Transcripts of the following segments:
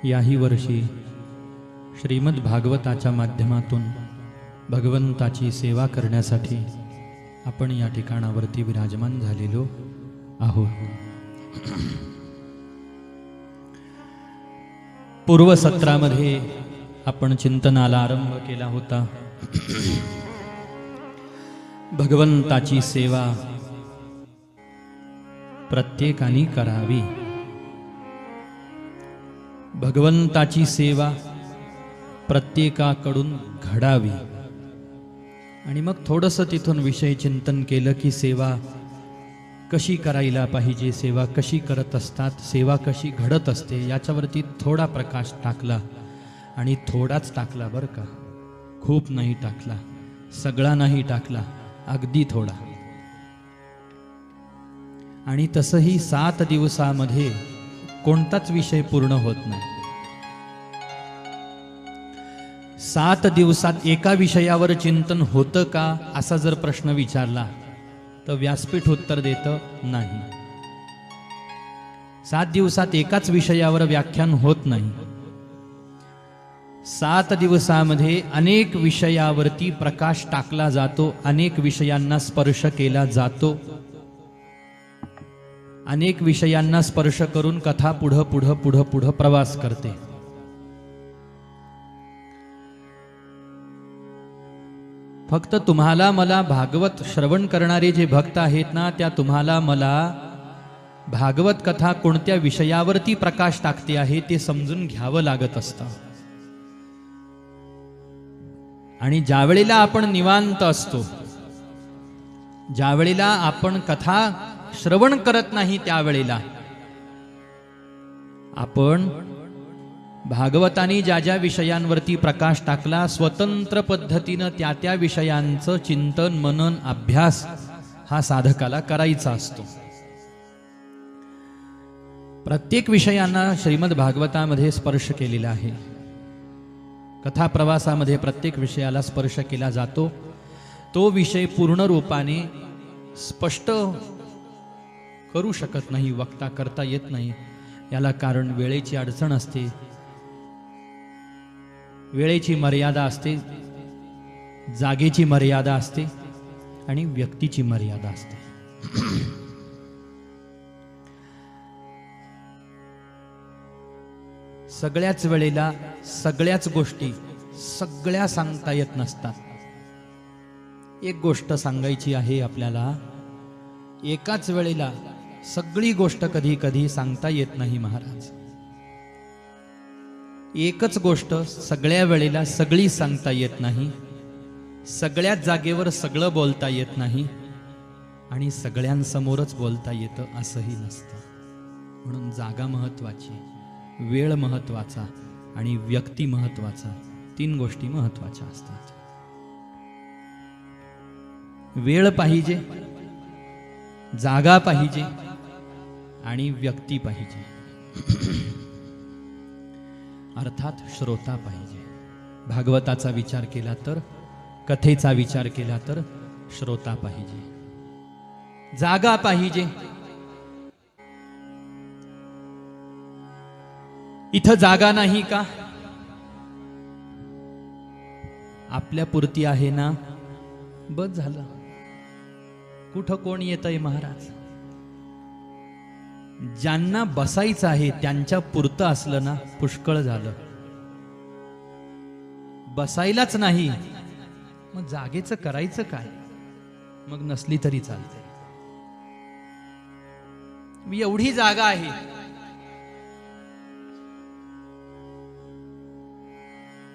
याही वर्षी श्रीमद भागवताच्या माध्यमातून भगवंताची सेवा करण्यासाठी आपण या ठिकाणावरती विराजमान झालेलो आहोत। पूर्व सत्रामध्ये आपण चिंतनाला आरंभ केला होता। भगवंताची सेवा प्रत्येकाने करावी, भगवंताची सेवा प्रत्येकाकडून घडावी। आणि मग थोडंसं तिथून विषय चिंतन केलं की सेवा कशी करायला पाहिजे, सेवा कशी करत असतात, सेवा कशी घडत असते, याच्यावरती थोडा प्रकाश टाकला। आणि थोडाच टाकला बरं का, खूप नाही टाकला, सगळा नाही टाकला, अगदी थोडा। आणि तसंही 7 दिवसामध्ये कोणताच विषय पूर्ण होत नाही। 7 दिवसात एका विषयावर चिंतन होतं का असा जर प्रश्न विचारला तर व्यासपीठ उत्तर देतं नाही। 7 दिवसात एकाच विषयावर व्याख्यान होत नाही। 7 दिवसामध्ये अनेक विषयावरती प्रकाश टाकला जातो, अनेक विषयांना स्पर्श केला जातो, अनेक विषयांना स्पर्श करून कथा पुढं पुढं पुढं पुढं प्रवास करते। फक्त तुम्हाला मला भागवत श्रवण करणारे जे भक्त आहेत ना, त्या तुम्हाला मला भागवत कथा कोणत्या विषयावरती प्रकाश टाकते आहे ते समजून घ्यावं लागत असतं। आणि ज्या वेळेला आपण निवांत असतो, ज्या वेळेला आपण कथा श्रवण करत नाही, त्यावेळेला आपण भागवतानी ज्या ज्या विषयांवरती प्रकाश टाकला, स्वतंत्र पद्धतीनं त्या त्या विषयांचं चिंतन मनन अभ्यास हा साधकाला करायचा असतो। प्रत्येक विषयांना श्रीमद भागवतामध्ये स्पर्श केलेला आहे। कथा प्रवासामध्ये प्रत्येक विषयाला स्पर्श केला जातो। तो विषय पूर्ण रूपाने स्पष्ट करू शकत नाही, वक्ता करता येत नाही। याला कारण वेळेची अडचण असते, वेळेची मर्यादा असते, जागेची मर्यादा असते आणि व्यक्तीची मर्यादा असते। सगळ्याच वेळेला सगळ्याच गोष्टी सगळ्या सांगता येत नसतात। एक गोष्ट सांगायची आहे आपल्याला, एकाच वेळेला सगळी गोष्ट कधी कधी सांगता येत नाही महाराज। एकच गोष्ट सगळ्या वेळेला सगळी सांगता येत नाही, सगळ्याच जागेवर सगळं बोलता येत नाही, आणि सगळ्यांसमोरच बोलता येतं असंही नसतं। म्हणून जागा महत्वाची, वेळ महत्वाचा आणि व्यक्ती महत्वाचा, 3 गोष्टी महत्वाच्या असतात। वेळ पाहिजे, जागा पाहिजे आणि व्यक्ती पाहिजे, अर्थात श्रोता पाहिजे। भागवताचा विचार केला तर, कथेचा विचार केला तर श्रोता पाहिजे, जागा पाहिजे। इथं जागा नाही का? आपल्या पुरती आहे ना, बस झालं। कुठं कोण येतंय महाराज? ज्यांना बसायचं आहे त्यांच्या पुरतं असलं ना, पुष्कळ झालं। बसायलाच नाही, मग जागेचं करायचं काय? मग नसली तरी चालते। एवढी जागा आहे,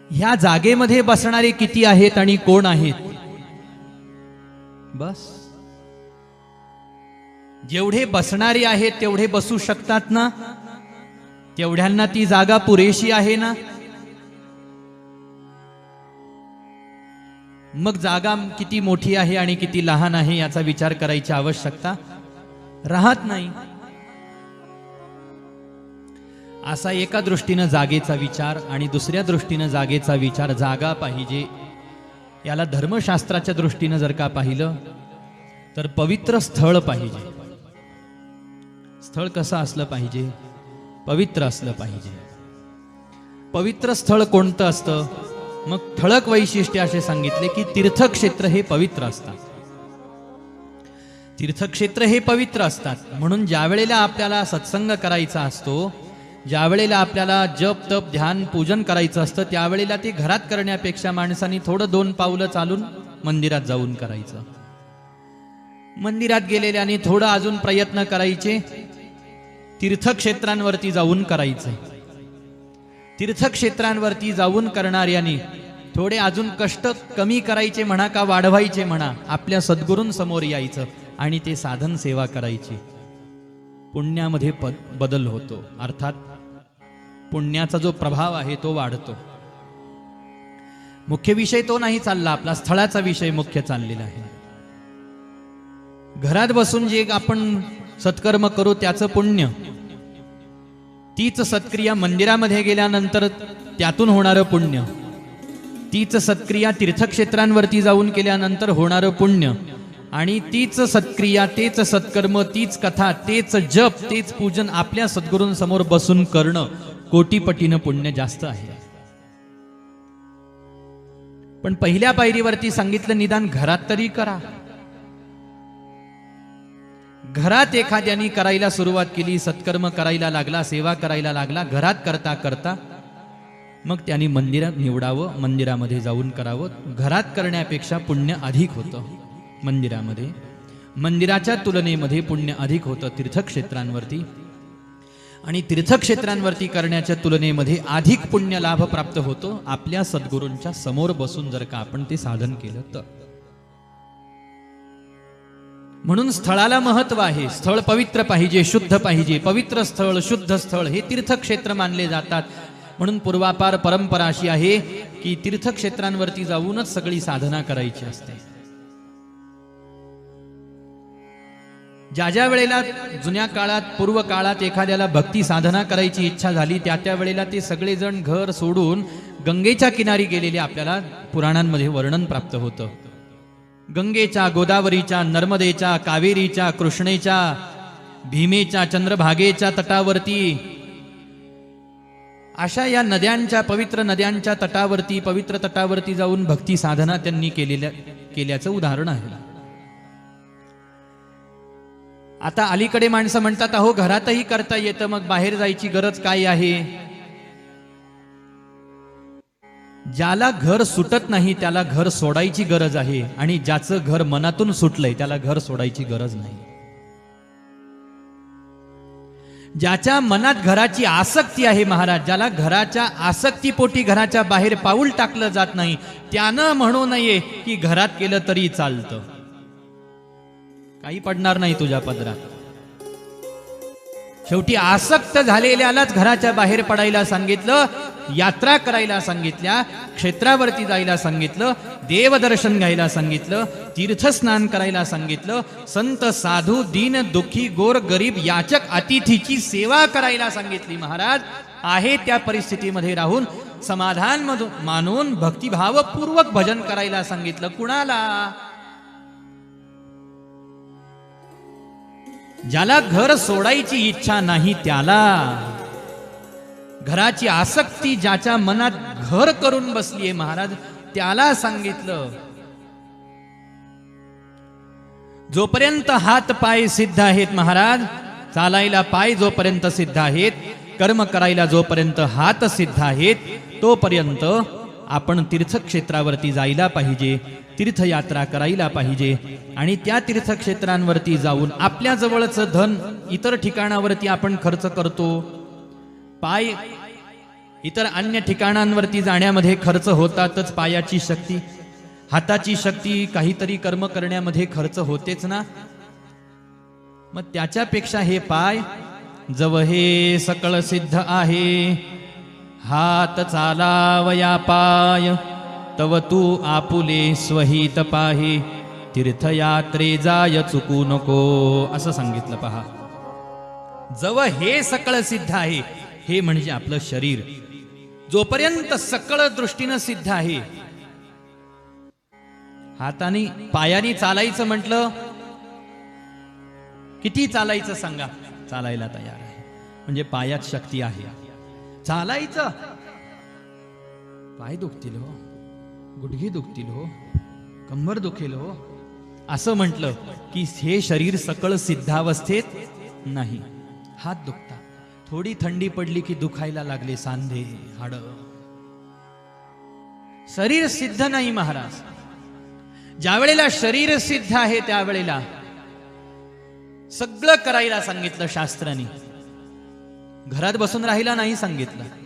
ह्या जागेमध्ये बसणारे किती आहेत आणि कोण आहेत? बस जेवढे बसणारे आहेत तेवढे बसू शकतात ना, तेवढ्यांना ती जागा पुरेशी आहे ना। मग जागा किती मोठी आहे आणि किती लहान आहे याचा विचार करायची आवश्यकता राहत नाही। असा एका दृष्टीने जागेचा विचार आणि दुसऱ्या दृष्टीने जागेचा विचार। जागा पाहिजे, याला धर्मशास्त्राच्या दृष्टीने जर का पाहिलं तर पवित्र स्थळ पाहिजे। स्थळ कसं असलं पाहिजे? पवित्र असलं पाहिजे। पवित्र स्थळ कोणतं असतं? मग ठळक वैशिष्ट्य असे सांगितले की तीर्थक्षेत्र हे पवित्र असतात. तीर्थक्षेत्र हे पवित्र असतात. म्हणून ज्या वेळेला आपल्याला सत्संग करायचा असतो, ज्या वेळेला आपल्याला जप तप ध्यान पूजन करायचं असतं, त्यावेळेला ते घरात करण्यापेक्षा माणसांनी थोडं 2 पावलं चालून मंदिरात जाऊन करायचं. मंदिरात गेलेल्याने थोडं अजून प्रयत्न करायचे, तीर्थक्षेत्रांवरती जाऊन करायचे. तीर्थक्षेत्रांवरती जाऊन करणाऱ्याने थोडे अजून कष्ट कमी करायचे म्हणा का वाढवायचे म्हणा, आपल्या सद्गुरूंसमोर यायचं आणि ते साधन सेवा करायची. पुण्यामध्ये बदल होतो, अर्थात पुण्याचा जो प्रभाव आहे तो वाढतो. मुख्य विषय तो नाही चालला आपला, स्थळाचा विषय मुख्य चाललेला आहे. घरात बसून जे आपण सत्कर्म करू त्याचं पुण्य, तीच सत्क्रिया मंदिरामध्ये गेल्यानंतर त्यातून होणारं पुण्य, तीच सत्क्रिया तीर्थक्षेत्रांवरती जाऊन केल्यानंतर होणारं पुण्य, आणि तीच सत्क्रिया तेच सत्कर्म तीच कथा तेच जप तेच पूजन आपल्या सद्गुरूंसमोर बसून करणं कोटीपटीनं पुण्य जास्त आहे. पण पहिल्या पायरीवरती सांगितलं निदान घरात तरी करा. घरात एखाद्याने करायला सुरुवात केली, सत्कर्म करायला लागला, सेवा करायला लागला, घरात करता करता मग त्यांनी मंदिरात निवडावं, मंदिरामध्ये जाऊन करावं. घरात करण्यापेक्षा पुण्य अधिक होतं. मंदिरामध्ये मंदिराच्या तुलनेमध्ये पुण्य अधिक होतं तीर्थक्षेत्रांवरती, आणि तीर्थक्षेत्रांवरती करण्याच्या तुलनेमध्ये अधिक पुण्य लाभ प्राप्त होतो आपल्या सद्गुरूंच्या समोर बसून जर का आपण ते साधन केलं तर. म्हणून स्थळाला महत्व आहे. स्थळ पवित्र पाहिजे, शुद्ध पाहिजे. पवित्र स्थळ, शुद्ध स्थळ हे तीर्थक्षेत्र मानले जातात. म्हणून पूर्वापार परंपरा अशी आहे की तीर्थक्षेत्रांवरती जाऊनच सगळी साधना करायची असते. ज्या ज्या वेळेला जुन्या काळात पूर्व काळात एखाद्याला भक्ती साधना करायची इच्छा झाली, त्या त्या वेळेला ते सगळेजण घर सोडून गंगेच्या किनारी गेलेले आपल्याला पुराणांमध्ये वर्णन प्राप्त होतं. गंगेच्या, गोदावरीच्या, नर्मदेच्या, कावेरीच्या, कृष्णेच्या, भीमेच्या, चंद्रभागेच्या तटावरती, अशा या नद्यांच्या, पवित्र नद्यांच्या तटावरती, पवित्र तटावरती जाऊन भक्ती साधना त्यांनी केल्याचं उदाहरण आहे. आता अलीकडे माणसं म्हणतात अहो घरातही करता येतं, मग बाहेर जायची गरज काय आहे? ज्याला घर सुटत नाही त्याला घर सोडायची गरज आहे, आणि ज्याचं घर मनातून सुटलंय त्याला घर सोडायची गरज नाही. ज्याच्या मनात घराची आसक्ती आहे महाराज, ज्याला घराच्या आसक्तीपोटी घराच्या बाहेर पाऊल टाकलं जात नाही, त्यानं म्हणू नये की घरात केलं तरी चालतं, काही पडणार नाही तुझ्या पदरात. शेवटी आसक्त झालेल्यालाच घराच्या बाहेर पडायला सांगितलं, यात्रा करायला सांगितल्या, क्षेत्रावरती जायला सांगितलं, देवदर्शन घ्यायला सांगितलं, तीर्थस्नान करायला सांगितलं, संत साधू दीन दुःखी गोर गरीब याचक अतिथीची सेवा करायला सांगितली. महाराज आहे त्या परिस्थितीमध्ये राहून समाधान मानून भक्तिभावपूर्वक भजन करायला सांगितलं. कुणाला? ज्याला घर सोडायची इच्छा नाही त्याला. घराची आसक्ती ज्याच्या मनात घर करून बसलीये महाराज त्याला सांगितलं. जोपर्यंत हात पाय सिद्ध आहेत महाराज, चालायला पाय जोपर्यंत सिद्ध आहेत, कर्म करायला जोपर्यंत हात सिद्ध आहेत, तोपर्यंत आपण तीर्थक्षेत्रावरती जायला पाहिजे, तीर्थयात्रा करायला पाहिजे. आणि त्या तीर्थक्षेत्रांवरती जाऊन आपल्या जवळचं धन इतर ठिकाणावरती आपण खर्च करतो. पाय इतर अन्य ठिकाणांवरती जाण्यामध्ये खर्च होतातच. पायाची शक्ती, हाताची शक्ती काहीतरी कर्म करण्यामध्ये खर्च होतेच ना. मग त्याच्यापेक्षा हे पाय जव हे सकळ सिद्ध आहे, हात चालावया पाय, तव तू आपुले स्वहित पाहे, तीर्थयात्रे जाय चुकू नको, असं सांगितलं. पहा, जव हे सकळ सिद्ध आहे, हे म्हणजे आपलं शरीर जोपर्यंत सकळ दृष्टीनं सिद्ध आहे. हाताने पायाने चालायचं म्हटलं, किती चालायचं सांगा? चालायला तयार आहे म्हणजे पायात शक्ती आहे. चालायचं पाय दुखतील हो, गुडघे दुखतील हो, कंबर दुखेल हो, असं म्हटलं की हे शरीर सकळ सिद्धावस्थेत नाही. हात दुखतात, थोडी थंडी पडली की दुखायला लागले सांधे हाड. शरीर सिद्ध नाही महाराज. ज्या वेळेला शरीर सिद्ध आहे त्यावेळेला सगळं करायला सांगितलं शास्त्राने. घरात बसून राहायला नाही सांगितलं.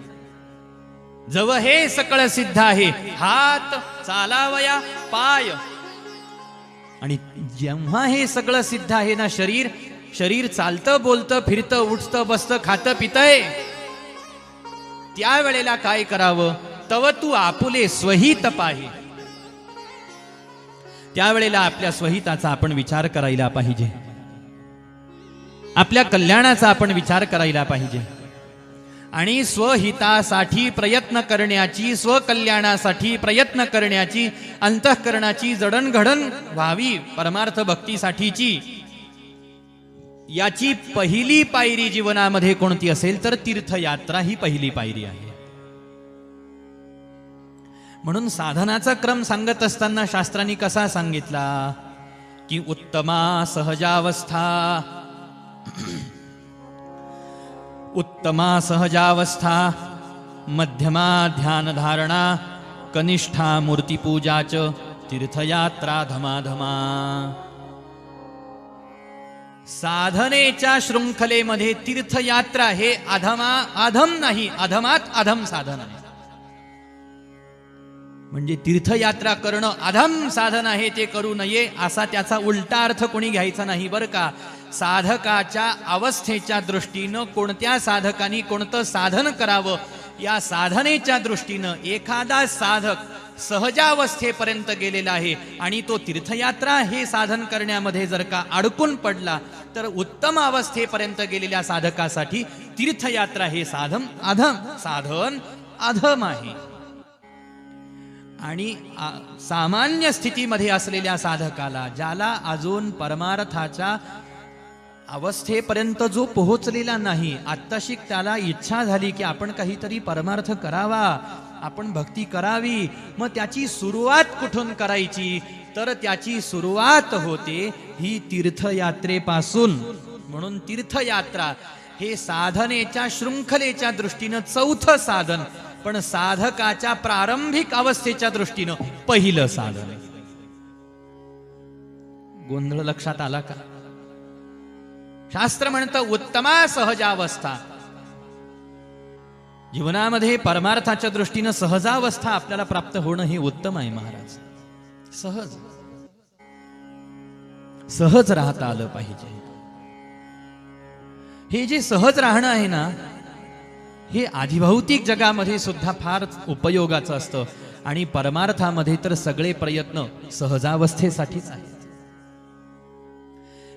जव हे सकळ सिद्ध आहे, हात चालावया पाय. आणि जेव्हा हे सगळं सिद्ध आहे ना, शरीर चालतं बोलतं फिरतं उठतं बसतं खातं पितंय, त्यावेळेला काय करावं? तव तू आपुले स्वहित पाहे. त्यावेळेला आपल्या स्वहिताचा आपण विचार करायला पाहिजे, आपल्या कल्याणाचा आपण विचार करायला पाहिजे. आणि स्वहितासाठी प्रयत्न करण्याची, स्वकल्याणासाठी प्रयत्न करण्याची, अंतःकरणाची जडणघडण व्हावी परमार्थ भक्तीसाठीची, याची पहिली पायरी जीवनामध्ये कोणती असेल तर तीर्थयात्रा ही पहिली पायरी आहे. म्हणून साधनाचा क्रम सांगत असताना शास्त्रांनी कसा सांगितला की उत्तमा सहजावस्था, उत्तमा सहजावस्था, मध्यमा ध्यान धारणा, कनिष्ठा मूर्तिपूजाच, तीर्थयात्रा धमाधमा. साधनेच्या शृंखलेमध्ये तीर्थयात्रा हे अधम नाही, अधमात अधम साधन आहे. म्हणजे तीर्थयात्रा करणं अधम साधन आहे, ते करू नये असा त्याचा उलटा अर्थ कोणी घ्यायचा नाही बरं का. साधकाच्या अवस्थेच्या दृष्टीनं कोणत्या साधकानी कोणतं साधन करावं या साधनेच्या दृष्टीनं एखादा साधक सहजावस्थेपर्यंत गेलेला आहे आणि तो तीर्थयात्रा हे साधन करण्यामध्ये जर का अडकून पडला तर उत्तम अवस्थेपर्यंत गेलेल्या साधकासाठी तीर्थयात्रा हे साधन अधम आहे. आणि सामान्य स्थितीमध्ये असलेल्या साधकाला, ज्याला अजून परमार्थाच्या अवस्थेपर्यंत जो पोहोचलेला नाही, आत्ताशी त्याला इच्छा झाली की आपण काहीतरी परमार्थ करावा, आपण भक्ती करावी, मग त्याची सुरुवात कुठून करायची? तर त्याची सुरुवात होते ही तीर्थयात्रेपासून. म्हणून तीर्थयात्रा हे साधनेच्या शृंखलेच्या दृष्टीनं चौथं साधन, पण साधकाच्या प्रारंभिक अवस्थेच्या दृष्टीनं पहिलं साधन. गोंधळ लक्षात आला का? शास्त्र म्हणतं उत्तमा सहजावस्था. जीवनामध्ये परमार्थाच्या दृष्टीनं सहजावस्था आपल्याला प्राप्त होणं हे उत्तम आहे महाराज. सहज राहता आलं पाहिजे. हे जे सहज राहणं आहे ना, हे आधिभौतिक जगामध्ये सुद्धा फार उपयोगाचं असतं आणि परमार्थामध्ये तर सगळे प्रयत्न सहजावस्थेसाठीच आहेत.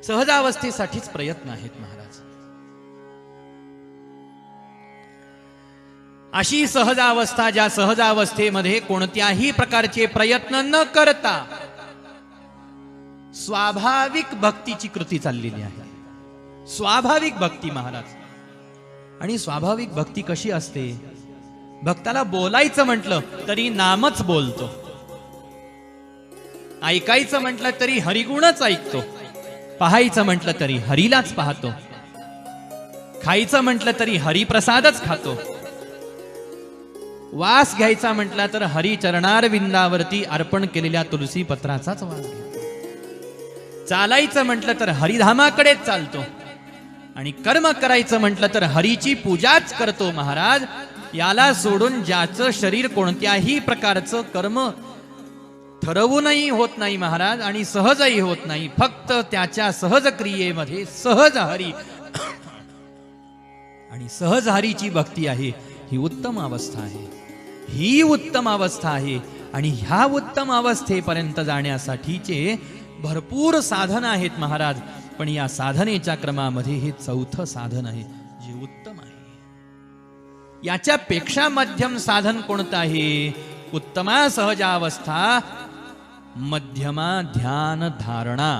सहजावस्थेसाठीच प्रयत्न आहेत महाराज. अशी सहजावस्था, ज्या सहजावस्थेमध्ये कोणत्याही प्रकारचे प्रयत्न न करता स्वाभाविक भक्तीची कृती चाललेली आहे. स्वाभाविक भक्ती महाराज. आणि स्वाभाविक भक्ती कशी असते? भक्ताला बोलायचं म्हटलं तरी नामच बोलतो, ऐकायचं म्हटलं तरी हरिगुणच ऐकतो, पाहायचं म्हटलं तरी हरीलाच पाहतो, खायचं म्हटलं तरी हरिप्रसादच खातो, वास घ्यायचा म्हटला तर हरिचरणारविंदावरती अर्पण केलेल्या तुलसी पत्राचाच वास घ्यायचा, चालायचं म्हटलं तर हरिधामाकडेच चालतो, आणि कर्म करायचं म्हटलं तर हरीची पूजाच करतो महाराज. याला सोडून ज्याचं शरीर कोणत्याही प्रकारचं कर्म ठरवूनही होत नाही महाराज आणि सहजही होत नाही, फक्त त्याच्या सहज क्रियेमध्ये सहज हरी आणि सहज हरीची भक्ती आहे, ही उत्तम अवस्था आहे. ही उत्तम अवस्था आहे. आणि ह्या उत्तम अवस्थेपर्यंत जाण्यासाठीचे भरपूर साधन आहेत महाराज. पण या साधनेच्या क्रमामध्ये हे चौथं साधन आहे जे उत्तम आहे. याच्यापेक्षा मध्यम साधन कोणतं आहे? उत्तमा सहजावस्था, मध्यमा ध्यान धारणा.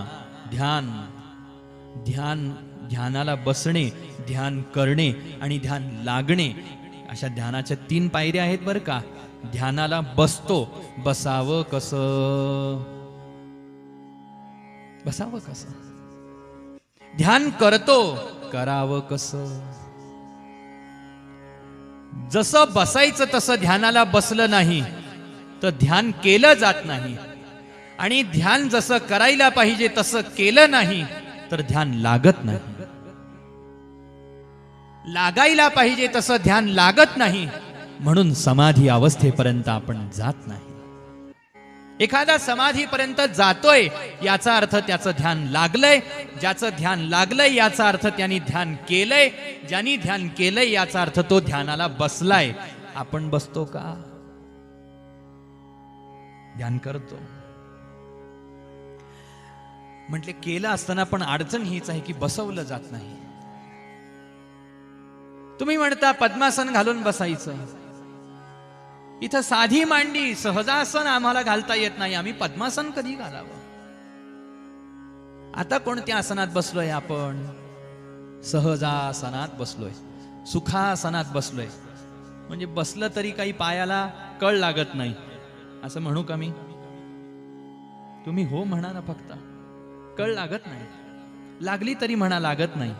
ध्यानाला बसणे, ध्यान करणे आणि ध्यान लागणे, अशा ध्यानाच्या 3 पायऱ्या आहेत बरं का. ध्यानाला बसतो, बसावं कसं? बसावं कसं? ध्यान करतो, करावं कसं? जसं बसायचं तसं ध्यानाला बसलं नाही तर ध्यान केलं जात नाही, आणि ध्यान जसं करायला पाहिजे तसं केलं नाही तर ध्यान लागत नाही. लागायला पाहिजे तसं ध्यान लागत नाही, म्हणून समाधी अवस्थेपर्यंत आपण जात नाही. एखादा समाधीपर्यंत जातोय याचा अर्थ त्याचं ध्यान लागलंय. ज्याचं ध्यान लागलंय याचा अर्थ त्यांनी ध्यान केलंय. ज्यांनी ध्यान केलंय याचा अर्थ तो ध्यानाला बसलाय. आपण बसतो का? ध्यान करतो. म्हटले केलं असताना पण अडचण हीच आहे की बसवलं जात नाही. तुम्ही म्हणता पद्मासन घालून बसायचं. इथं साधी मांडी सहजासन आम्हाला घालता येत नाही, आम्ही पद्मासन कधी घालावं? आता कोणत्या आसनात बसलोय आपण? सहजासनात बसलोय, सुखासनात बसलोय. म्हणजे बसलं तरी काही पायाला कळ लागत नाही असं म्हणू का मी? तुम्ही हो म्हणा ना, फक्त कळ लागत नाही. लागली तरी म्हणा लागत नाही.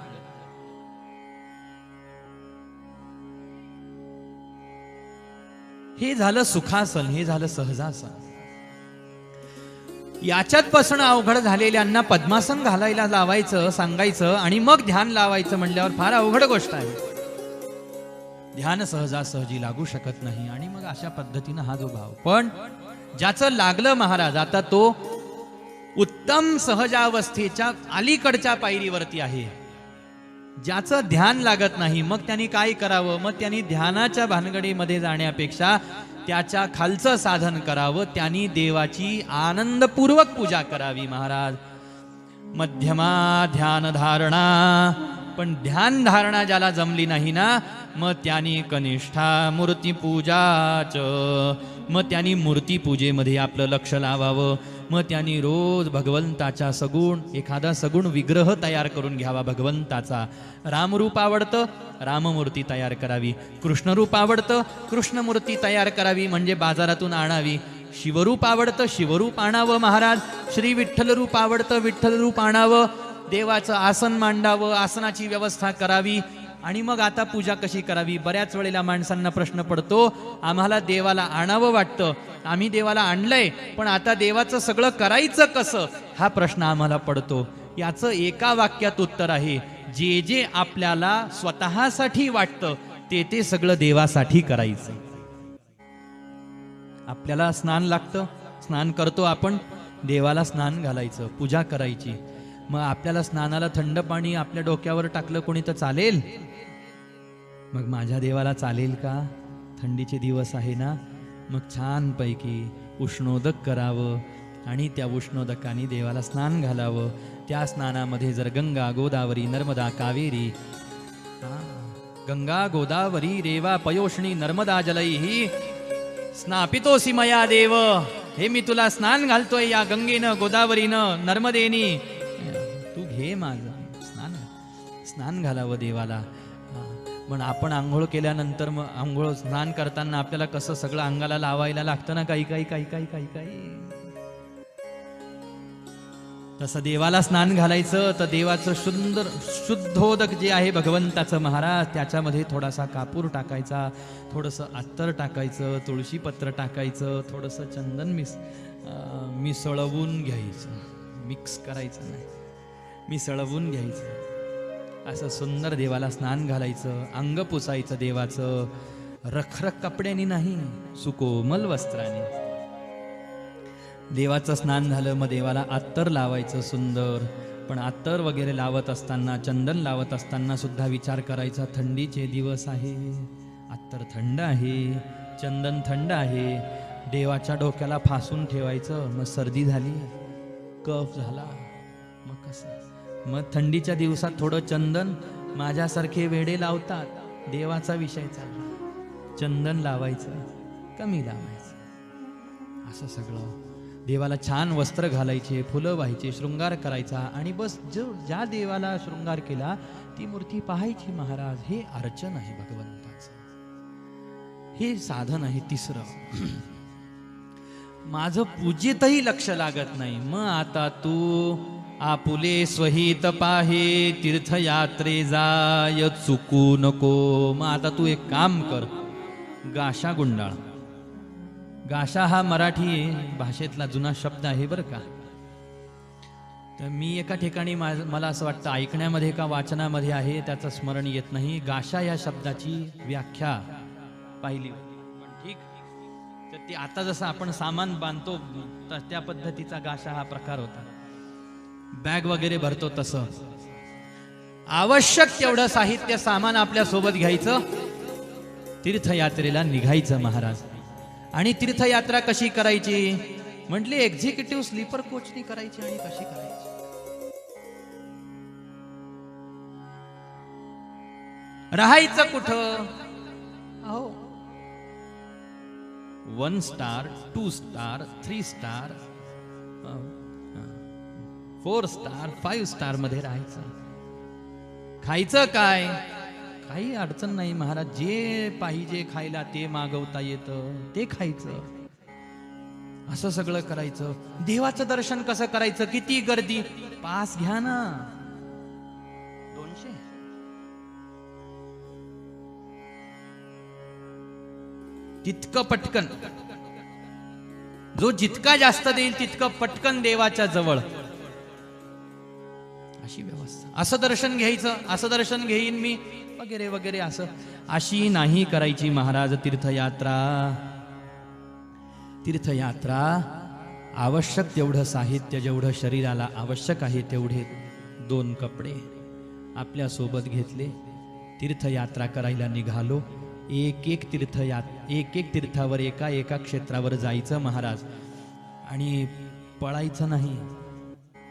हे झालं सुखासन, हे झालं सहजासन. याच्यात बसणं अवघड झालेल्यांना पद्मासन घालायला लावायचं, सांगायचं आणि मग ध्यान लावायचं म्हणल्यावर फार अवघड गोष्ट आहे. ध्यान सहजासहजी लागू शकत नाही. आणि मग अशा पद्धतीनं हा जो भाव, पण ज्याचं लागलं महाराज, आता तो उत्तम सहजावस्थेच्या अलीकडच्या पायरीवरती आहे. ज्याचं ध्यान लागत नाही मग त्यांनी काय करावं? मग त्यांनी ध्यानाच्या भानगडीमध्ये जाण्यापेक्षा त्याच्या खालचं साधन करावं. त्यांनी देवाची आनंदपूर्वक पूजा करावी. महाराज, मध्यमा ध्यान धारणा, पण ध्यान धारणा ज्याला जमली नाही ना, मग त्यांनी कनिष्ठा मूर्ती पूजाच, मग त्यांनी मूर्ती पूजेमध्ये आपलं लक्ष लावावं. मग त्यांनी रोज भगवंताच्या सगुण, एखादा सगुण विग्रह तयार करून घ्यावा भगवंताचा. रामरूप आवडतं, राममूर्ती तयार करावी. कृष्णरूप आवडतं, कृष्णमूर्ती तयार करावी, म्हणजे बाजारातून आणावी. शिवरूप आवडतं, शिवरूप आणावं महाराज. श्री विठ्ठल रूप आवडतं, विठ्ठल रूप आणावं. देवाचं आसन मांडावं, आसनाची व्यवस्था करावी. आणि मग आता पूजा कशी करावी? बऱ्याच वेळेला माणसांना प्रश्न पडतो, आम्हाला देवाला आणावं वाटतं, आम्ही देवाला आणलंय, पण आता देवाचं सगळं करायचं कसं, हा प्रश्न आम्हाला पडतो. याचं एका वाक्यात उत्तर आहे, जे जे आपल्याला स्वतःसाठी वाटतं ते ते सगळं देवासाठी करायचं. आपल्याला स्नान लागतं, स्नान करतो आपण, देवाला स्नान घालायचं, पूजा करायची. मग आपल्याला स्नानाला थंड पाणी आपल्या डोक्यावर टाकलं कोणी तर चालेल? मग माझ्या देवाला चालेल का? थंडीचे दिवस आहे ना, मग छानपैकी उष्णोदक करावं आणि त्या उष्णोदकाने देवाला स्नान घालावं. त्या स्नानामध्ये जर गंगा, गोदावरी, नर्मदा, कावेरी, गंगा, गोदावरी, रेवा, पयोष्णी, नर्मदा जलैहि स्नापितोसी मया देव, हे मी तुला स्नान घालतोय या गंगेनं, गोदावरीनं, नर्मदेनी, तू घे माझं स्नान. स्नान घालावं देवाला. पण आपण आंघोळ केल्यानंतर, मग आंघोळ स्नान करताना आपल्याला कसं सगळं अंगाला लावायला लागतं ना, काही काही काही काही काही काही तसं देवाला स्नान घालायचं तर देवाचं सुंदर शुद्धोदक जे आहे भगवंताचं महाराज, त्याच्यामध्ये थोडासा कापूर टाकायचा, थोडंसं अत्तर टाकायचं, तुळशी पत्र टाकायचं, थोडंसं चंदन मिसळवून घ्यायचं. मिक्स करायचं नाही, मिसळवून घ्यायचं. असं सुंदर देवाला स्नान घालायचं. अंग पुसायचं देवाचं, रखरख कपड्यानी नाही, सुकोमल वस्त्राने. देवाचं स्नान झालं, मग देवाला अत्तर लावायचं सुंदर. पण अत्तर वगैरे लावत असताना, चंदन लावत असताना सुद्धा विचार करायचा, थंडीचे दिवस आहे, अत्तर थंड आहे, चंदन थंड आहे. देवाच्या डोक्याला फासून ठेवायचं. मग सर्दी झाली, कफ झाला, मग कसं? मग थंडीच्या दिवसात थोडं चंदन, माझ्यासारखे वेडे लावतात, देवाचा विषय चालला, चंदन लावायचं, कमी लावायचं. असं सगळं देवाला छान वस्त्र घालायचे, फुलं व्हायचे, शृंगार करायचा. आणि बस ज्या देवाला शृंगार केला ती मूर्ती पाहायची महाराज. हे अर्चन आहे भगवंताचं, हे साधन आहे तिसरं. माझं पूजेतही लक्ष लागत नाही. मग आता तू आपुले स्वहित पाहे तीर्थयात्रे जाय चुकू नको. मग आता तू एक काम कर, गाशा गुंडाळ. गाशा हा मराठी भाषेतला जुना शब्द आहे बरं का. तर मी एका ठिकाणी मला असं वाटतं ऐकण्यामध्ये का वाचनामध्ये आहे, त्याचं स्मरण येत नाही. गाशा या शब्दाची व्याख्या पाहिली पण ठीक. तर ते आता जसं आपण सामान बांधतो त्या पद्धतीचा गाशा हा प्रकार होता. बॅग वगैरे भरतो तसं. आवश्यक तेवढं साहित्य सामान आपल्या सोबत घ्यायचं, तीर्थयात्रेला निघायचं महाराज. आणि तीर्थयात्रा कशी करायची म्हटली, एक्झिक्युटिव्ह स्लीपर कोचनी करायची. आणि कशी करायची, राहायचं कुठं? अहो 1 star 2 star 3 star 4 star 5 star मध्ये राहायचं. खायचं काय? काही अडचण नाही महाराज. जे पाहिजे खायला ते मागवता येतं, ते खायचं. असं सगळं करायचं. देवाचं दर्शन कसं करायचं? किती गर्दी, पास घ्या ना 200. तितकं पटकन, जो जितका जास्त देईल तितकं पटकन देवाच्या जवळ. अशी व्यवस्था. असं दर्शन घ्यायचं, असं दर्शन घेईन मी वगैरे वगैरे, असं अशी नाही करायची महाराज तीर्थयात्रा. तीर्थयात्रा आवश्यक तेवढं साहित्य, जेवढं शरीराला आवश्यक आहे तेवढे 2 कपडे आपल्या सोबत घेतले. तीर्थयात्रा करायला निघालो. एक तीर्थावर एका क्षेत्रावर जायचं महाराज. आणि पळायचं नाही.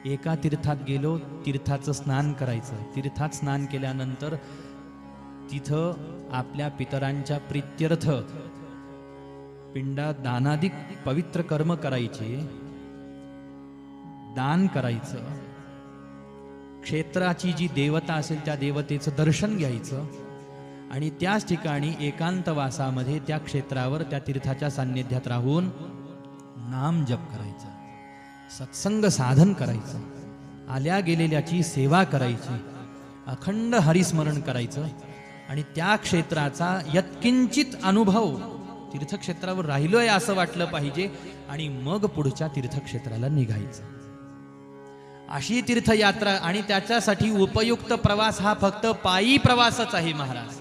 एका तीर्थात गेलो, तीर्थाचं स्नान करायचं. तीर्थात स्नान केल्यानंतर तिथं आपल्या पितरांच्या प्रीत्यर्थ पिंडा दानादिक पवित्र कर्म करायचे, दान करायचं. क्षेत्राची जी देवता असेल त्या देवतेचं दर्शन घ्यायचं. आणि त्याच ठिकाणी एकांतवासामध्ये त्या क्षेत्रावर त्या तीर्थाच्या सान्निध्यात राहून नाम जप करायचं, सत्संग साधन करायचं, आल्या गेलेल्याची सेवा करायची, अखंड हरिस्मरण करायचं. आणि त्या क्षेत्राचा यत्किंचित अनुभव तीर्थक्षेत्रावर राहिलोय असं वाटलं पाहिजे. आणि मग पुढच्या तीर्थक्षेत्राला निघायचं. अशी तीर्थयात्रा. आणि त्याच्यासाठी उपयुक्त प्रवास हा फक्त पायी प्रवासच आहे महाराज.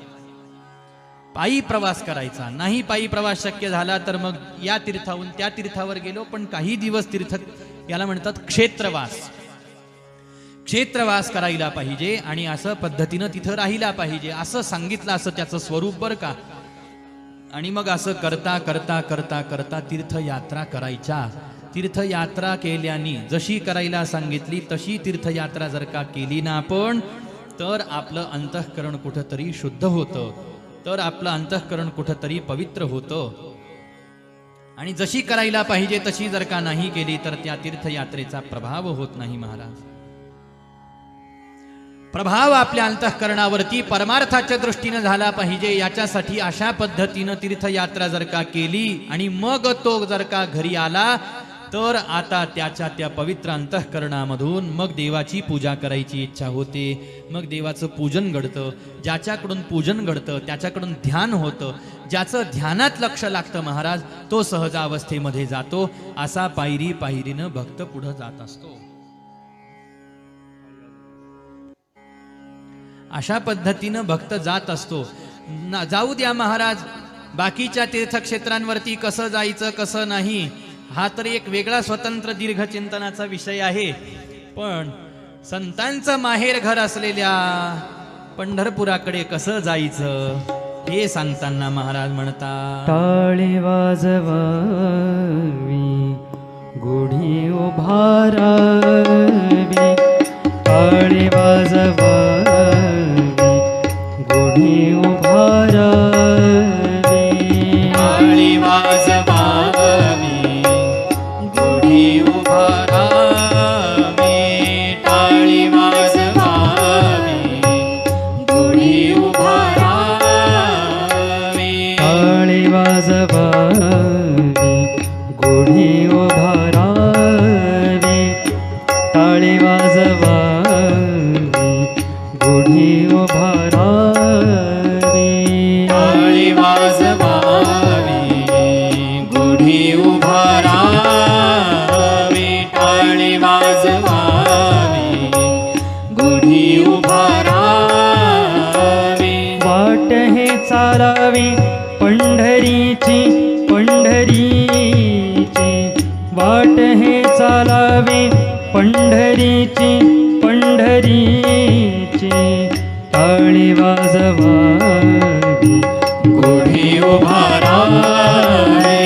पायी प्रवास करायचा नाही. पायी प्रवास शक्य झाला तर मग या तीर्थाहून त्या तीर्थावर गेलो. पण काही दिवस तीर्थ, याला म्हणतात क्षेत्रवास. क्षेत्रवास करायला पाहिजे आणि असं पद्धतीनं तिथं राहिला पाहिजे असं सांगितलं. असं त्याचं स्वरूप बरं का. आणि मग असं करता करता करता करता तीर्थयात्रा करायच्या. तीर्थयात्रा केल्याने जशी करायला सांगितली तशी तीर्थयात्रा जर का केली ना आपण, तर आपलं अंतःकरण कुठंतरी शुद्ध होतं, तर आपलं अंतःकरण कुठंतरी पवित्र होतं. आणि जशी करायला पाहिजे तशी जर का नाही केली तर त्या तीर्थयात्रेचा प्रभाव होत नाही महाराज. प्रभाव आपल्या अंतःकरणावरती परमार्थाच्या दृष्टीने झाला पाहिजे. याच्यासाठी अशा पद्धतीनं तीर्थयात्रा जर का केली आणि मग तो जर का घरी आला, तर आता त्याच्या त्या पवित्र अंतःकरणामधून मग देवाची पूजा करायची इच्छा होते. मग देवाचं पूजन घडतं. ज्याच्याकडून पूजन घडतं त्याच्याकडून ध्यान होतं. ज्याचं ध्यानात लक्ष लागतं महाराज, तो सहजावस्थेमध्ये जातो. असा पायरी पायरीनं भक्त पुढे जात असतो. अशा पद्धतीनं भक्त जात असतो. जाऊ द्या महाराज, बाकीच्या तीर्थक्षेत्रांवरती कसं जायचं कसं नाही हा तर एक वेगळा स्वतंत्र दीर्घ चिंतनाचा विषय आहे. पण संतांचं माहेर घर असलेल्या पंढरपुराकडे कसं जायचं हे सांगताना महाराज म्हणतात, टाळी वाजवावी गुढी उभारावी, टाळी वाजवावी गुढी उभारावी, टाळी वाजवावी गुढी उभारावी, टाळी वाजवावी गुढी उभारावी, टाळी टाळी वाजवावी गुढी उभारावी टाळी वाजवावी गुढी उभारावी टाळी वाजवावी गुढी उभारावी टाळी वाजवावी गुढी उभारावी वाट हे चालावी पंढरीची पंढरीची वाट हे चालावी पंढरीची पंढरीची टाळी वाजवावी गुढी उभारावी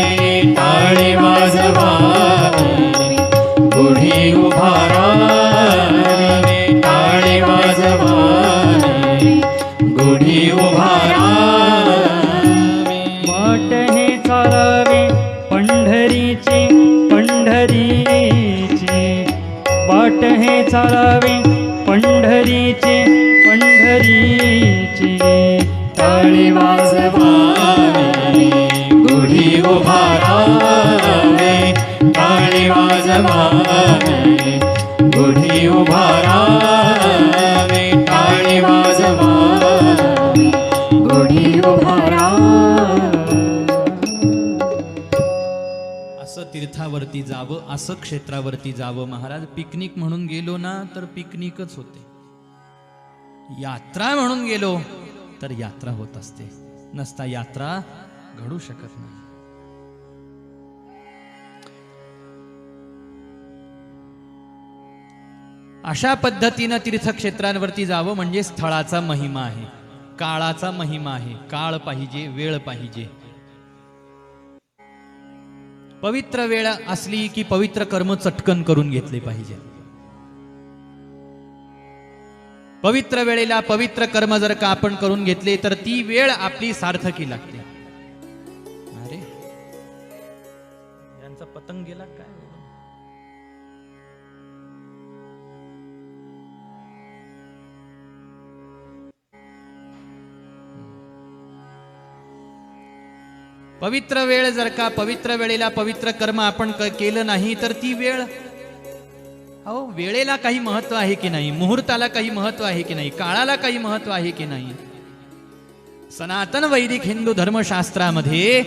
टाळी वाजवावी गुढी उभारावी टाळी वाजवावी गुढी उभारावी वाट हे चालावी पंढरीची पंढरीची वाट हे चालावी पंढरीची पंढरीची टाळी वाजवावी गुढी उभारावी टाळी वाजवावी गुढी उभारावी टाळी वाजवावी गुढी उभारावी. असं तीर्थावरती जावं, असं क्षेत्रावरती जावं. महाराज पिकनिक म्हणून गेलो ना तर पिकनिकच होते, यात्रा म्हणून गेलो तर यात्रा होत असते, नसता यात्रा घडू शकत नाही. अशा पद्धतीनं तीर्थक्षेत्रांवरती जावं म्हणजे स्थळाचा महिमा आहे, काळाचा महिमा आहे. काळ पाहिजे, वेळ पाहिजे. पवित्र वेळ असली की पवित्र कर्म चटकन करून घेतले पाहिजे. पवित्र वेळेला पवित्र कर्म जर का आपण करून घेतले तर ती वेळ आपली सार्थकी लागते. अरे यांचा पतंग गेला काय? पवित्र वेळ जर का पवित्र वेळेला पवित्र कर्म आपण केलं नाही तर ती वेळ, अहो वेळेला काही महत्व आहे की नाही, मुहूर्ताला काही महत्व आहे की नाही, काळाला काही महत्व आहे की नाही. सनातन वैदिक हिंदू धर्मशास्त्रामध्ये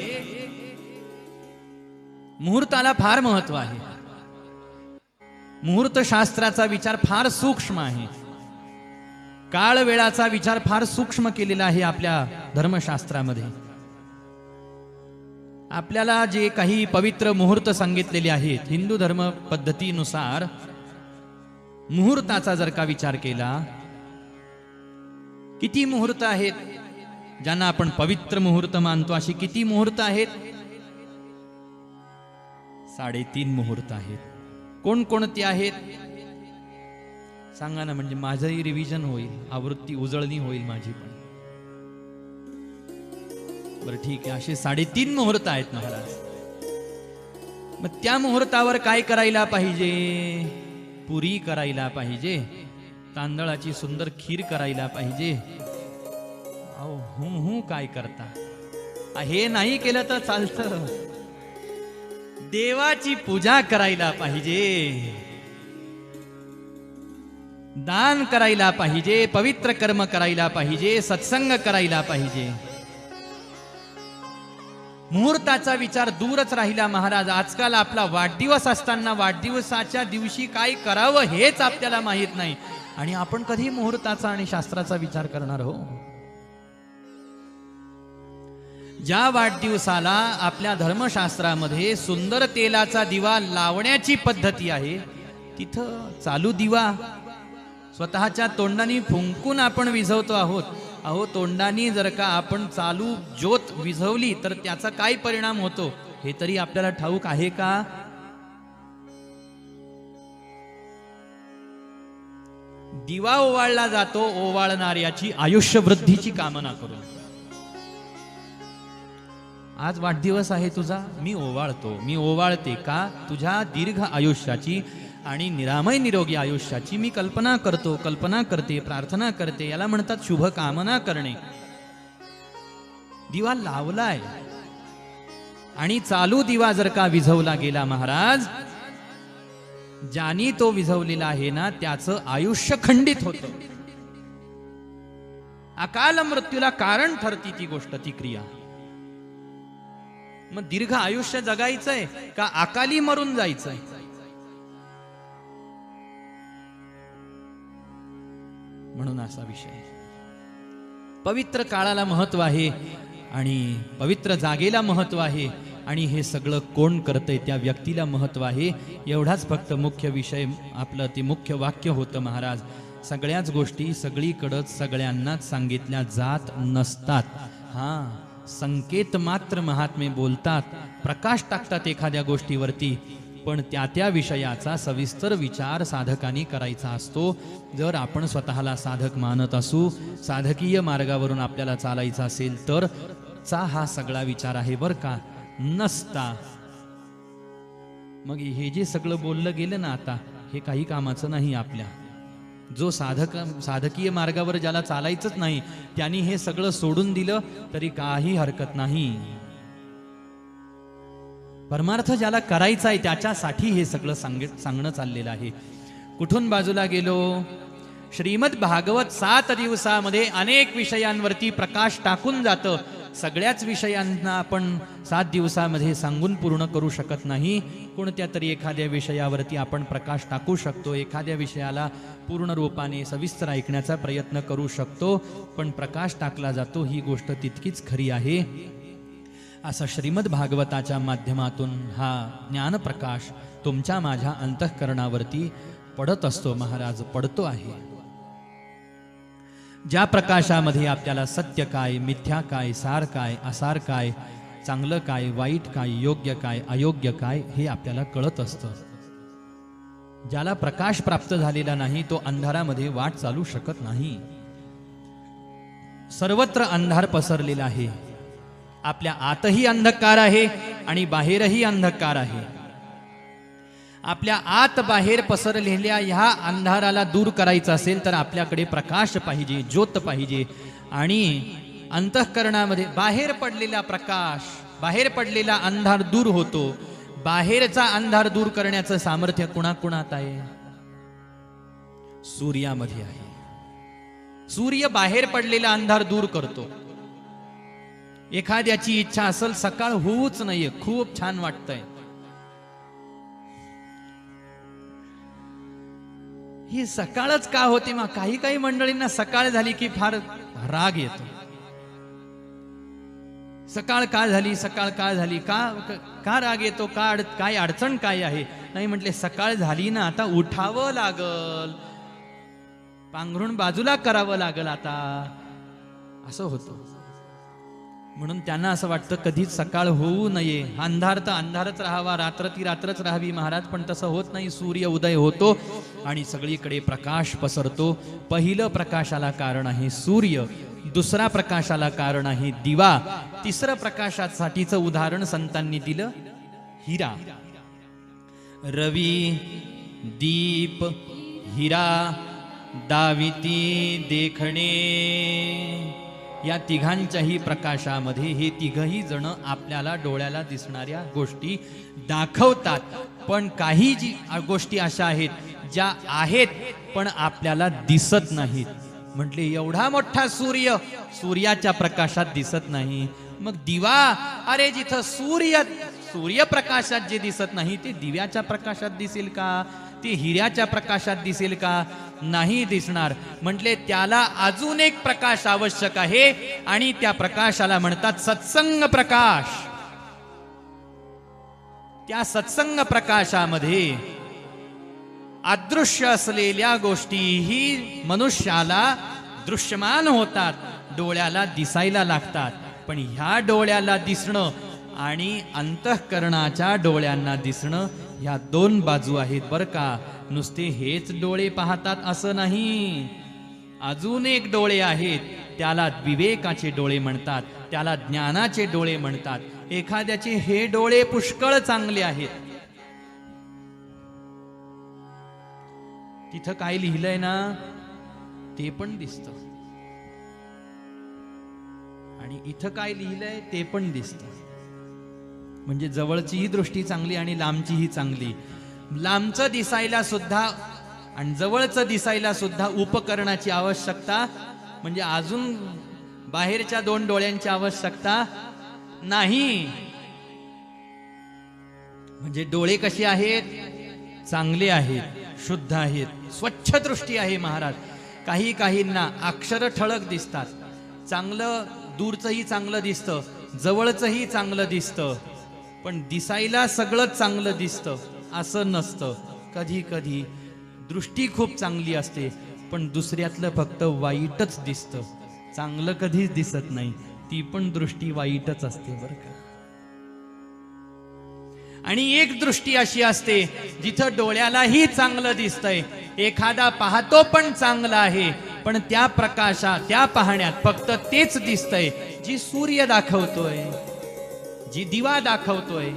मुहूर्ताला फार महत्व आहे. मुहूर्त शास्त्राचा विचार फार सूक्ष्म आहे. काळ वेळाचा विचार फार सूक्ष्म केलेला आहे आपल्या धर्मशास्त्रामध्ये. आपल्याला जे काही पवित्र मुहूर्त सांगितलेले आहेत हिंदू धर्म पद्धतीनुसार, मुहूर्ताचा जर का विचार केला, किती मुहूर्त आहेत ज्यांना आपण पवित्र मुहूर्त मानतो, अशी किती मुहूर्त आहेत? 3.5 मुहूर्त आहेत. कोणकोणती आहेत सांगा ना, म्हणजे माझंही रिव्हिजन होईल, आवृत्ती उजळणी होईल माझी पण. बरं ठीक आहे, असे 3.5 मुहूर्त आहेत महाराज. मग त्या मुहूर्तावर काय करायला पाहिजे? पुरी करायला पाहिजे, तांदळाची सुंदर खीर करायला पाहिजे. अहो हूं काय करता? हे नाही केलं तर चालतं. देवाची पूजा करायला पाहिजे, दान करायला पाहिजे, पवित्र कर्म करायला पाहिजे, सत्संग करायला पाहिजे. मुहूर्ताचा विचार दूरच राहिला महाराज. आजकाल आपला वाढदिवस असताना वाढदिवसाच्या दिवशी काय करावं हेच आपल्याला माहित नाही, आणि आपण कधी मुहूर्ताचा आणि शास्त्राचा विचार करणार हो? ज्या वाढदिवसाला आपल्या धर्मशास्त्रामध्ये सुंदर तेलाचा दिवा लावण्याची पद्धती आहे, तिथं चालू दिवा स्वतःच्या तोंडाने फुंकून आपण विझवतो आहोत. अहो तोंडाने जर का आपण चालू ज्योत विझवली तर त्याचा काय परिणाम होतो हे तरी आपल्याला ठाऊक आहे का? दिवा ओवाळला जातो ओवाळणाऱ्याची आयुष्य वृद्धीची कामना करून. आज वाढदिवस आहे तुझा, मी ओवाळतो, मी ओवाळते का? तुझ्या दीर्घ आयुष्याची आणि निरामय निरोगी आयुष्याची मी कल्पना करतो, कल्पना करते, प्रार्थना करते. याला म्हणतात शुभ कामना करणे. दिवा लावलाय, आणि चालू दिवा जर का विझवला गेला महाराज, ज्यानी तो विझवलेला आहे ना त्याचं आयुष्य खंडित होतं. अकाल मृत्यूला कारण ठरती ती गोष्ट, ती क्रिया. मग दीर्घ आयुष्य जगायचंय का अकाली मरून जायचंय? म्हणून असा विषय. पवित्र काळाला महत्व आहे आणि पवित्र जागेला महत्व आहे आणि हे सगळं कोण करतंय त्या व्यक्तीला महत्व आहे. एवढाच फक्त मुख्य विषय आपलं ते मुख्य वाक्य होतं महाराज. सगळ्याच गोष्टी सगळीकडंच सगळ्यांनाच सांगितल्या जात नसतात. संकेत मात्र महात्मे बोलतात, प्रकाश टाकतात एखाद्या गोष्टीवरती, पण त्या विषयाचा सविस्तर विचार साधकांनी करायचा असतो. जर आपण स्वतःला साधक मानत असू, साधकीय मार्गावरून आपल्याला चालायचं असेल तर हा सगळा विचार आहे बर का. नसता मग हे जे सगळं बोललं गेलं ना आता, हे काही कामाचं नाही आपल्या. जो साधकीय मार्गावर ज्याला चालायचंच नाही त्यांनी हे सगळं सोडून दिलं तरी काही हरकत नाही. परमार्थ ज्याला करायचा आहे त्याच्यासाठी हे सगळं सांगणं चाललेलं आहे. कुठून बाजूला गेलो? श्रीमद भागवत 7 दिवसामध्ये अनेक विषयांवरती प्रकाश टाकून जातं. सगळ्याच विषयांना आपण 7 दिवसामध्ये सांगून पूर्ण करू शकत नाही. कोणत्या तरी एखाद्या विषयावरती आपण प्रकाश टाकू शकतो, एखाद्या विषयाला पूर्ण रूपाने सविस्तर ऐकण्याचा प्रयत्न करू शकतो, पण प्रकाश टाकला जातो ही गोष्ट तितकीच खरी आहे. असा श्रीमद भागवताच्या माध्यमातून हा ज्ञानप्रकाश तुमच्या माझ्या अंतःकरणावरती पडत असतो महाराज, पडतो आहे. ज्या प्रकाशामध्ये आपल्याला सत्य काय, मिथ्या काय, सार काय, असार काय, चांगलं काय, वाईट काय, योग्य काय, अयोग्य काय हे आपल्याला कळत असतं. ज्याला प्रकाश प्राप्त झालेला नाही तो अंधारामध्ये वाट चालू शकत नाही. सर्वत्र अंधार पसरलेला आहे. आपल्या आतही अंधकार आहे आणि बाहेरही अंधकार आहे. आपल्या आत बाहेर पसरलेल्या ह्या अंधाराला दूर करायचं असेल तर आपल्याकडे प्रकाश पाहिजे, ज्योत पाहिजे. आणि अंतःकरणामध्ये बाहेर पडलेला प्रकाश, बाहेर पडलेला अंधार दूर होतो. बाहेरचा अंधार दूर करण्याचं सामर्थ्य कुणाकुणात आहे? सूर्यामध्ये आहे. सूर्य बाहेर पडलेला अंधार दूर करतो. एखाद्याची इच्छा असेल सकाळ होऊच नाहीये, खूप छान वाटतंय, ही सकाळच का होते? मग काही काही मंडळींना सकाळ झाली की फार राग येतो. सकाळ का झाली, सकाळ का झाली, का राग येतो, काय अडचण काय आहे? नाही म्हटले सकाळ झाली ना, आता उठावं लागल, पांघरून बाजूला करावं लागल आता, असं होतं. म्हणून त्यांना असं वाटतं कधीच सकाळ होऊ नये, अंधार तर अंधारच राहावा, रात्र ती रात्रच राहावी महाराज. पण तसं होत नाही. सूर्य उदय होतो आणि सगळीकडे प्रकाश पसरतो. पहिलं प्रकाशाला कारण आहे सूर्य, दुसरा प्रकाशाला कारण आहे दिवा, तिसरं प्रकाशासाठीचं उदाहरण संतांनी दिलं हिरा. रवी, दीप, हिरा, दाविती देखणे, या तिघांच्याही प्रकाशामध्ये हे तिघही जण आपल्याला डोळ्याला दिसणाऱ्या गोष्टी दाखवतात. पण काही जी गोष्टी अशा आहेत ज्या आहेत पण आपल्याला दिसत नाहीत. म्हटले एवढा मोठा सूर्य सूर्याच्या प्रकाशात दिसत नाही, मग दिवा, अरे जिथं सूर्यप्रकाशात जे दिसत नाही ते दिव्याच्या प्रकाशात दिसेल का? ते हिऱ्याच्या प्रकाशात दिसेल का? नाही दिसणार. म्हटले त्याला अजून एक प्रकाश आवश्यक आहे आणि त्या प्रकाशाला म्हणतात सत्संग प्रकाश. त्या सत्संग प्रकाशामध्ये अदृश्य असलेल्या गोष्टीही मनुष्याला दृश्यमान होतात, डोळ्याला दिसायला लागतात. पण ह्या डोळ्याला दिसणं आणि अंतःकरणाच्या डोळ्यांना दिसणं ह्या दोन बाजू आहेत बरं का. नुसते हेच डोळे पाहतात असं नाही, अजून एक डोळे आहेत, त्याला विवेकाचे डोळे म्हणतात, त्याला ज्ञानाचे डोळे म्हणतात. एखाद्याचे हे डोळे पुष्कळ चांगले आहेत, तिथं काय लिहिलंय ना ते पण दिसतं आणि इथं काय लिहिलंय ते पण दिसतं. म्हणजे जवळचीही दृष्टी चांगली आणि लांबचीही चांगली. लांबचं दिसायला सुद्धा आणि जवळचं दिसायला सुद्धा उपकरणाची आवश्यकता, म्हणजे अजून बाहेरच्या 2 डोळ्यांची आवश्यकता नाही. म्हणजे डोळे कसे आहेत? चांगले आहेत, शुद्ध आहेत, स्वच्छ दृष्टी आहे महाराज. काहींना अक्षर ठळक दिसतात, चांगलं दूरचंही चांगलं दिसतं, जवळचंही चांगलं दिसतं, पण दिसायला सगळं चांगलं दिसतं असं नसतं. कधी कधी दृष्टी खूप चांगली असते पण दुसऱ्यातलं फक्त वाईटच दिसतं, चांगलं कधीच दिसत नाही. ती पण दृष्टी वाईटच असते बरं का. आणि एक दृष्टी अशी असते जिथं डोळ्यालाही चांगलं दिसतंय, एखादा पाहतो पण चांगला आहे, पण त्या प्रकाशात, त्या पाहण्यात फक्त तेच दिसतंय जी सूर्य दाखवतोय, जी दिवा दाखवतोय,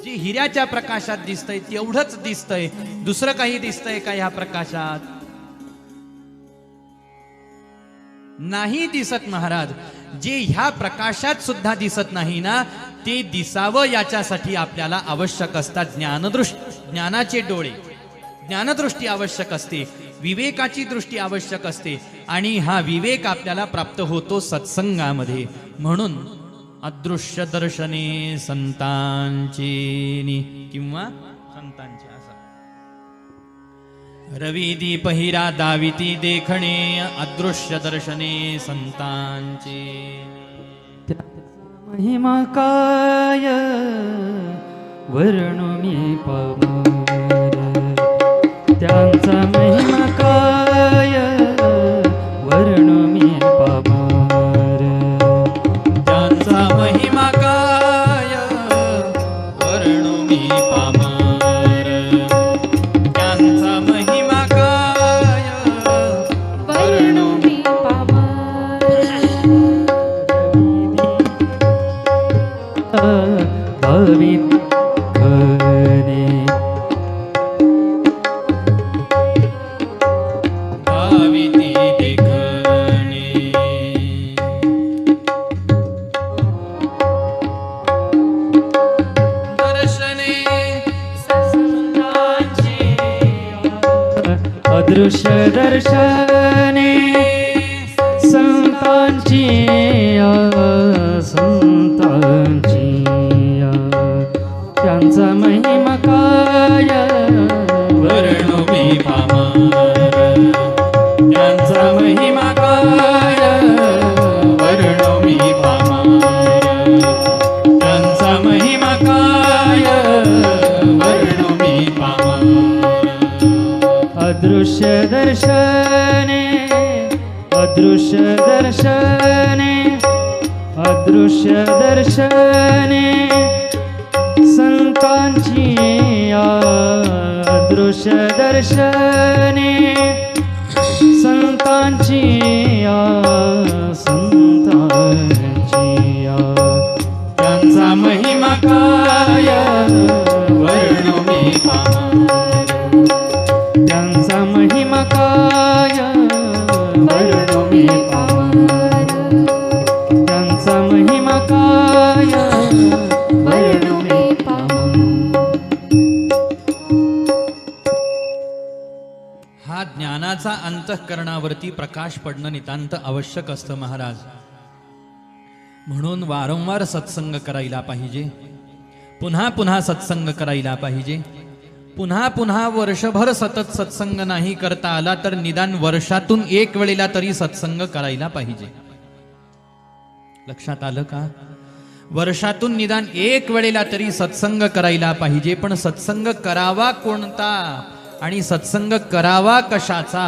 जी हिऱ्याच्या प्रकाशात दिसतंय तेवढंच दिसतंय. दुसरं काही दिसतंय का ह्या प्रकाशात? नाही दिसत महाराज. जे ह्या प्रकाशात सुद्धा दिसत नाही ना, ते दिसावं याच्यासाठी आपल्याला आवश्यक असतात ज्ञानाचे डोळे, ज्ञानदृष्टी आवश्यक असते, विवेकाची दृष्टी आवश्यक असते. आणि हा विवेक आपल्याला प्राप्त होतो सत्संगामध्ये. म्हणून अदृश्य दर्शने संतांचे किंवा संतांचे असा रवी दीप हिरा दाविती देखणे अदृश्य दर्शने संतांचे. महिमा काय वर्णू मी पामर, त्यांचा महिमा काय वर्णू मी पामर, त्यांचा महिमा काय वर्णू मी पामर, त्यांचा महिमा काय वर्णू मी भावित खरे भाविती देखणे. दर्शने संतांचे अदृश्य दर्शने संतांची संतांची, त्यांचा महिमा काय वर्णू मी पामर, त्यांचा महिमा काय वर्णू मी पामर, त्यांचा महिमा काय वर्णू मी पामर. अदृश्य दर्शने अदृश्य दर्शने अदृश्य दर्शने संतांची अदृश्य दर्शने संतांची संतांची, त्यांचा महिमा काय वर्णू मी पामर, त्यांचा महिमा काय वर्णू मी पामर, त्यांचा महिमा काय वर्णू मी पामर. हा ज्ञानाचा अंतःकरणावरती प्रकाश पडणं नितांत आवश्यक असतं महाराज. म्हणून वारंवार सत्संग करायला पाहिजे, पुन्हा पुन्हा सत्संग करायला पाहिजे. पुन्हा पुन्हा वर्षभर सतत सत्संग नाही करता आला तर निदान वर्षातून एक वेळेला तरी सत्संग करायला पाहिजे. लक्षात आलं का? वर्षातून निदान एक वेळेला तरी सत्संग करायला पाहिजे. पण सत्संग करावा कोणता आणि सत्संग करावा कशाचा?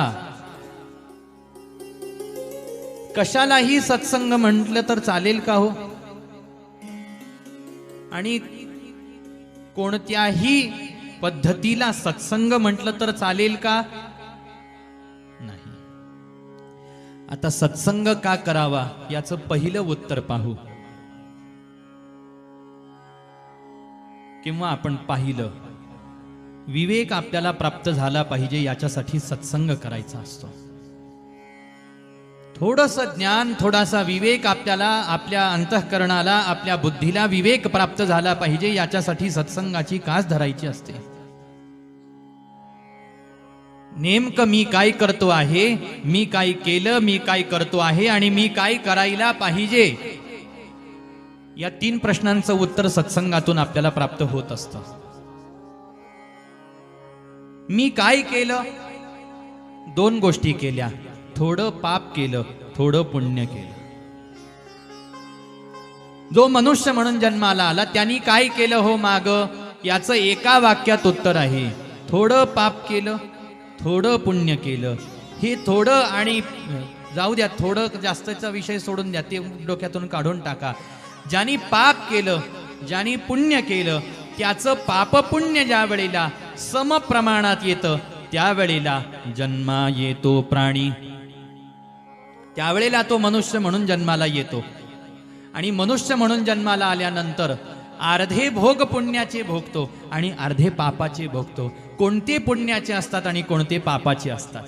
कशालाही सत्संग म्हटलं तर चालेल का हो? आणि कोणत्याही पद्धतीला सत्संग म्हटलं तर चालेल का? नाही. आता सत्संग का करावा याचं पहिलं उत्तर पाहू, किंवा आपण पाहिलं. विवेक आपल्याला प्राप्त झाला पाहिजे याच्यासाठी सत्संग करायचा असतो. थोडंसं ज्ञान, थोडासा विवेक आपल्याला, आपल्या अंतःकरणाला, आपल्या बुद्धीला विवेक प्राप्त झाला पाहिजे. याच्यासाठी सत्संगाची कास धरायची असते. नेमकं मी काय करतो आहे, मी काय केलं, मी काय करतो आहे आणि मी काय करायला पाहिजे, या 3 प्रश्नांचं उत्तर सत्संगातून आपल्याला प्राप्त होत असतं. मी काय केलं? 2 गोष्टी केल्या. थोडं पाप केलं, थोडं पुण्य केलं. जो मनुष्य म्हणून जन्माला आला त्यांनी काय केलं हो माग, याचं एका वाक्यात उत्तर आहे. थोडं पाप केलं, थोडं पुण्य केलं. हे थोडं आणि जाऊ द्या, थोडं जास्तचा विषय सोडून द्या, ते डोक्यातून काढून टाका. ज्यांनी पाप केलं, ज्यांनी पुण्य केलं, त्याचं पाप पुण्य ज्या वेळेला समप्रमाणात येतं, त्यावेळेला जन्मा येतो प्राणी. त्यावेळेला तो मनुष्य म्हणून जन्माला येतो. आणि मनुष्य म्हणून जन्माला आल्यानंतर अर्धे भोग पुण्याचे भोगतो आणि अर्धे पापाचे भोगतो. कोणते पुण्याचे असतात आणि कोणते पापाचे असतात?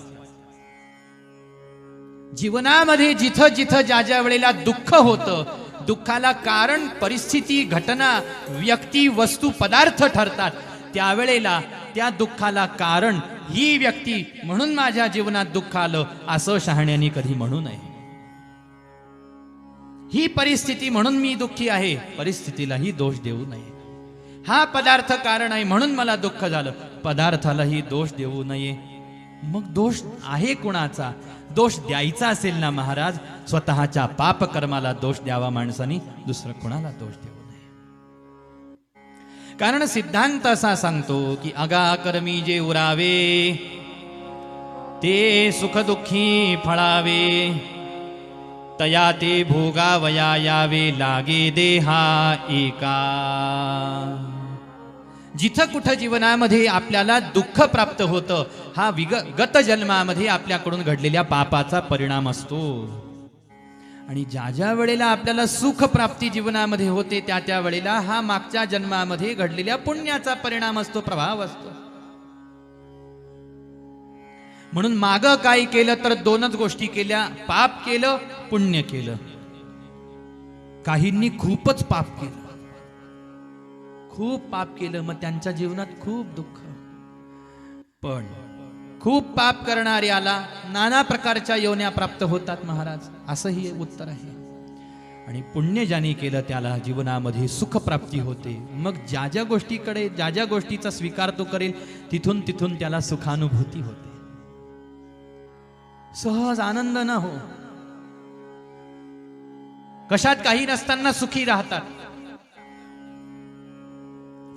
जीवनामध्ये जिथं जिथं ज्या ज्या वेळेला दुःख होतं, दुःखाला कारण परिस्थिती, घटना, व्यक्ती, वस्तू, पदार्थ ठरतात, त्यावेळेला त्या दुःखाला कारण ही व्यक्ती म्हणून माझ्या जीवनात दुःख आलं असं शहाण्याने कधी म्हणू नये. ही परिस्थिती म्हणून मी दुःखी आहे, परिस्थितीलाही दोष देऊ नये. हा पदार्थ कारण आहे म्हणून मला दुःख झालं, पदार्थालाही दोष देऊ नये. मग दोष आहे कुणाचा? दोष द्यायचा असेल ना महाराज, स्वतःच्या पाप कर्माला दोष द्यावा माणसाने, दुसरं कुणाला दोष देऊ नये. कारण सिद्धांत असा सांगतो की अगा कर्मी जे उरावे ते सुख दुःखी फळावे, तया ते भोगावया यावे लागे देहा एका. जिथं कुठं जीवनामध्ये आपल्याला दुःख प्राप्त होतं, हा गत जन्मामध्ये आपल्याकडून घडलेल्या पापाचा परिणाम असतो. आणि ज्या ज्या वेळेला आपल्याला सुख प्राप्ती जीवनामध्ये होते, त्या त्या वेळेला हा मागच्या जन्मामध्ये घडलेल्या पुण्याचा परिणाम असतो, प्रभाव असतो. म्हणून माग काय केलं तर 2च गोष्टी केल्या, पाप केलं, पुण्य केलं. काहींनी खूपच पाप केलं, खूप पाप केलं, मग त्यांच्या जीवनात खूप दुःख. पण खूप पाप करणाऱ्याला नाना प्रकारच्या योन्या प्राप्त होतात महाराज, असंही उत्तर आहे. आणि पुण्य ज्याने केलं त्याला जीवनामध्ये सुख प्राप्ती होते. मग ज्या ज्या गोष्टीकडे, ज्या ज्या गोष्टीचा स्वीकार तो करेल, तिथून तिथून त्याला सुखानुभूती होते. सहज आनंद न हो, कशात काही नसताना सुखी राहतात.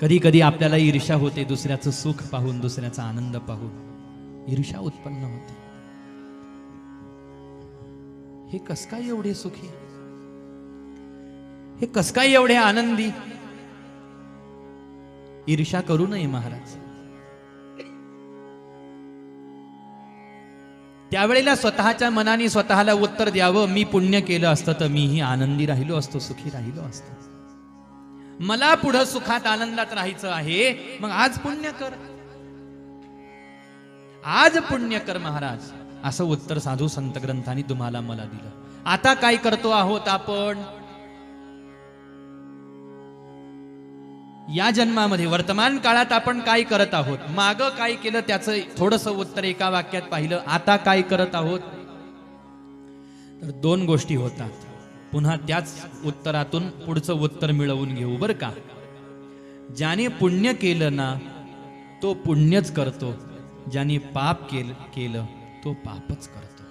कधी कधी आपल्याला ईर्ष्या होते, दुसऱ्याचं सुख पाहून, दुसऱ्याचा आनंद पाहून ईर्ष्या उत्पन्न होते. हे कस काय एवढे सुखी, हे कस काय एवढे आनंदी? ईर्ष्या करू नये महाराज. त्यावेळेला स्वतःच्या मनाने स्वतःला उत्तर द्यावं, मी पुण्य केलं असतं तर मीही आनंदी राहिलो असतो, सुखी राहिलो असतो. मला पुढं सुखात आनंदात राहायचं आहे, मग आज पुण्य कर, आज पुण्य कर महाराज, असं उत्तर साधू संत ग्रंथांनी तुम्हाला मला दिलं. आता काय करतो आहोत आपण? या जन्मामध्ये वर्तमान काळात आपण काय करत आहोत? माग काय केलं त्याचं थोडंसं उत्तर एका वाक्यात पाहिलं. आता काय करत आहोत? तर 2 गोष्टी होतात. पुन्हा त्याच उत्तरातून पुढचं उत्तर मिळवून घेऊ बरं का. ज्याने पुण्य केलं ना तो पुण्यच करतो, ज्याने पाप केलं तो पापच करतो.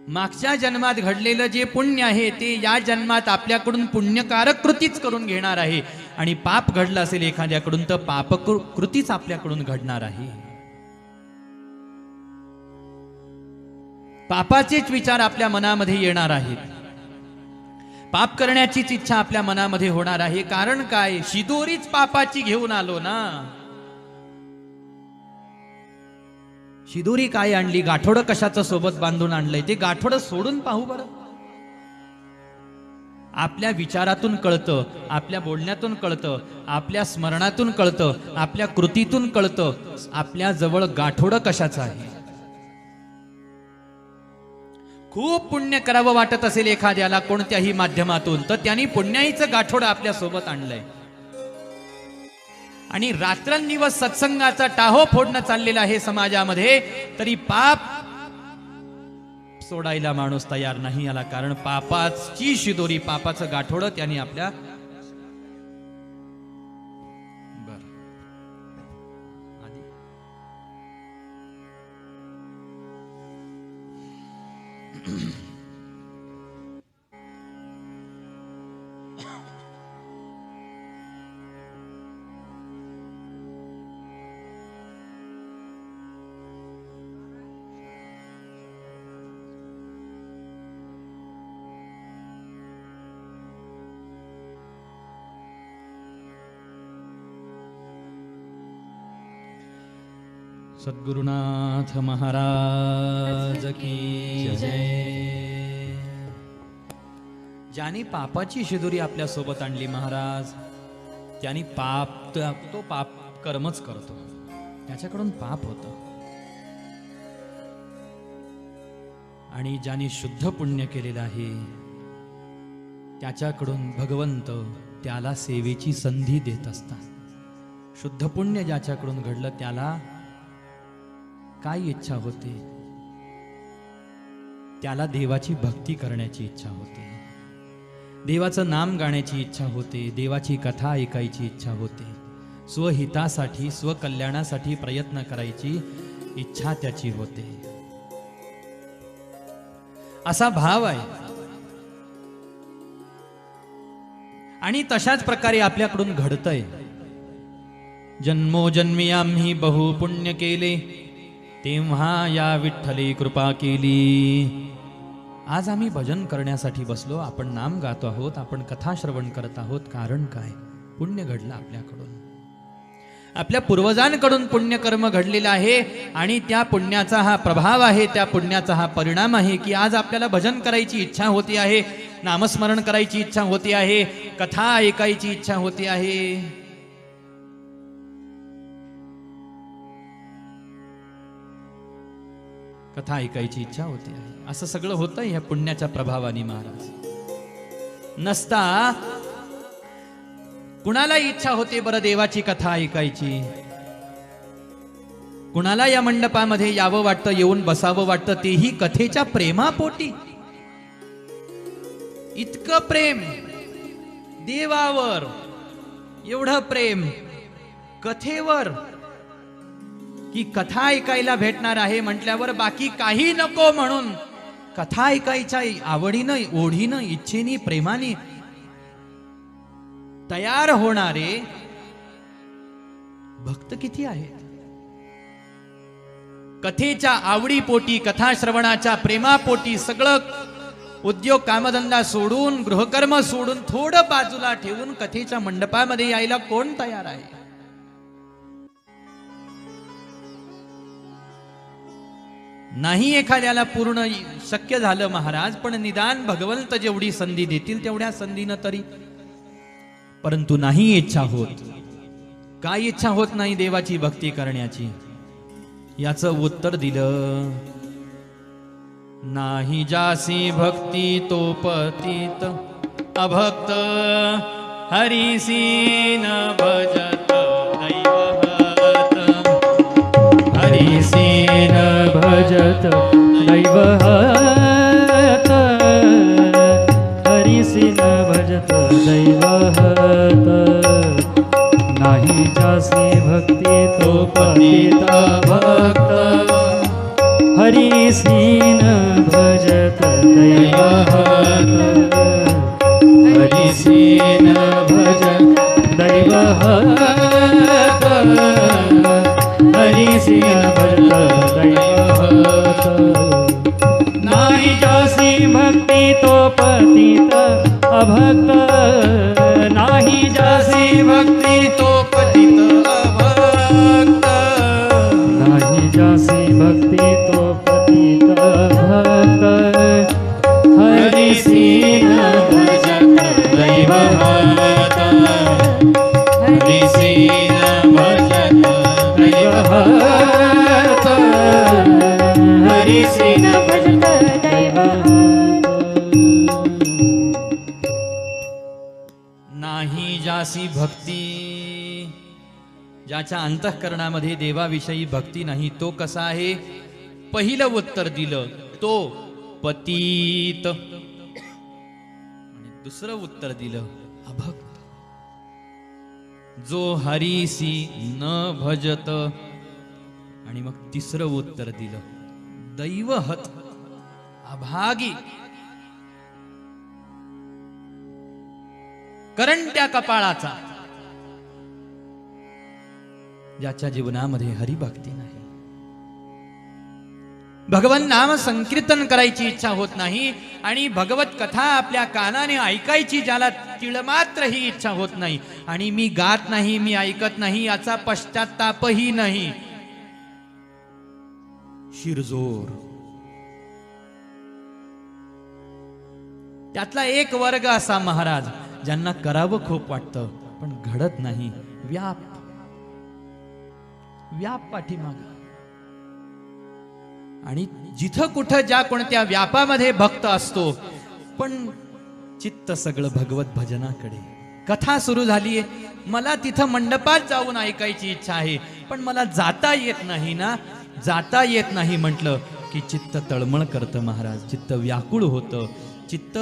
मागच्या जन्मात घडलेलं जे पुण्य आहे ते या जन्मात आपल्याकडून पुण्यकारक कृतीच करून घेणार आहे, आणि पाप घडलं असेल एखाद्याकडून तर पाप कृतीच आपल्याकडून घडणार आहे. पापाचेच विचार आपल्या मनामध्ये येणार आहेत, पाप करण्याचीच इच्छा आपल्या मनामध्ये होणार आहे. कारण काय? शिदोरीच पापाची घेऊन आलो ना. शिदोरी काय आणली? गाठोडं कशाचं सोबत बांधून आणलंय? ते गाठोडं सोडून पाहू बरं. आपल्या विचारातून कळतं, आपल्या बोलण्यातून कळतं, आपल्या स्मरणातून कळतं, आपल्या कृतीतून कळतं आपल्या जवळ गाठोडं कशाचं आहे. खूप पुण्य करावं वाटत असेल एखाद्याला कोणत्याही माध्यमातून, तर त्यांनी पुण्याईचं गाठोडं आपल्या सोबत आणलंय आणि रात्रंदिवस सत्संगाचा टाहो फोडणं चाललेला आहे समाजामध्ये, तरी पाप सोडायला माणूस तयार नाही. याला कारण पापाची शिदोरी, पापाचं गाठोडं त्यांनी आपल्या सद्गुरुनाथ महाराज की जय. ज्याने पापाची शिदोरी आपल्या सोबत आणली महाराज, त्याने तो पाप कर्मच करतो, त्याच्याकडून पाप होतं. आणि ज्याने शुद्ध पुण्य केलेलं आहे त्याच्याकडून भगवंत त्याला सेवेची संधी देत असतात. शुद्ध पुण्य ज्याच्याकडून घडलं त्याला काय इच्छा होते? त्याला देवाची भक्ती करण्याची इच्छा होते, देवाचं नाम गाण्याची इच्छा होते, देवाची कथा ऐकायची इच्छा होते, स्वहितासाठी स्वकल्याणासाठी प्रयत्न करायची इच्छा त्याची होते. असा भाव आहे. आणि तशाच प्रकारे आपल्याकडून घडतंय. जन्मोजन्मी आम्ही बहु पुण्य केले, तेव्हा या विठ्ठली कृपा केली. आज आम्ही भजन करण्यासाठी बसलो, आपण नाम गातो आहोत, आपण कथा श्रवण करत आहोत. कारण काय? पुण्य घडलं आपल्याकडून, आपल्या पूर्वजांकडून पुण्यकर्म घडलेलं आहे. आणि त्या पुण्याचा हा प्रभाव आहे, त्या पुण्याचा हा परिणाम आहे की आज आपल्याला भजन करायची इच्छा होती आहे, नामस्मरण करायची इच्छा होती आहे, कथा ऐकायची इच्छा होती आहे. कथा ऐकायची इच्छा होती आहे. असं सगळं होतं ह्या पुण्याच्या प्रभावाने महाराज. नसता कुणाला इच्छा होते बरं देवाची कथा ऐकायची? कुणाला या मंडपामध्ये यावं वाटतं, येऊन बसावं वाटतं, तेही कथेच्या प्रेमापोटी. इतकं प्रेम देवावर, एवढं प्रेम कथेवर की कथा ऐकायला भेटणार आहे म्हटल्यावर बाकी काही नको म्हणून कथा ऐकायच्या आवडीनं, ओढीनं, इच्छेनी, प्रेमाने तयार होणारे भक्त किती आहेत? कथेच्या आवडीपोटी, कथा श्रवणाच्या प्रेमापोटी सगळं उद्योग कामधंदा सोडून, गृहकर्म सोडून, थोडं बाजूला ठेवून कथेच्या मंडपामध्ये यायला कोण तयार आहे? नाही एखाद्याला पूर्ण शक्य झालं महाराज, पण निदान भगवंत जेवढी संधी देतील तेवढ्या संधीनं तरी. परंतु नाही इच्छा होत. काय इच्छा होत नाही देवाची भक्ती करण्याची? याचं उत्तर दिलं, नाही जासी भक्ती तो पतित, अभक्त हरिसी न भजत दैवहत. हरिसी न भजत दैवहत, हरिसी न भजत दैवहत. नाही जासी भक्ती तो पतित भक्त, हरिसी न भजत दैवहत. हरिसी न भजत दैवहत, हरिसी न भजत दैवहत. नाही जासी भक्ती तो पतित अभक्त, नाही जासी भक्ती तो पतित अभक्त. नाही जासी भक्ती तो पतित भक्त, हरिसी न भजत दैवहत. हरिसी न भजत दैवहत, हरिसी न भजत दैवहत. भक्ती, ज्याच्या अंतःकरणामध्ये देवाविषयी भक्ती नाही तो कसा आहे? पहिलं उत्तर दिलं तो पतित, आणि दुसरं उत्तर दिलं अभक्त. जो हरीसी न भजत, आणि मग तिसरं उत्तर दिलं दैवहत, अभागी. करंट्या कपाळाचा, ज्याच्या जीवनामध्ये हरिभक्ती नाही, भगवन नाम संकीर्तन करायची इच्छा होत नाही, आणि भगवत कथा आपल्या कानाने ऐकायची ज्याला तिळमात्र ही इच्छा होत नाही, आणि मी गात नाही, मी ऐकत नाही याचा पश्चात्तापही नाही, शिरजोर. त्यातला एक वर्ग असा महाराज ज्यांना करावं खूप वाटतं पण घडत नाही. व्याप पाठीमाग, आणि जिथं कुठं ज्या कोणत्या व्यापामध्ये भक्त असतो पण चित्त सगळं भगवत भजनाकडे. कथा सुरू झालीये, मला तिथं मंडपात जाऊन ऐकायची इच्छा आहे पण मला जाता येत नाही ना. जाता येत नाही म्हटलं की चित्त तळमळ करतं महाराज, चित्त व्याकुळ होतं, चित्त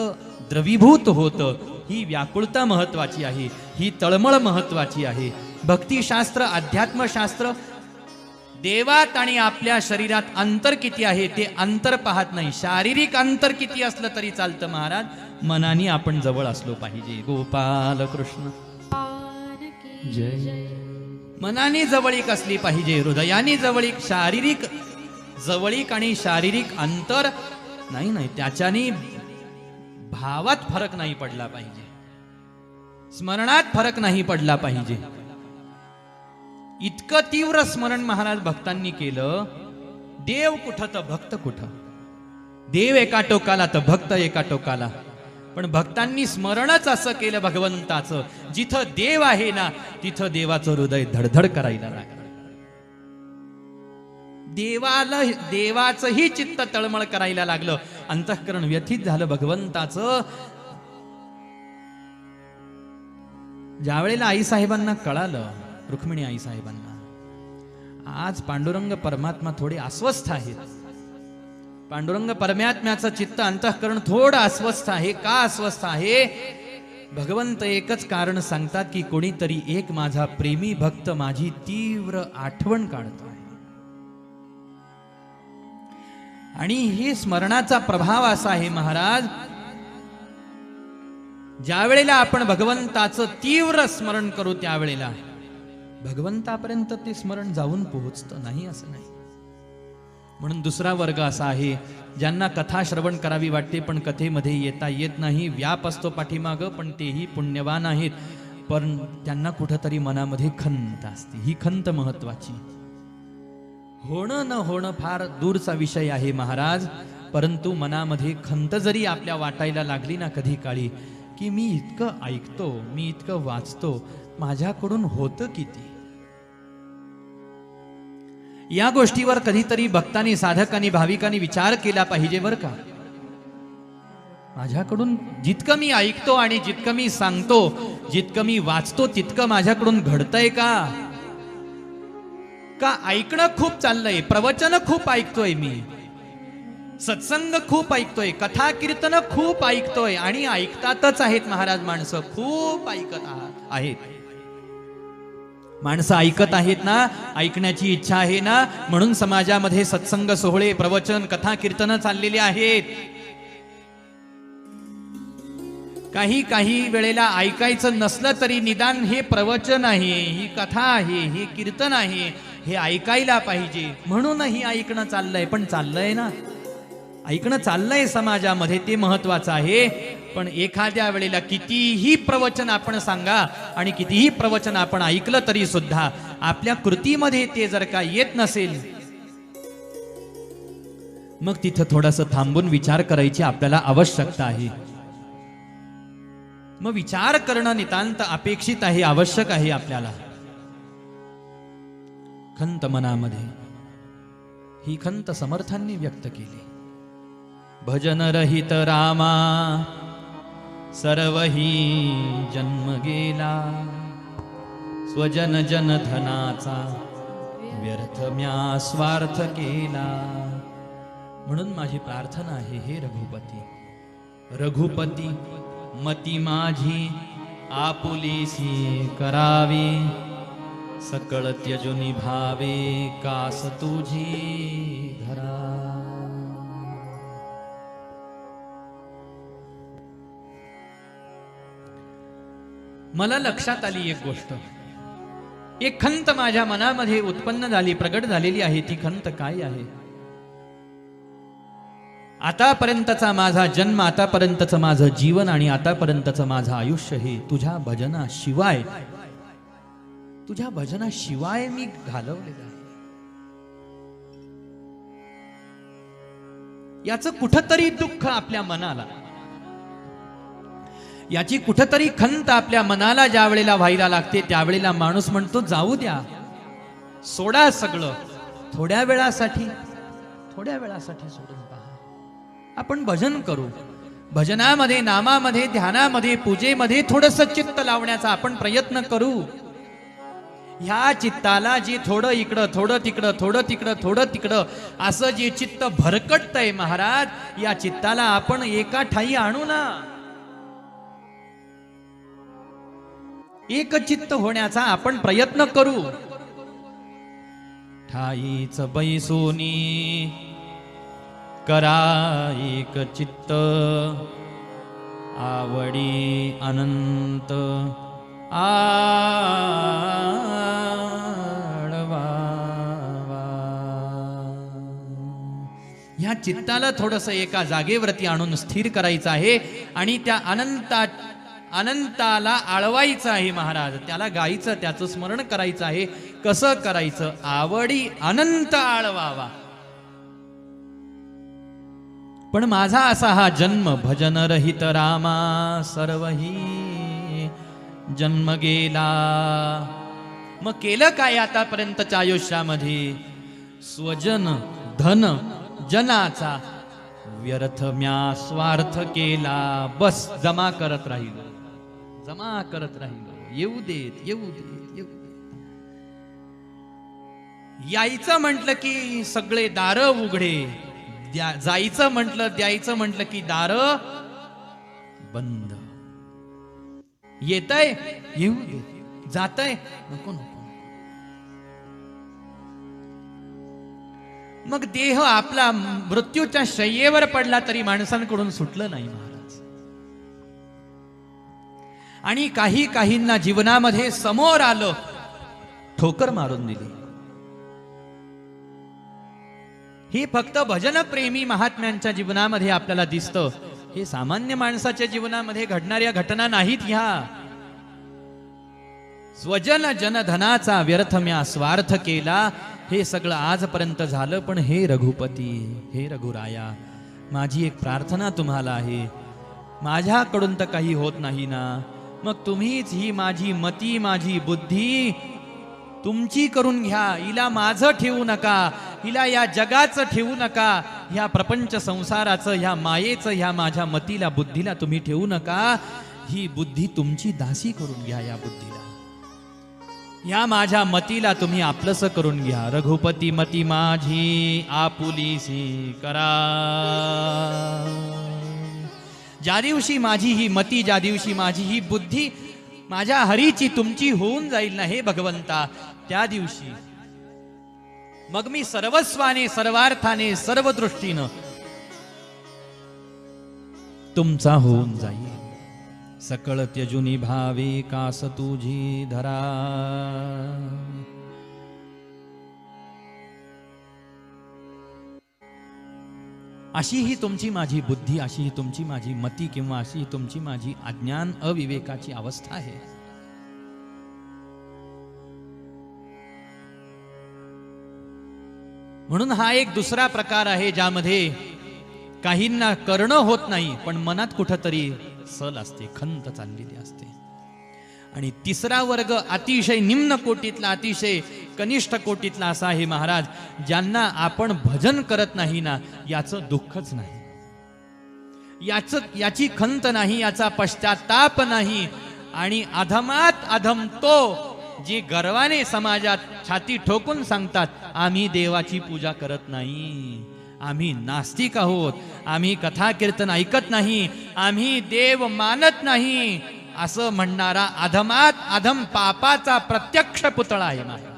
द्रवीभूत होतं. ही व्याकुळता महत्वाची आहे, ही तळमळ महत्वाची आहे. भक्तिशास्त्र, अध्यात्मशास्त्र देवात आणि आपल्या शरीरात अंतर किती आहे ते अंतर पाहत नाही. शारीरिक अंतर किती असलं तरी चालतं महाराज, मनाने आपण जवळ असलो पाहिजे. गोपाल कृष्ण जय. मनाने जवळीक असली पाहिजे, हृदयाने जवळीक. शारीरिक जवळीक आणि शारीरिक अंतर नाही, त्याच्याने भावात फरक नाही पडला पाहिजे, स्मरणात फरक नाही पडला पाहिजे. इतकं तीव्र स्मरण महाराज भक्तांनी केलं. देव कुठं तर भक्त कुठं, देव एका टोकाला तर भक्त एका टोकाला. पण भक्तांनी स्मरणच असं केलं भगवंताचं, जिथं देव आहे ना तिथं देवाचं हृदय धडधड करायला लागलं. देवाचंही चित्त तळमळ करायला लागलं, अंतःकरण व्यथित झालं भगवंताचं. ज्यावेळेला आई साहेबांना कळालं, रुक्मिणी आई साहेबांना, आज पांडुरंग परमात्मा थोडे अस्वस्थ आहेत, पांडुरंग परमात्म्याचं चित्त अंतःकरण थोडं अस्वस्थ आहे. का अस्वस्थ आहे? भगवंत एकच कारण सांगतात की कोणीतरी एक माझा प्रेमी भक्त माझी तीव्र आठवण काढतो आहे. आणि हे स्मरणाचा प्रभाव असा आहे महाराज, ज्या वेळेला आपण भगवंताचं तीव्र स्मरण करू त्यावेळेला भगवंतापर्यंत ते स्मरण जाऊन पोहोचतं नाही असं नाही. म्हणून दुसरा वर्ग असा आहे ज्यांना कथा श्रवण करावी वाटते पण कथेमध्ये येता येत नाही. व्याप असतो पाठीमागं, पण तेही पुण्यवान आहेत, पण त्यांना कुठंतरी मनामध्ये खंत असते. ही खंत महत्वाची. होणं न होणं फार दूरचा विषय आहे महाराज, परंतु मनामध्ये खंत जरी आपल्या वाटायला लागली ना कधी काळी, की मी इतकं ऐकतो, मी इतकं वाचतो, माझ्याकडून होतं किती, या गोष्टीवर कधीतरी भक्तांनी, साधकांनी, भाविकांनी विचार केला पाहिजे बरं का. माझ्याकडून जितकं मी ऐकतो आणि जितकं मी सांगतो, जितकं मी वाचतो, तितकं माझ्याकडून घडतंय का? का ऐकणं खूप चाललंय, प्रवचन खूप ऐकतोय मी, सत्संग खूप ऐकतोय, कथा कीर्तन खूप ऐकतोय, आणि ऐकतातच आहेत महाराज माणसं, खूप ऐकत आहेत माणसं, ऐकत आहेत ना, ऐकण्याची इच्छा आहे ना, म्हणून समाजामध्ये सत्संग सोहळे, प्रवचन, कथा कीर्तन चाललेले आहेत. काही वेळेला ऐकायचं नसलं तरी निदान हे प्रवचन आहे, ही कथा आहे, हे कीर्तन आहे, हे ऐकायला पाहिजे म्हणूनही ऐकणं चाललंय. पण चाललंय ना, ऐकणं चाललंय समाजामध्ये, ते महत्वाचं आहे. पण एखाद्या वेळेला कितीही प्रवचन आपण सांगा आणि कितीही प्रवचन आपण ऐकलं तरी सुद्धा आपल्या कृतीमध्ये ते जर का येत नसेल, मग तिथं थोडंसं थांबून विचार करायची आपल्याला आवश्यकता आहे. मग विचार करणं नितांत अपेक्षित आहे, आवश्यक आहे आपल्याला. खंत मनामध्ये, ही खंत समर्थांनी व्यक्त केली. भजन रहित रामा सर्व ही जन्म गेला, स्वजन जन धनाचा व्यर्थ म्या स्वार्थ केला. म्हणून माझी प्रार्थना आहे, हे रघुपती, रघुपती मती माझी आपुलीसी करावी, सकळ त्यजुनी भावे कास तुझी धरा. मला लक्षात आली एक गोष्ट, एक खंत माझ्या मनामध्ये उत्पन्न झाली, प्रगट झालेली आहे. ती खंत काय आहे? आतापर्यंतचा माझा जन्म, आतापर्यंतचं माझं जीवन आणि आतापर्यंतचं माझं आयुष्य हे तुझ्या भजनाशिवाय, तुझ्या भजनाशिवाय मी घालवलेलं आहे. याचं कुठंतरी दुःख आपल्या मनाला, याची कुठंतरी खंत आपल्या मनाला ज्या वेळेला व्हायला लागते, त्यावेळेला माणूस म्हणतो जाऊ द्या, सोडा सगळं, थोड्या वेळासाठी सोडून पहा. आपण भजन करू, भजनामध्ये, नामामध्ये, ध्यानामध्ये, पूजेमध्ये थोडंसं चित्त लावण्याचा आपण प्रयत्न करू. ह्या चित्ताला जे थोडं इकडं, थोडं तिकडं, थोडं तिकडं, थोडं तिकडं असं जे चित्त भरकटतंय महाराज, या चित्ताला आपण एका ठाई आणू ना. एक चित्त होण्याचा आपण प्रयत्न करू. ठाईच बैसोनी करा एक चित्त, आवडी अनंत आळवा. ह्या चित्ताला थोडस एका जागेवरती आणून स्थिर करायचं आहे आणि त्या अनंताला आळवायचं आहे महाराज. त्याला गायचं, त्याचं स्मरण करायचं आहे. कसं करायचं? आवडी अनंत आळवावा. पण माझा असा हा जन्म, भजन रहित रामा सर्वही जन्म गेला. मग केलं काय आतापर्यंतच्या आयुष्यामध्ये? स्वजन धन जनाचा व्यर्थ म्या स्वार्थ केला. बस जमा करत राहिलो, जमा करत राहिलो. येऊ देत, येऊ देत, येऊ देत. यायचं म्हटलं की सगळे दार उघडे, जायचं म्हटलं, द्यायचं म्हटलं की दार बंद. येतय येऊ दे, जातय नको नको. मग देह आपला मृत्यूच्या शय्येवर पडला तरी माणसांकडून सुटलं नाही महाराज. आणि काहींना जीवनामध्ये समोर आलं, ठोकर मारून दिली. ही फक्त भजनप्रेमी महात्म्यांच्या जीवनामध्ये आपल्याला दिसतं. हे सामान्य माणसाच्या जीवनामध्ये घडणाऱ्या घटना नाहीत. ह्या स्वजन जनधनाचा व्यर्थ म्या स्वार्थ केला, हे सगळं आजपर्यंत झालं. पण हे रघुपती, हे रघुराया, माझी एक प्रार्थना तुम्हाला आहे. माझ्याकडून तर काही होत नाही ना, मग तुम्हीच ही माझी मती, माझी बुद्धी तुमची करून घ्या. हिला माझं ठेवू नका, हिला या जगाचं ठेवू नका, ह्या प्रपंच संसाराचं, ह्या मायेचं, ह्या माझ्या मतीला, बुद्धीला तुम्ही ठेवू नका. ही बुद्धी तुमची दासी करून घ्या. या बुद्धीला, या माझ्या मतीला तुम्ही आपलंसं करून घ्या. रघुपती मती माझी आपुलीसी करा. ज्या दिवशी माझी ही मती, ज्या दिवशी माझी ही बुद्धी माझ्या हरीची तुमची होऊन जाईल ना हे भगवंता, त्या दिवशी मग मी सर्वस्वाने, सर्वार्थाने, सर्व दृष्टीनं तुमचा होऊन जाईल. सकळ त्यजुनी भावे कास तुझी धरा. अशी ही तुमची माझी बुद्धी, अशी ही तुमची माझी मती, किंवा अशी ही तुमची माझी अज्ञान अविवेकाची अवस्था आहे. म्हणून हा एक दुसरा प्रकार आहे, ज्यामध्ये काहींना करणं होत नाही, पण मनात कुठंतरी सल असते, खंत चाललेली असते. आणि तिसरा वर्ग अतिशय निम्न कोटीतला, अतिशय कनिष्ठ कोटीतला असा आहे महाराज, ज्यांना आपण भजन करत नाही ना, याचं दुःखच नाही, याची खंत नाही, याचा पश्चाताप नाही. आणि अधमात अधम तो जी गर्वाने समाजात छाती ठोकून सांगतात आम्ही देवाची पूजा करत नाही, आम्ही नास्तिक आहोत, आम्ही कथा कीर्तन ऐकत नाही, आम्ही देव मानत नाही, असं म्हणणारा अधमात अधम पापाचा प्रत्यक्ष पुतळा आहे महाराज.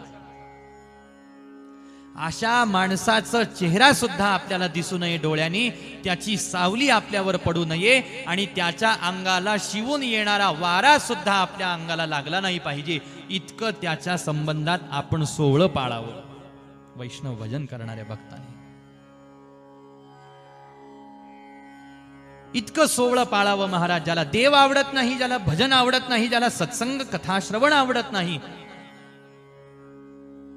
अशा माणसाचा चेहरा सुद्धा आपल्याला दिसू नये डोळ्यांनी, त्याची सावली आपल्यावर पडू नये आणि त्याच्या अंगाला शिवून येणारा वारा सुद्धा आपल्या अंगाला लागला नाही पाहिजे, इतकं त्याच्या संबंधात आपण सोहळं पाळावं वैष्णव भजन करणाऱ्या भक्तांनी. इतकं सोहळं पाळावं महाराज. ज्याला देव आवडत नाही, ज्याला भजन आवडत नाही, ज्याला सत्संग कथा श्रवण आवडत नाही,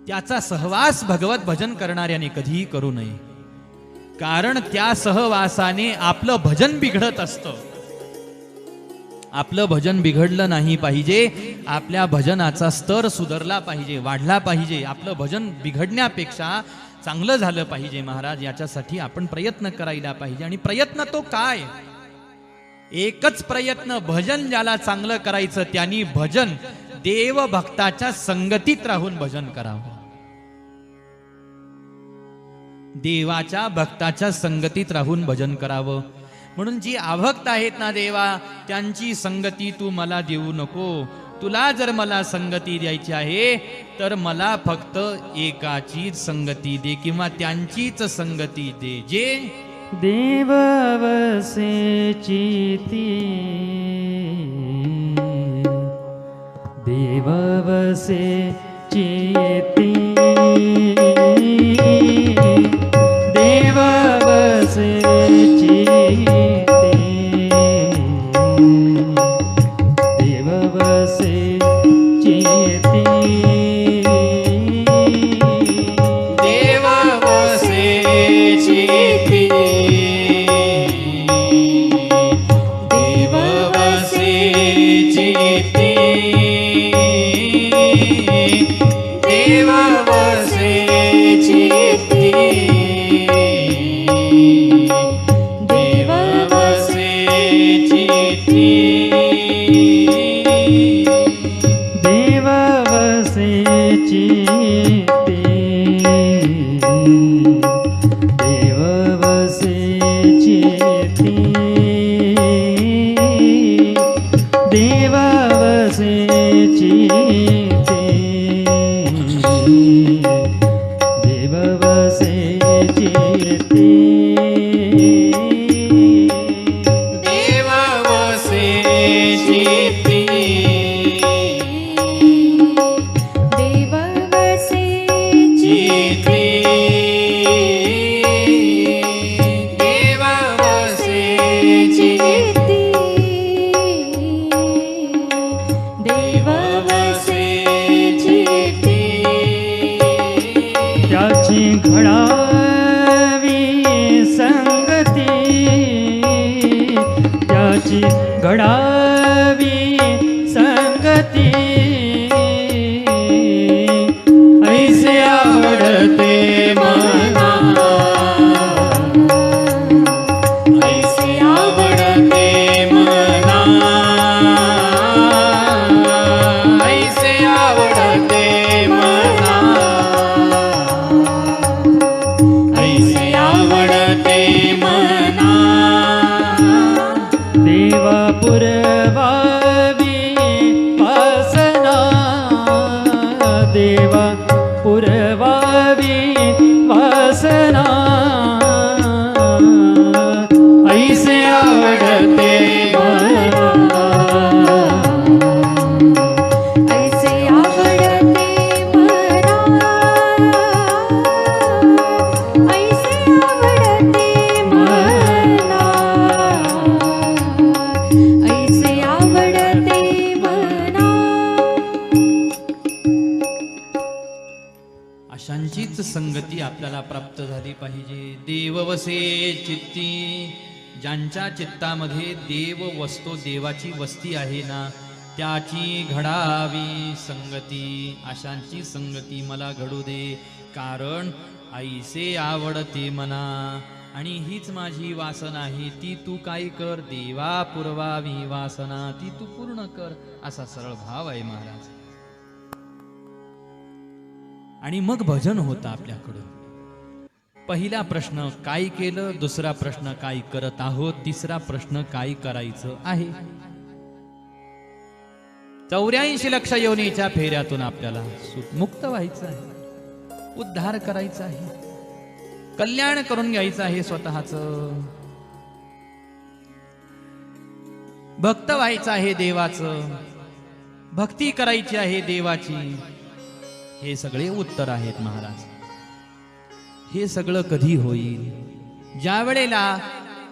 त्याचा सहवास भगवत भजन करणाऱ्याने कधीही करू नये. कारण त्या सहवासाने आपलं भजन बिघडत असतं. आपलं भजन बिघडलं नाही पाहिजे, आपल्या भजनाचा स्तर सुधारला पाहिजे, वाढला पाहिजे. आपलं भजन बिघडण्यापेक्षा चांगलं झालं पाहिजे महाराज. याच्यासाठी आपण प्रयत्न करायला पाहिजे. आणि प्रयत्न तो काय? एकच प्रयत्न. भजन ज्याला चांगलं करायचं त्यांनी भजन देव भक्ताच्या संगतीत राहून भजन करावं. देवाच्या भक्ताच्या संगतीत राहून भजन करावं. म्हणून जी अभक्त आहेत ना देवा, त्यांची संगती तू मला देऊ नको. तुला जर मला संगती द्यायची आहे तर मला फक्त एकाचीच संगती दे किंवा त्यांचीच संगती दे, जे देव वसे चिती, देव वसे चिती, देव वसे चिती, देव वसे चिती, देव वसे चिती, देव वसे चिती, देव वसे चिती, देव वसे चिती, देव वसे चिती, देव वसे चिती, देव वसे चिती, देव वसे चिती, देव वसे चिती, देव वसे चिती, देव वसे चिती, देव वसे चिती, त्याची घडावी संगती, त्याची घडावी संगती, ऐसे आवडते मना, ऐसे आवडते मना, ऐसे आवडते मना, ऐसे आवडते मना, देवा पुरवावी वासना, देवा पुरवावी वासना, ऐसे आवडते मना, ऐसे आवडते मना, ऐसे आवडते मना, ऐसे आवडते मना. अशांचीच संगती आपल्याला प्राप्त झाली पाहिजे. देव वसे चित्ती, ज्यांच्या चित्तामध्ये देव वसतो, देवाची वस्ती आहे ना, त्याची घडावी संगती. अशांची संगती मला घडू दे, कारण ऐसे आवडते मना. आणि हीच माझी वासना आहे, ती तू काय कर, देवा पुरवावी वासना, ती तू पूर्ण कर. असा सरळ भाव आहे महाराज. आणि मग भजन होतं आपल्याकडं. पहिला प्रश्न काय केलं, दुसरा प्रश्न काय करत आहोत, तिसरा प्रश्न काय करायचं आहे. 84 लक्ष योनीच्या फेऱ्यातून आपल्याला मुक्त व्हायचं आहे, उद्धार करायचा आहे, कल्याण करून घ्यायचं आहे स्वतःचं, भक्त व्हायचं आहे देवाचं, भक्ती करायची आहे देवाची. हे सगळे उत्तर आहेत महाराज. हे सगळं कधी होईल? ज्या वेळेला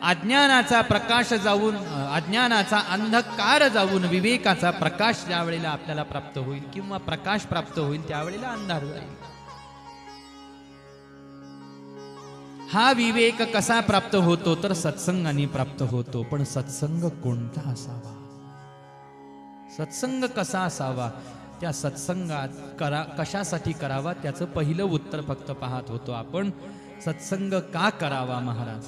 अज्ञानाचा प्रकाश जाऊन, अज्ञानाचा अंधकार जाऊन विवेकाचा प्रकाश ज्या वेळेला आपल्याला प्राप्त होईल किंवा प्रकाश प्राप्त होईल, त्यावेळेला अंधार जाईल. हा विवेक कसा प्राप्त होतो तर सत्संगाने प्राप्त होतो. पण सत्संग कोणता असावा, सत्संग कसा असावा, त्या सत्संगात कशासाठी करावा, त्याचं पहिलं उत्तर फक्त पाहत होतो आपण. सत्संग का करावा महाराज?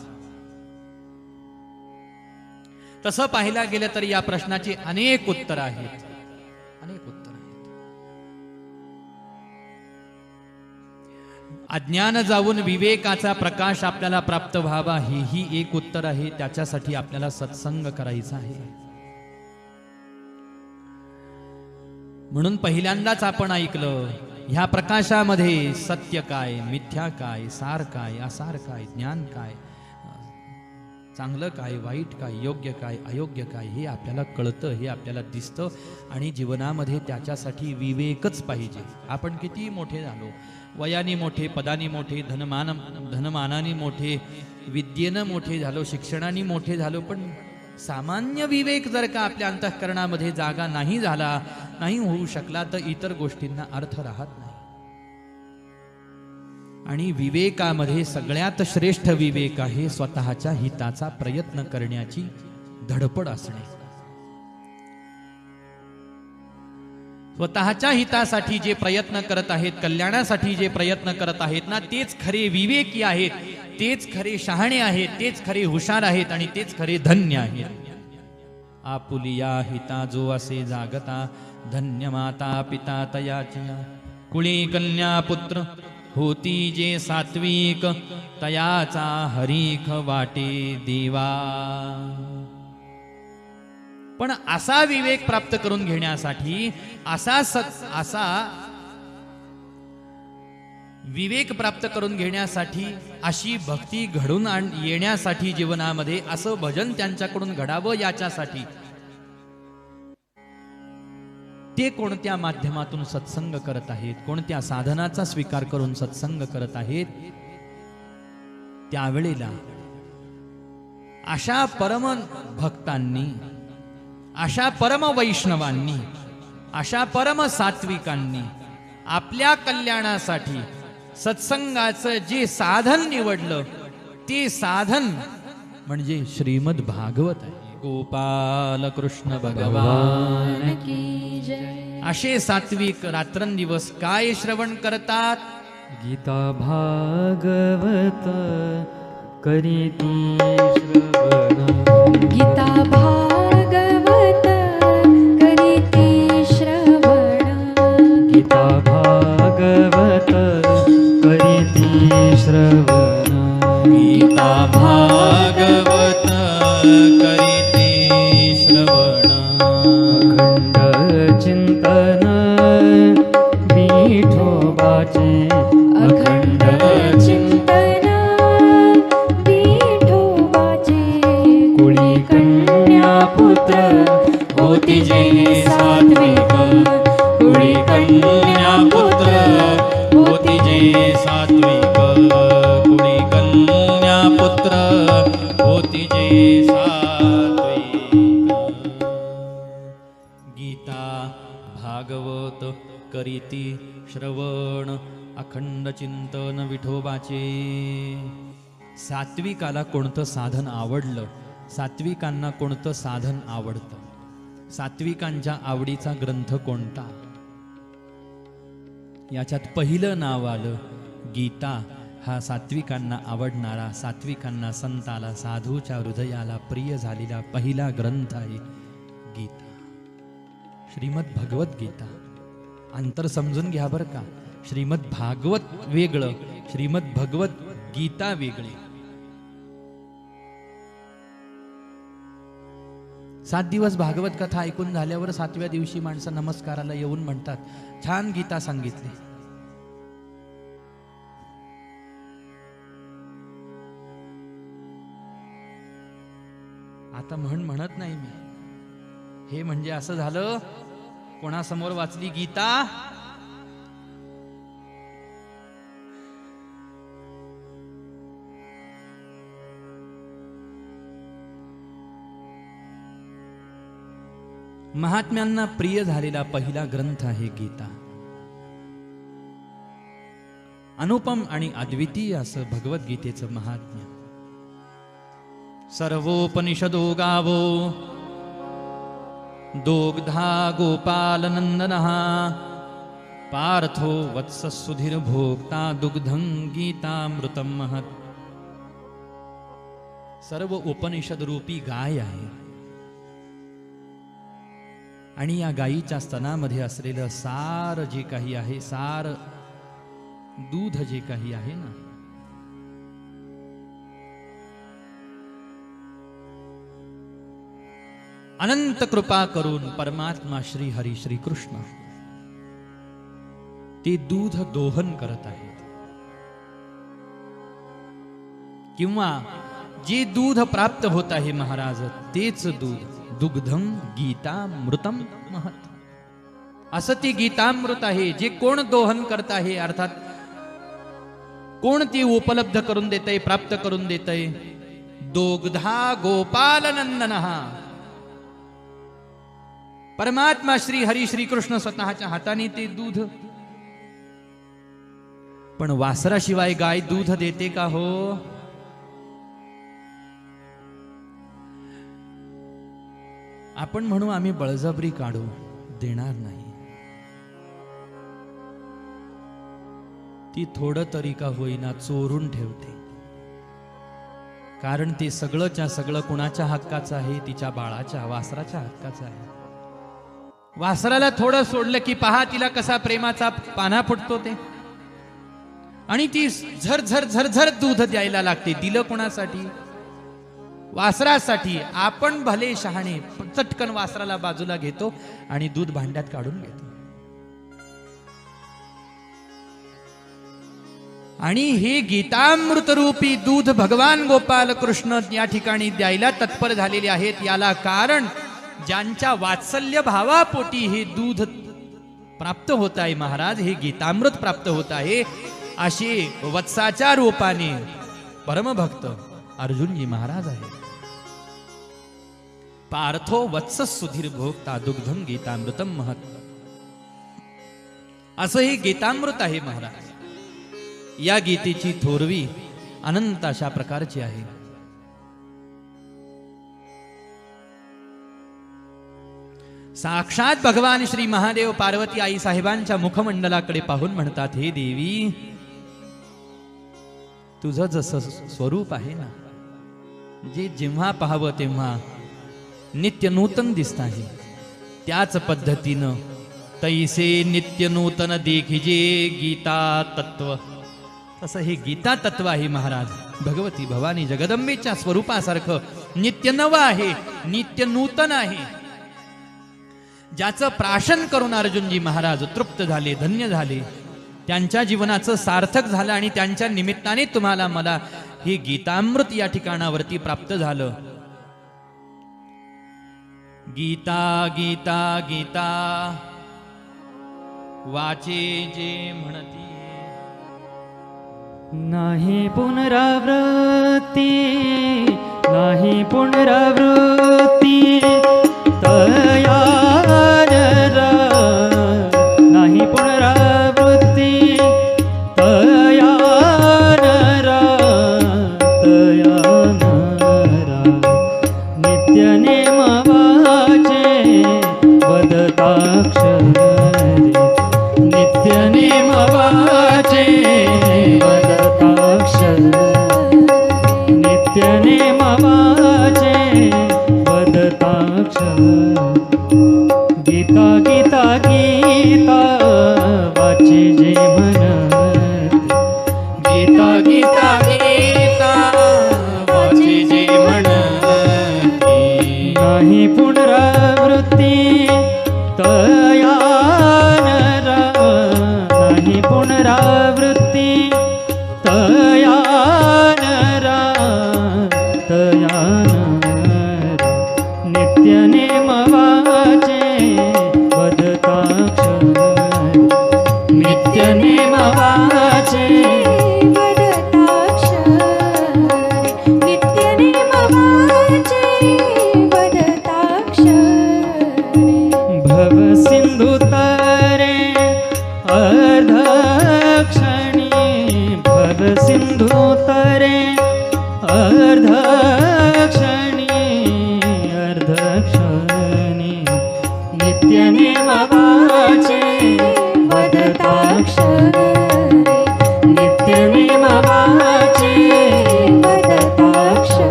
तसं पाहायला गेलं तर या प्रश्नाची अनेक उत्तर आहेत, अनेक उत्तर आहेत. अज्ञान जाऊन विवेकाचा प्रकाश आपल्याला प्राप्त व्हावा, हेही एक उत्तर आहे. त्याच्यासाठी आपल्याला सत्संग करायचा आहे. म्हणून पहिल्यांदाच आपण ऐकलं, ह्या प्रकाशामध्ये सत्य काय, मिथ्या काय, सार काय, असार काय, ज्ञान काय, चांगलं काय, वाईट काय, योग्य काय, अयोग्य काय, हे आपल्याला कळतं, हे आपल्याला दिसतं. आणि जीवनामध्ये त्याच्यासाठी विवेकच पाहिजे. आपण किती मोठे झालो, वयाने मोठे, पदानी मोठे, धनमानाने मोठे, विद्येनं मोठे झालो, शिक्षणाने मोठे झालो, पण सामान्य विवेक जर का आपल्या अंतःकरणामध्ये जागा नाही झाला, नाही होऊ शकला, तर इतर गोष्टींना अर्थ राहत नाही. आणि विवेकामध्ये सगळ्यात श्रेष्ठ विवेक आहे स्वतःच्या हिताचा प्रयत्न करण्याची धडपड असणे. स्वतःच्या हितासाठी जे प्रयत्न करत आहेत, कल्याणासाठी जे प्रयत्न करत आहेत ना, तेच खरे विवेकी आहेत, तेच खरे शहाणे आहेत, तेच खरे हुशार आहेत आणि तेच खरे धन्य आहेत. आपुलिया हिता जो असे जागता, धन्य माता पिता तयाची. कुळी कन्या पुत्र होती जे सात्विक, तयाचा हरीख वाटे देवा. पण असा विवेक प्राप्त करून घेण्यासाठी, असा विवेक प्राप्त करून घेण्यासाठी, अशी भक्ती घडून येण्यासाठी जीवनामध्ये असं भजन त्यांच्याकडून घडावं, याच्यासाठी ते कोणत्या माध्यमातून सत्संग करत आहेत, कोणत्या साधनाचा स्वीकार करून सत्संग करत आहेत, त्यावेळेला अशा परम भक्तांनी, अशा परम वैष्णवांनी, अशा परम सात्विकांनी आपल्या कल्याणासाठी सत्संगाचं जे साधन निवडलं, ते साधन म्हणजे श्रीमद भागवत आहे. गोपाल कृष्ण भगवान की जय. असे सात्विक रात्रंदिवस काय श्रवण करतात? गीता भागवत करीती श्रवण. गीता भागवत करीती श्रवण. गीता भागवत करीती श्रवण. गीता भागवत करीती श्रवण. अखंड चिंतन विठोबाचे. अखंड चिंतन विठोबाचे. कुळी कन्या पुत्र होती जे सात्विक. कुळी कन्या पुत्र होती जे सात्विक. कुळी कन्या पुत्र होती जे सात्विक. गीता भागवत करीती श्रवण. अखंड चिंतन विठोबाचे. सात्विकाला कोणतं साधन आवडलं, सात्विकांना कोणतं साधन आवडतं, सात्विकांच्या आवडीचा ग्रंथ कोणता, याच्यात पहिलं नाव आलं गीता. हा सात्विकांना आवडणारा, सात्विकांना, संताला, साधूच्या हृदयाला प्रिय झालेला पहिला ग्रंथ आहे गीता, श्रीमद भगवत गीता. अंतर समजून घ्या बरं का. श्रीमद भागवत वेगळं, श्रीमद भगवत गीता वेगळी. 7 दिवस भागवत कथा ऐकून झाल्यावर 7व्या दिवशी माणसं नमस्काराला येऊन म्हणतात, छान गीता सांगितली. आता म्हणत नाही मी, हे म्हणजे असं झालं कोणासमोर वाचली गीता, महात्म्यांना प्रिय झालेला पहिला ग्रंथ आहे गीता. अनुपम आणि अद्वितीय असं भगवद्गीतेचं महात्म्य. सर्वोपनिषदो गावो दोग्धा गोपालनंदनः पार्थो वत्स सुधीर भोक्ता दुग्धं गीतामृतं महत्. सर्व उपनिषद रूपी गाय आहे आणि या गायीच्या स्तनामध्ये असलेलं सार जे काही आहे, सार दूध जे काही आहे ना, अनंत कृपा करून परमात्मा श्री हरी श्री कृष्ण ते दूध दोहन करत आहेत. किंवा जे दूध प्राप्त होत आहे महाराज, तेच दूध दुग्धं गीतामृतं महत्. असं ते गीतामृत आहे जे कोण दोहन करत आहे, अर्थात कोण ती उपलब्ध करून देतय, प्राप्त करून देतय. दोग्धा गोपालनंदनः, परमात्मा श्री हरी श्री कृष्ण स्वतःच्या हाताने ते दूध. पण वासराशिवाय गाय दूध देते का हो? आपण म्हणू आम्ही बळजबरी काढू, देणार नाही. ती थोडं तरी का होईना चोरून ठेवते, कारण ते सगळंच्या सगळं कुणाच्या हक्काचं आहे? तिच्या बाळाच्या, वासराच्या हक्काचं आहे. वासराला थोडं सोडलं की पहा तिला कसा प्रेमाचा पाना फुटतो ते, आणि ती झरझर झरझर दूध द्यायला लागते. दिलं कोणासाठी? वासरासाठी. आपण भले शहाणे चटकन वासराला बाजूला घेतो आणि दूध भांड्यात काढून घेतो. आणि हे गीतामृत रूपी दूध भगवान गोपाल कृष्ण या ठिकाणी द्यायला तत्पर झालेले आहेत. याला कारण ज्यांच्या वात्सल्य भावापोटी हे दूध प्राप्त होत आहे महाराज, हे गीतामृत प्राप्त होत आहे, असे वत्साच्या रूपाने परमभक्त अर्जुनजी महाराज आहे. पार्थो वत्स सुधीर भोक्ता दुग्धं गीतामृतं महत्. असं हे गीतामृत आहे महाराज. या गीतेची थोरवी अनंत अशा प्रकारची आहे. साक्षात भगवान श्री महादेव पार्वती आई साहेबांच्या मुखमंडलाकडे पाहून म्हणतात, हे देवी, तुझं जसं स्वरूप आहे ना, जे जेव्हा पाहावं तेव्हा नित्य नूतन दिसत आहे, त्याच पद्धतीनं तैसे नित्य नूतन देखिजे गीता तत्व. तसं हे गीता तत्व आहे महाराज. भगवती भवानी जगदंबेच्या स्वरूपासारखं नित्य नवं आहे, नित्य नूतन आहे. ज्याचं प्राशन करून अर्जुनजी महाराज तृप्त झाले, धन्य झाले, त्यांच्या जीवनाचं सार्थक झालं आणि त्यांच्या निमित्ताने तुम्हाला मला हे गीतामृत या ठिकाणावरती प्राप्त झालं. गीता गीता गीता वाचे जे म्हणती, नाही पुनरावृत्ती, नाही पुनरावृत्ती तया नरा, नाही पुनरावृत्ती तया नरा, तया नरा. नित्य नेमवाचे वदताक्षरी, नित्य नेमवाचे वदताक्षरी, नित्य नेमवाचे वद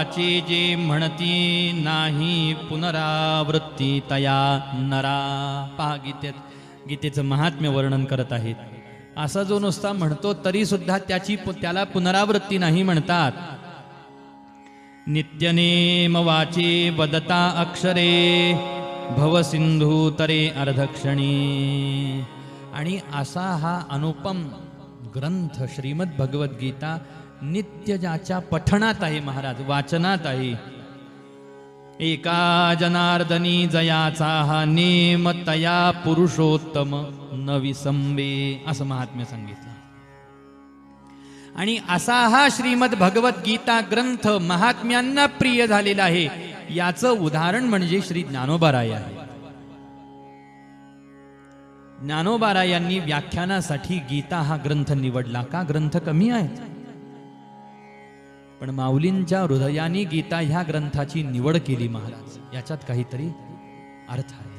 वाचे जे म्हणती नाही पुनरावृत्ती तया नरा. पहा गीतेचं महात्म्य वर्णन करत आहेत. असा जो नुसता म्हणतो तरी सुद्धा त्याला पुनरावृत्ती नाही म्हणतात. नित्यनेम वाचे वदता अक्षरे भवसिंधू तरे अर्धक्षणी. आणि असा हा अनुपम ग्रंथ श्रीमद भगवद्गीता नित्य ज्याच्या पठणात आहे महाराज, वाचनात आहे. एका जनार्दनी जयाचा हा नेम तया पुरुषोत्तम न विसंबे, असं महात्म्य सांगितलं. आणि असा हा श्रीमद भगवद्गीता ग्रंथ महात्म्यांना प्रिय झालेला आहे. याचं उदाहरण म्हणजे श्री ज्ञानोबाराय आहे. ज्ञानोबारायांनी व्याख्यानासाठी गीता हा ग्रंथ निवडला. का? ग्रंथ कमी आहेत, पण माऊलींच्या हृदयाने गीता ह्या ग्रंथाची निवड केली महाराज. याच्यात काहीतरी अर्थ आहे.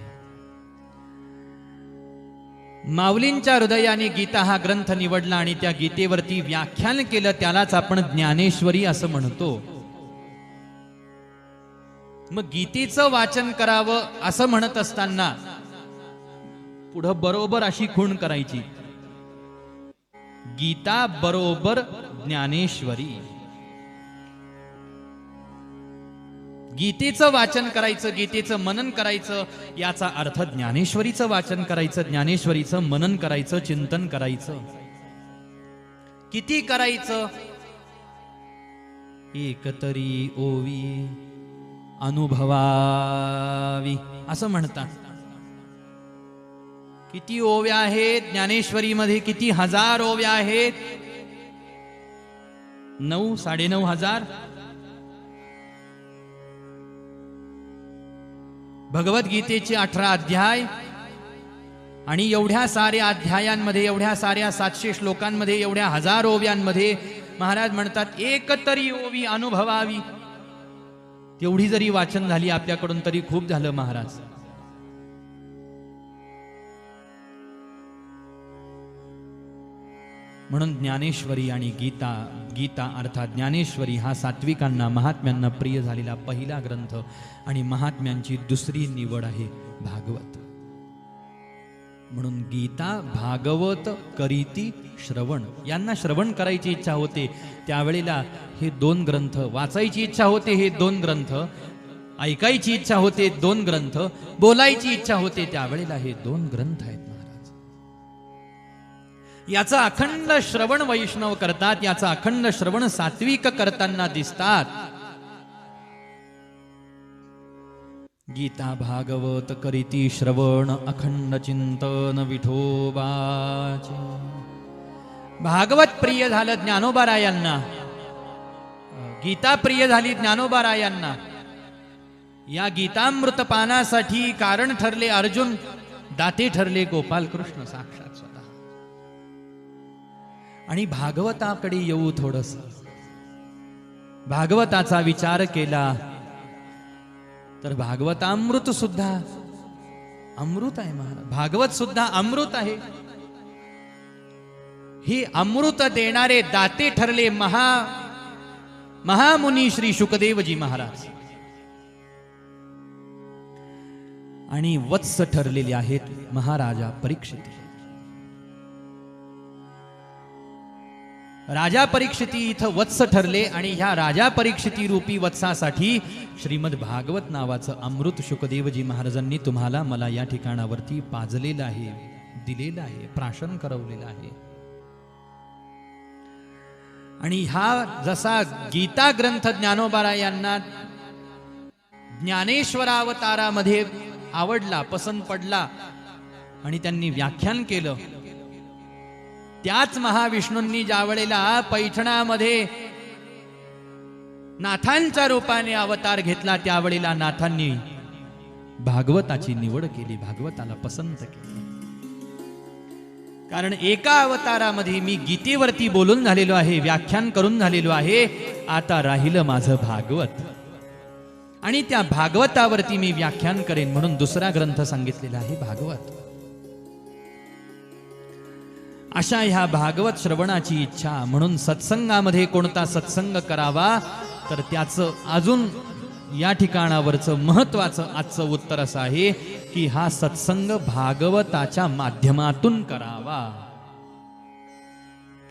माऊलींच्या हृदयाने गीता हा ग्रंथ निवडला आणि त्या गीतेवरती व्याख्यान केलं. त्यालाच आपण ज्ञानेश्वरी असं म्हणतो. मग गीतेचं वाचन करावं असं म्हणत असताना पुढं बरोबर अशी खूण करायची, गीता बरोबर ज्ञानेश्वरी. गीतेचं वाचन करायचं, गीतेचं मनन करायचं, याचा अर्थ ज्ञानेश्वरीचं वाचन करायचं, ज्ञानेश्वरीचं मनन करायचं, चिंतन करायचं. किती करायचं? एकतरी ओवी अनुभवावी असं म्हणतात. किती ओव्या आहेत ज्ञानेश्वरीमध्ये? किती हजार ओव्या आहेत? 9, 9,500. भगवद्गीतेचे 18 अध्याय आणि एवढ्या साऱ्या अध्यायांमध्ये, एवढ्या साऱ्या 700 श्लोकांमध्ये, एवढ्या हजार ओव्यांमध्ये महाराज म्हणतात एकतरी ओवी अनुभवावी. तेवढी जरी वाचन झाली आपल्याकडून तरी खूप झालं महाराज. म्हणून ज्ञानेश्वरी आणि गीता अर्थात ज्ञानेश्वरी हा सात्विकांना महात्म्यांना प्रिय झालेला पहिला ग्रंथ. आणि महात्म्यांची दुसरी निवड आहे भागवत. म्हणून गीता भागवत करीती श्रवण. यांना श्रवण करायची इच्छा होते त्यावेळेला हे 2 ग्रंथ वाचायची इच्छा होते. हे 2 ग्रंथ ऐकायची इच्छा होते. 2 ग्रंथ बोलायची इच्छा होते त्यावेळेला हे 2 ग्रंथ आहेत महाराज. याचा अखंड श्रवण वैष्णव करतात. याचा अखंड श्रवण सात्विक करताना दिसतात. गीता भागवत करीती श्रवण अखंड चिंतन विठोबाचे. भागवत प्रिय झालं ज्ञानोबारायांना, गीता प्रिय झाली ज्ञानोबारायांना. या गीतामृत पानासाठी कारण ठरले अर्जुन, दाते ठरले गोपाल कृष्ण साक्षात स्वतः. आणि भागवताकडे येऊ थोडस. भागवताचा विचार केला तर भागवतामृत सुद्धा अमृत आहे महाराज. भागवत सुद्धा अमृत आहे. हे अमृत देणारे दाते ठरले महामुनी श्री शुकदेवजी महाराज. आणि वत्स ठरलेले आहेत महाराजा परीक्षित. राजा परीक्षिती इथं वत्स ठरले आणि ह्या राजा परीक्षिती रूपी वत्सासाठी श्रीमद भागवत नावाचं अमृत शुकदेवजी महाराजांनी तुम्हाला मला या ठिकाणावरती पाजलेलं आहे, दिलेलं आहे, प्राशन करवलेलं आहे. आणि हा जसा गीता ग्रंथ ज्ञानोबारायांना ज्ञानेश्वरावतारामध्ये आवडला, पसंत पडला आणि त्यांनी व्याख्यान केलं. त्याच महाविष्णूंनी ज्या वेळेला पैठणामध्ये नाथांच्या रूपाने अवतार घेतला त्यावेळेला नाथांनी भागवताची निवड केली, भागवताला पसंत केली. कारण एका अवतारामध्ये मी गीतेवरती बोलून झालेलो आहे, व्याख्यान करून झालेलो आहे, आता राहिलं माझं भागवत आणि त्या भागवतावरती मी व्याख्यान करेन म्हणून दुसरा ग्रंथ सांगितलेला आहे भागवत. अशा ह्या भागवत श्रवणाची इच्छा. म्हणून सत्संगामध्ये कोणता सत्संग करावा तर त्याचं अजून या ठिकाणावरचं महत्वाचं आजचं उत्तर असं आहे की हा सत्संग भागवताच्या माध्यमातून करावा.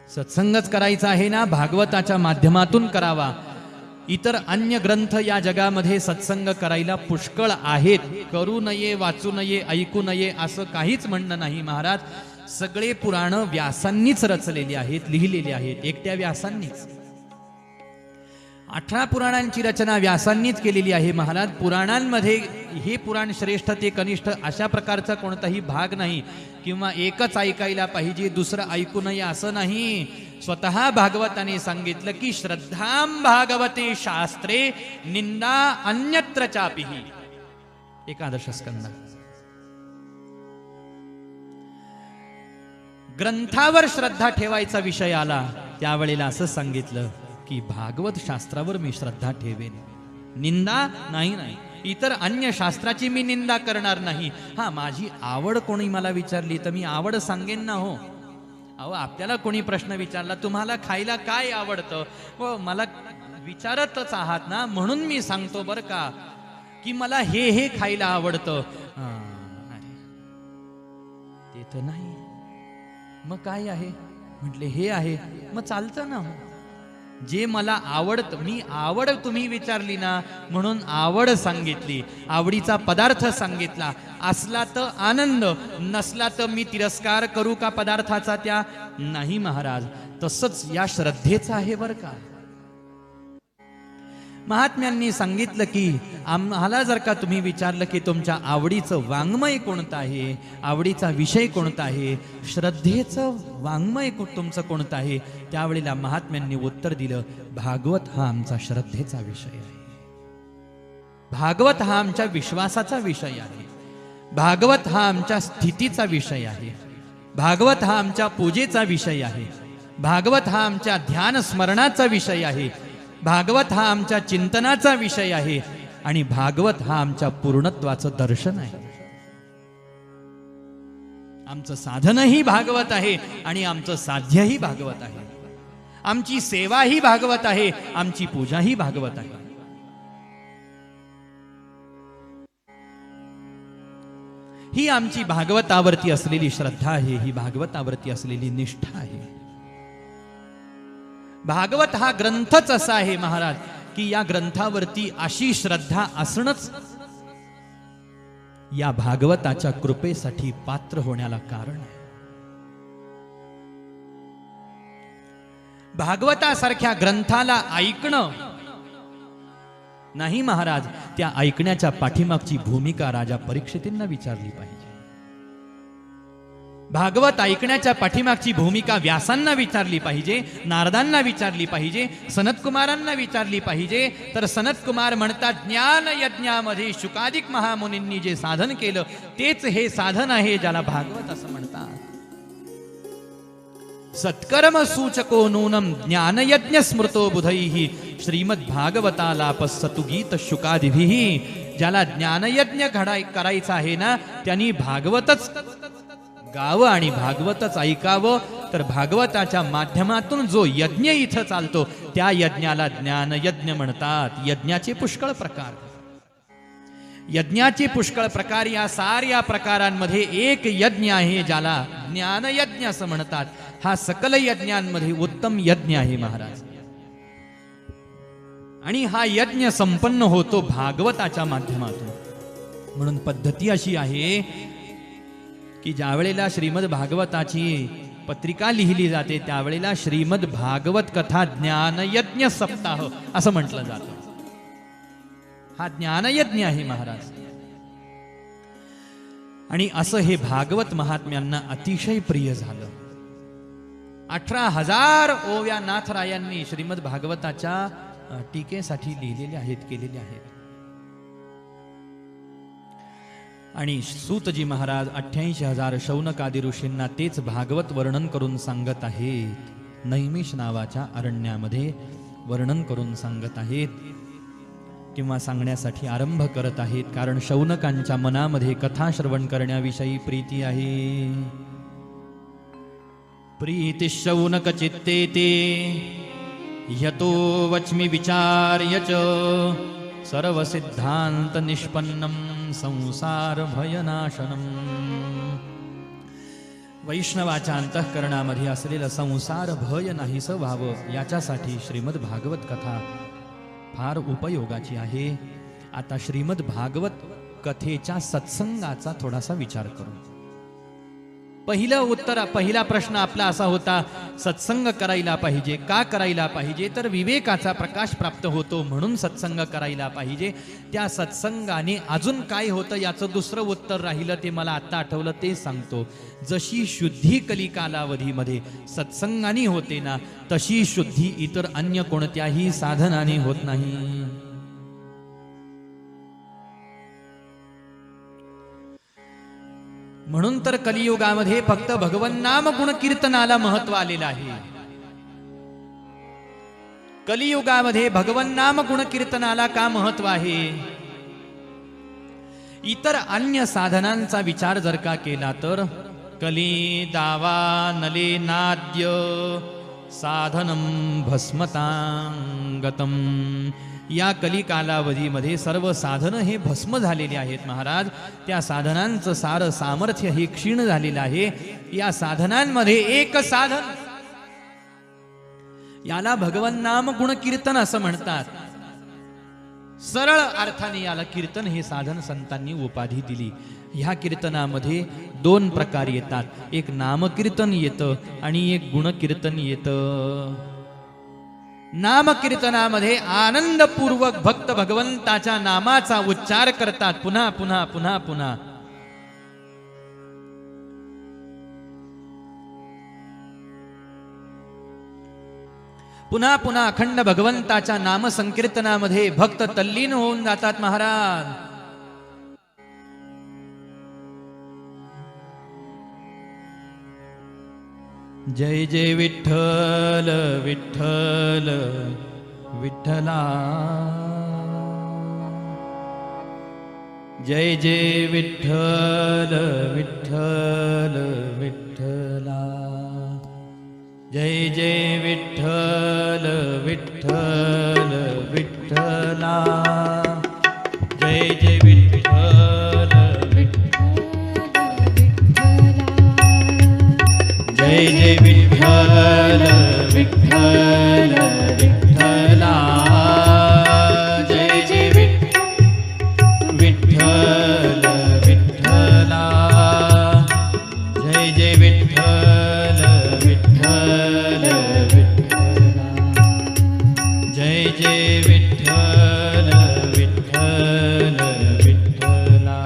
सत्संगच करायचा आहे ना, भागवताच्या माध्यमातून करावा. इतर अन्य ग्रंथ या जगामध्ये सत्संग करायला पुष्कळ आहेत. करू नये, वाचू नये, ऐकू नये असं काहीच म्हणणं नाही महाराज. सगळे पुराण व्यासांनीच रचलेली आहेत, लिहिलेली आहेत, एकट्या व्यासांनीच. 18 पुराणांची रचना व्यासांनीच केलेली आहे महाराज. पुराणांमध्ये हे पुराण श्रेष्ठ ते कनिष्ठ अशा प्रकारचा कोणताही भाग नाही, किंवा एकच ऐकायला पाहिजे दुसरं ऐकू नये असं नाही. स्वतः भागवताने सांगितलं की श्रद्धां भागवते शास्त्रे निंदा अन्यत्र चापिही. एकादश स्कंद. ग्रंथावर श्रद्धा ठेवायचा विषय आला त्यावेळेला असं सांगितलं की भागवत शास्त्रावर मी श्रद्धा ठेवेन, निंदा नाही. इतर अन्य शास्त्राची मी निंदा करणार नाही. हा, माझी आवड कोणी मला विचारली तर मी आवड सांगेन ना. हो अहो, आपल्याला कोणी प्रश्न विचारला तुम्हाला खायला काय आवडतं, हो मला विचारतच आहात ना, म्हणून मी सांगतो बरं का की मला हे खायला आवडतं. ते तर नाही, मग काय आहे म्हटले हे आहे, मग चालतं ना. जे मला आवडतं, मी आवड तुम्ही विचारली ना म्हणून आवड सांगितली, आवडीचा पदार्थ सांगितला. असला तर आनंद, नसला तर मी तिरस्कार करू का पदार्थाचा त्या? नाही महाराज. तसंच या श्रद्धेचं आहे बरं का. महात्म्यांनी सांगितलं की आम्हाला जर का तुम्ही विचारलं की तुमच्या आवडीचं वाङ्मय कोणतं आहे, आवडीचा विषय कोणता आहे, श्रद्धेचं वाङ्मय तुमचं कोणतं आहे, त्यावेळेला महात्म्यांनी उत्तर दिलं भागवत हा आमचा श्रद्धेचा विषय आहे. भागवत हा आमच्या विश्वासाचा विषय आहे. भागवत हा आमच्या स्थितीचा विषय आहे. भागवत हा आमच्या पूजेचा विषय आहे. भागवत हा आमच्या ध्यान स्मरणाचा विषय आहे. भागवत हा आमच्या चिंतनाचा विषय आहे. आणि भागवत हा आमच्या पूर्णत्वाचं दर्शन आहे. आमचं साधनही भागवत आहे आणि आमचं साध्यही भागवत आहे. आमची सेवाही भागवत आहे, आमची पूजाही भागवत आहे. ही आमची भागवतावरती असलेली श्रद्धा आहे, ही भागवतावरती असलेली निष्ठा आहे. भागवत हा ग्रंथच असा आहे महाराज की या ग्रंथावरती अशी श्रद्धा असणंच या भागवताच्या कृपेसाठी पात्र होण्याला कारण आहे. भागवतासारख्या ग्रंथाला ऐकणं नाही महाराज, त्या ऐकण्याच्या पाठीमागची भूमिका राजा परीक्षितींना विचारली पाहिजे. भागवत ऐकण्याच्या पाठीमागची भूमिका व्यासांना विचारली पाहिजे, नारदांना विचारली पाहिजे, सनतकुमारांना विचारली पाहिजे. तर सनतकुमार म्हणतात ज्ञान यज्ञामध्ये शुकादिक महामुनींनी जे साधन केलं तेच हे साधन आहे ज्याला भागवत असं म्हणतात. सत्कर्म सूचको नूनम ज्ञानयज्ञ स्मृतो बुधैः श्रीमद भागवतालापस्सतु गीत शुकादिभिः. ज्याला ज्ञानयज्ञ करायचा आहे ना त्यांनी भागवतच गावं आणि भागवतच ऐकावं. तर भागवताच्या माध्यमातून जो यज्ञ इथं चालतो त्या यज्ञाला ज्ञानयज्ञ म्हणतात. यज्ञाचे पुष्कळ प्रकार, यज्ञाचे पुष्कळ प्रकार. या साऱ्या प्रकारांमध्ये एक यज्ञ आहे ज्याला ज्ञानयज्ञ असं म्हणतात. हा सकल यज्ञांमध्ये उत्तम यज्ञ आहे महाराज. आणि हा यज्ञ संपन्न होतो भागवताच्या माध्यमातून. म्हणून पद्धती अशी आहे की ज्या वेळेला श्रीमद भागवताची पत्रिका लिहिली जाते त्यावेळेला श्रीमद भागवत कथा ज्ञानयज्ञ सप्ताह असं म्हटलं जातं. हा ज्ञानयज्ञ आहे महाराज. आणि असं हे भागवत महात्म्यांना अतिशय प्रिय झालं. 18,000 ओव्या नाथरायांनी श्रीमद भागवताच्या टीकेसाठी लिहिलेल्या आहेत, केलेल्या आहेत. आणि सूतजी महाराज 88,000 शौनकादी ऋषींना तेच भागवत वर्णन करून सांगत आहेत. नैमिष नावाच्या अरण्यामध्ये वर्णन करून सांगत आहेत किंवा सांगण्यासाठी आरंभ करत आहेत. कारण शौनकांच्या मनामध्ये कथा श्रवण करण्याविषयी प्रीती आहे. प्रीती शौनक चित्ते ते यतो वच्मि विचार्य च सर्वसिद्धांत निष्पन्नं संसार भयनाशनम. वैष्णवाच्या अंतःकरणामध्ये असलेलं संसार भय नाहीसं व्हावं याच्यासाठी श्रीमद भागवत कथा फार उपयोगाची आहे. आता श्रीमद भागवत कथेच्या सत्संगाचा थोडासा विचार करू. पहिला प्रश्न आपला असा होता, सत्संग करायला पाहिजे. का करायला पाहिजे? तर विवेकाचा प्रकाश प्राप्त होतो म्हणून सत्संग करायला पाहिजे. त्या सत्संगाने अजून काय होतं याचं दुसरं उत्तर राहिलं, ते मला आता आठवलं, ते सांगतो. जशी शुद्धी कलिकालावधीमध्ये सत्संगाने होते ना, तशी शुद्धी इतर अन्य कोणत्याही साधनाने होत नाही. म्हणून तर कलियुगामध्ये फक्त भगवन नाम गुण कीर्तनाला महत्व आलेलं आहे. कलियुगामध्ये भगवन नाम गुण कीर्तनाला का महत्व आहे? इतर अन्य साधनांचा विचार जर का केला तर कली दावा नले नाद्य साधनम भस्मतांगतम. या कली कालावधीमध्ये सर्व साधनं हे भस्म झालेले आहेत महाराज. त्या साधनांचं सार सामर्थ्य हे क्षीण झालेलं आहे. या साधनांमध्ये एक साधन, याला भगवन नाम गुण कीर्तन असं म्हणतात. सरळ अर्थाने याला कीर्तन हे साधन संतांनी उपाधी दिली. ह्या कीर्तनामध्ये दोन प्रकार येतात. एक नामकीर्तन येतं आणि एक गुणकीर्तन येतं. नामकीर्तनामध्ये आनंदपूर्वक भक्त भगवंताच्या नामाचा उच्चार करतात पुन्हा पुन्हा पुन्हा पुन्हा. पुन्हा पुन्हा अखंड भगवंताच्या नाम संकीर्तनामध्ये भक्त तल्लीन होऊन जातात महाराज. जय जय विठ्ठल विठ्ठल विठ्ठला. जय जय विठ्ठल विठ्ठल विठ्ठला. जय जय विठ्ठल विठ्ठल विठ्ठला. जय जय विठ्ठल जय जय विठ्ठल विठ्ठल विठ्ठला. जय जय विठ्ठल विठ्ठला. जय जय विठ्ठल विठ्ठल विठ्ठला. जय जय विठ्ठल विठ्ठल विठ्ठला.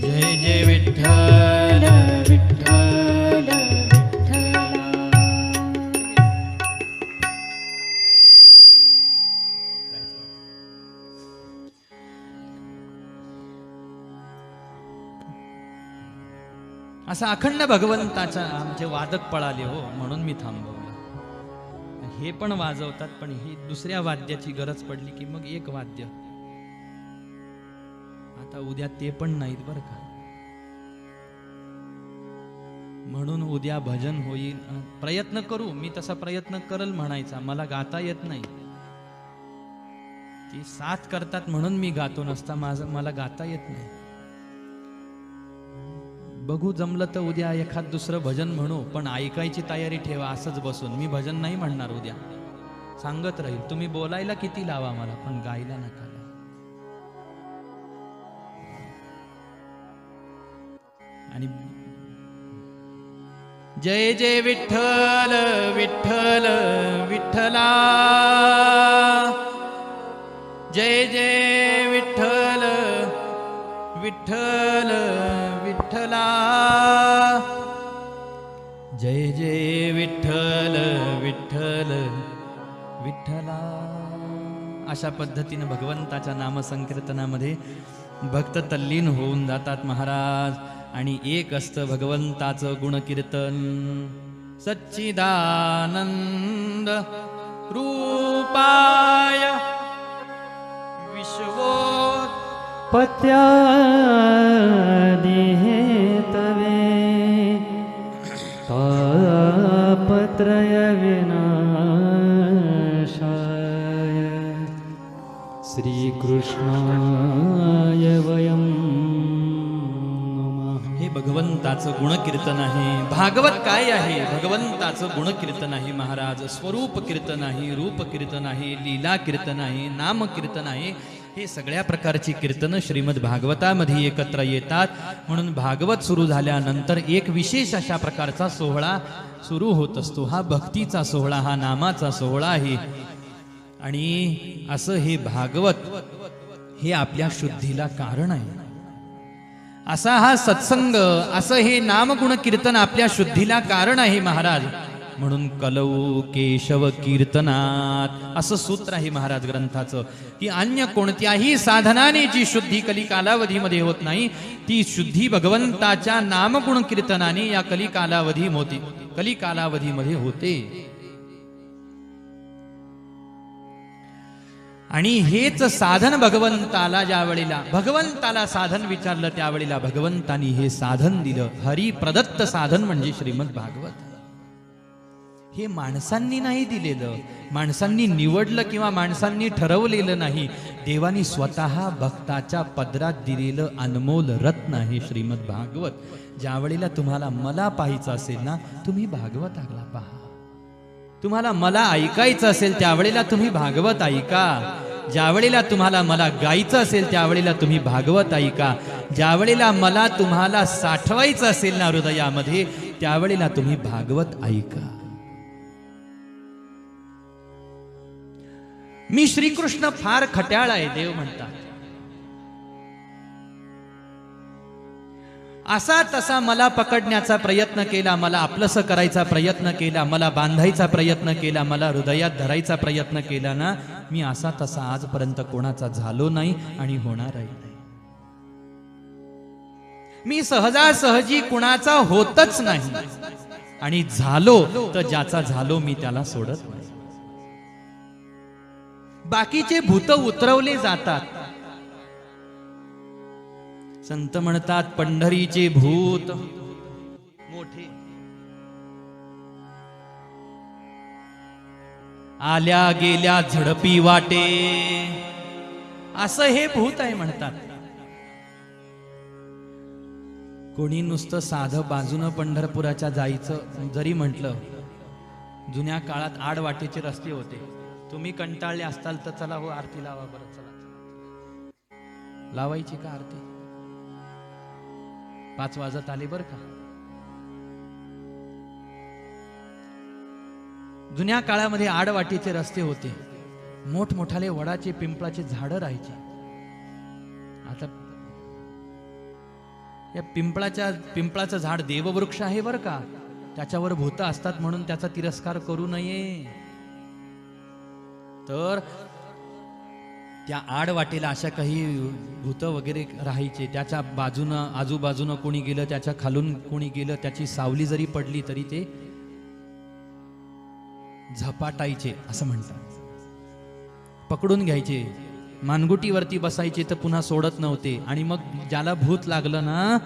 जय जय विठ्ठल असा अखंड भगवंताचा. आमचे वादक पळाले हो म्हणून मी थांबवलं. हे पण वाजवतात पण ही दुसऱ्या वाद्याची गरज पडली की मग एक वाद्य. आता उद्या ते पण नाहीत बरं का. म्हणून उद्या भजन होईल. प्रयत्न करू, मी तसा प्रयत्न करल म्हणायचा. मला गाता येत नाही. ती साथ करतात म्हणून मी गातो, नसता मला गाता येत नाही. बघू जमलं तर उद्या एखाद दुसरं भजन म्हणू, पण ऐकायची तयारी ठेवा. असंच बसून मी भजन नाही म्हणणार उद्या. सांगत राहील. तुम्ही बोलायला किती लावा मला, पण गायला नका लावा. आणि जय जय विठ्ठल विठ्ठल विठ्ठला. जय जय विठ्ठल विठ्ठल विठ्ठला. जय जय विठ्ठल विठ्ठल विठ्ठला. अशा पद्धतीने भगवंताच्या नामसंकीर्तनामध्ये भक्त तल्लीन होऊन जातात महाराज. आणि एक असतं भगवंताचं गुणकीर्तन. सच्चिदानंद रूपाय विश्वोत्पत्त्यादिहेतवे तापत्रय विनाशाय श्रीकृष्णाय वयं नमः. हे भगवंताचं गुणकीर्तन आहे. भागवत काय आहे? भगवंताचं गुणकीर्तन आहे महाराज. स्वरूप कीर्तन आहे, रूप कीर्तन आहे, लीला कीर्तन आहे, नाम कीर्तन आहे. हे सगळ्या प्रकारची कीर्तनं श्रीमद भागवतामध्ये एकत्र येतात. म्हणून भागवत सुरू झाल्यानंतर एक विशेष अशा प्रकारचा सोहळा सुरू होत असतो. हा भक्तीचा सोहळा, हा नामाचा सोहळा आहे. आणि असं हे भागवत हे आपल्या शुद्धीला कारण आहे. असा हा सत्संग, असं हे नामगुण कीर्तन आपल्या शुद्धीला कारण आहे महाराज. म्हणून कलौ केशव कीर्तनात असं सूत्र आहे महाराज ग्रंथाचं, की अन्य कोणत्याही साधनाने जी शुद्धी कली कालावधीमध्ये होत नाही, ती शुद्धी भगवंताच्या नामगुण कीर्तनाने या कली कालावधीमध्ये होते. आणि हेच साधन भगवंताला साधन विचारलं त्यावेळेला भगवंतानी हे साधन दिलं. हरी प्रदत्त साधन म्हणजे श्रीमद भागवत. हे माणसांनी नाही दिलेलं, माणसांनी निवडलं किंवा माणसांनी ठरवलेलं नाही. देवानी स्वतः भक्ताच्या पदरात दिलेलं अनमोल रत्न आहे श्रीमद भागवत. ज्या वेळेला तुम्हाला मला पाहायचं असेल ना, तुम्ही भागवताला पहा. तुम्हाला मला ऐकायचं असेल त्यावेळेला तुम्ही भागवत ऐका. ज्या वेळेला तुम्हाला मला गायचं असेल त्यावेळेला तुम्ही भागवत ऐका. ज्या वेळेला मला तुम्हाला साठवायचं असेल ना हृदयामध्ये, त्यावेळेला तुम्ही भागवत ऐका. मी श्रीकृष्ण फार खट्याळ आहे, देव म्हणतात. असा तसा मला पकडण्याचा प्रयत्न केला, मला आपलंसं करायचा प्रयत्न केला, मला बांधायचा प्रयत्न केला, मला हृदयात धरायचा प्रयत्न केला ना, मी असा तसा आजपर्यंत कोणाचा झालो नाही आणि होणारही नाही. मी सहजासहजी कुणाचा होतच नाही, आणि झालो तर ज्याचा झालो मी त्याला सोडत नाही. बाकीचे भूत उतरवले जातात. संत म्हणतात पंढरीचे भूत मोठे, आल्या गेल्या झडपी वाटे, असं हे भूत आहे म्हणतात. कोणी नुसतं साधं बाजूनं पंढरपुराच्या जायचं जरी म्हटलं, जुन्या काळात आडवाटेचे रस्ते होते. तुम्ही कंटाळले असताल तर चला हो आरती लावा बरं. चला लावायची का आरती? 5 वाजत आले बर का. जुन्या काळामध्ये आडवाटीचे रस्ते होते, मोठमोठाले वडाचे पिंपळाचे झाडं राहायचे. आता या पिंपळाचं झाड देववृक्ष आहे बर का, त्याच्यावर भूत असतात म्हणून त्याचा तिरस्कार करू नये. तर त्या आडवाटेला अशा काही भूत वगैरे राहायचे. त्याच्या बाजूनं आजूबाजूनं कोणी गेलं, त्याच्या खालून कोणी गेलं, त्याची सावली जरी पडली तरी ते झपाटायचे असं म्हणतात. पकडून घ्यायचे, मानगुटीवरती बसायचे तर पुन्हा सोडत नव्हते. आणि मग ज्याला भूत लागलं ना,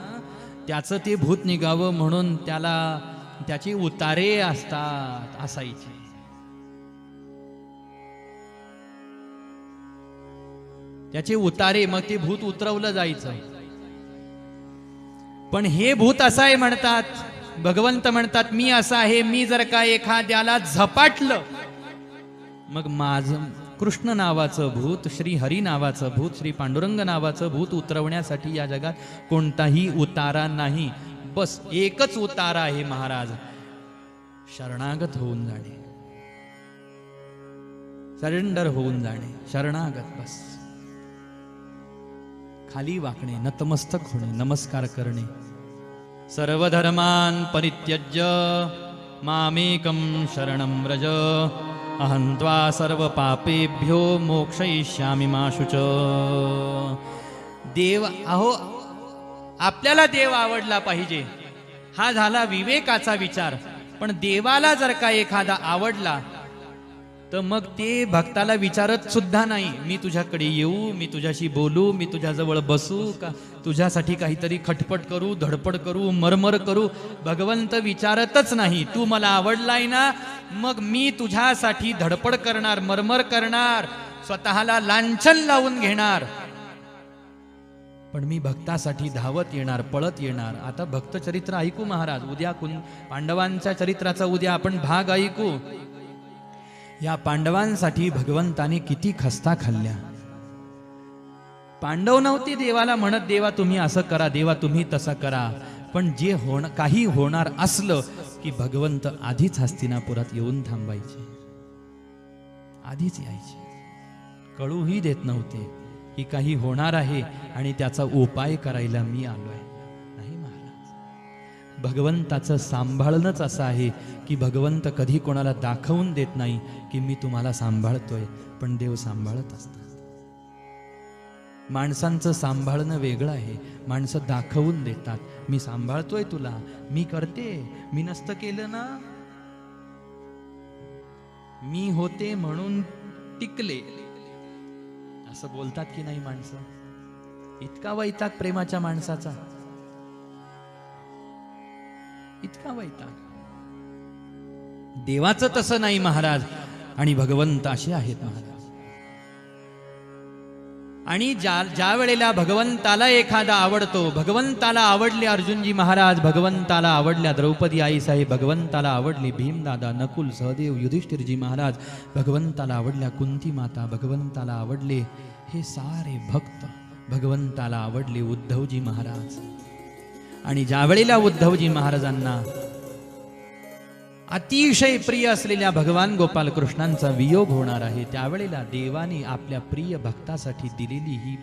त्याचं ते भूत निघावं म्हणून त्याचे उतारे असतात असायचे. त्याचे उतारे, मग ते भूत उतरवलं जायचं. पण हे भूत असं आहे म्हणतात, भगवंत म्हणतात मी असा आहे, मी जर का एखाद्याला झपाटलं, मग माझं कृष्ण नावाचं भूत, श्री हरी नावाचं भूत, श्री पांडुरंग नावाचं भूत उतरवण्यासाठी या जगात कोणताही उतारा नाही. बस एकच उतारा आहे महाराज, शरणागत होऊन जाणे, सरेंडर होऊन जाणे, शरणागत. बस खाली वाकणे, नतमस्तक होणे, नमस्कार करणे. सर्वधर्मान् परित्यज्य मामेकं शरणं व्रज, अहं त्वा सर्व पापेभ्यो मोक्षयिष्यामि मा शुच. देव, अहो आपल्याला देव आवडला पाहिजे, हा झाला विवेकाचा विचार. पण देवाला जर का एखादा आवडला तर मग ते भक्ताला विचारत सुद्धा नाही, मी तुझ्याकडे येऊ, मी तुझ्याशी बोलू, मी तुझ्याजवळ बसू का, तुझ्यासाठी काहीतरी खटपट करू, धडपड करू, मरमर करू. भगवंत विचारतच नाही. तू मला आवडलाय ना, मग मी तुझ्यासाठी धडपड करणार, मरमर करणार, स्वतःला लांछन लावून घेणार, पण मी भक्तासाठी धावत येणार, पळत येणार. आता भक्त चरित्र ऐकू महाराज. उद्या पांडवांच्या चरित्राचा उद्या आपण भाग ऐकू. या पांडवांसाठी भगवंताने किती खस्ता खाल्ल्या. पांडव नव्हते देवाला म्हणत, देवा तुम्ही असं करा, देवा तुम्ही तसं करा. पण जे काही होणार असलं की भगवंत आधीच हस्तिनापुरात येऊन थांबायचे, आधीच यायचे. कळूही देत नव्हते की काही होणार आहे आणि त्याचा उपाय करायला मी आलोय. नाही महाराज, भगवंताचं सांभाळणंच असं आहे की भगवंत कधी कोणाला दाखवून देत नाही की मी तुम्हाला सांभाळतोय, पण देव सांभाळत असतात. माणसांचं सांभाळणं वेगळं आहे. माणसं दाखवून देतात, मी सांभाळतोय तुला, मी करते, मी नसतं केलं ना, मी होते म्हणून टिकले, असं बोलतात की नाही माणसं. इतका वैताग प्रेमाच्या माणसाचा, इतका वैताग. देवाचं तसं नाही महाराज. आणि भगवंत असे आहेत महाराज. आणि ज्या वेळेला भगवंताला एखादा आवडतो, भगवंताला आवडले अर्जुनजी महाराज, भगवंताला आवडल्या द्रौपदी आई साहेब, भगवंताला आवडले भीमदादा, नकुल, सहदेव, युधिष्ठिरजी महाराज, भगवंताला आवडल्या कुंती माता, भगवंताला आवडले हे सारे भक्त, भगवंताला आवडले उद्धवजी महाराज. आणि ज्या वेळेला उद्धवजी महाराजांना अतिशय प्रिय असलेल्या भगवान गोपाल कृष्णांचा वियोग होणार आहे, त्यावेळेला देवाने आपल्या प्रिय भक्तासाठी दिलेली ही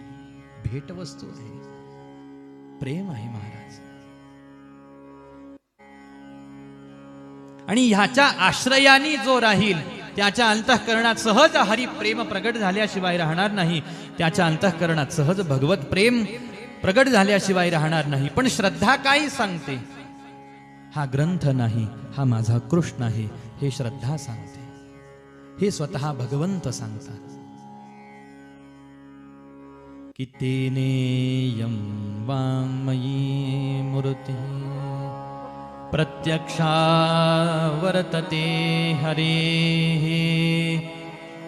भेटवस्तू आहे, प्रेम आहे महाराज. आणि ह्याच्या आश्रयाने जो राहील त्याच्या अंतःकरणात सहज हरी प्रेम प्रगट झाल्याशिवाय राहणार नाही. त्याच्या अंतःकरणात सहज भगवत प्रेम प्रगट झाल्याशिवाय राहणार नाही. पण श्रद्धा काय सांगते? हा ग्रंथ नाही, हा माझा कृष्ण आहे, हे श्रद्धा सांगते. हे स्वतः भगवंत सांगतात की तेनेयं वाङ्मयी मूर्ती प्रत्यक्षा वर्तते हरेः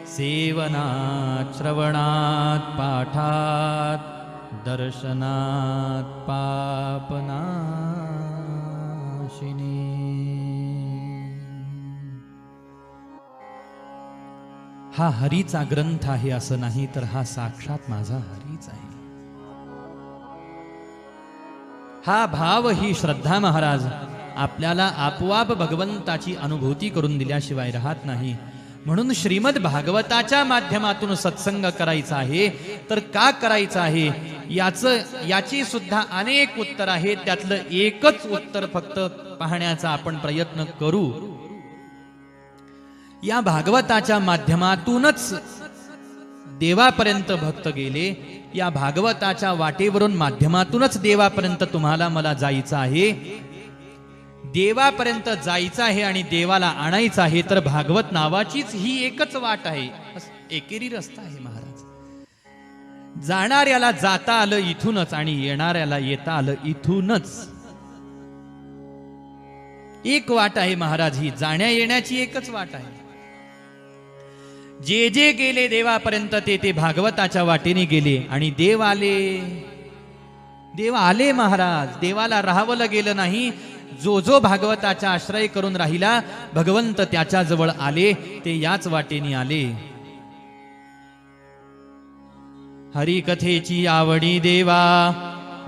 सेवनात् श्रवणात् पाठात् दर्शनात् पापनाशिनी. हा हरीचा ग्रंथ आहे असं नाही, तर हा साक्षात माझा हरीच आहे. हा भाव, ही श्रद्धा महाराज आपल्याला आपोआप भगवंताची अनुभूती करून दिल्याशिवाय राहत नाही. म्हणून श्रीमद भागवताच्या माध्यमातून सत्संग करायचा आहे. तर का करायचा आहे याची सुद्धा अनेक उत्तर आहेत. त्यातलं एकच उत्तर फक्त पाहण्याचा आपण प्रयत्न करू. या भागवताच्या माध्यमातूनच देवापर्यंत भक्त गेले. या भागवताच्या वाटेवरून माध्यमातूनच देवापर्यंत तुम्हाला मला जायचं आहे. देवापर्यंत जायचं आहे आणि देवाला आणायचं आहे. तर भागवत नावाचीच ही एकच वाट आहे, एकेरी रस्ता आहे महाराज. जाणाऱ्याला जाता आलं इथूनच आणि येणाऱ्याला येता आलं इथूनच. एक वाट आहे महाराज, ही जाण्या येण्याची एकच वाट आहे. जे जे गेले देवापर्यंत ते भागवताच्या वाटेने गेले आणि देव आले महाराज. देवाला राहावलं गेलं नाही. जो जो भागवताचा आश्रय करून राहिला भगवंत त्याच्या जवळ आले. ते याच वाटेने आले. हरिकथेची आवडी देवा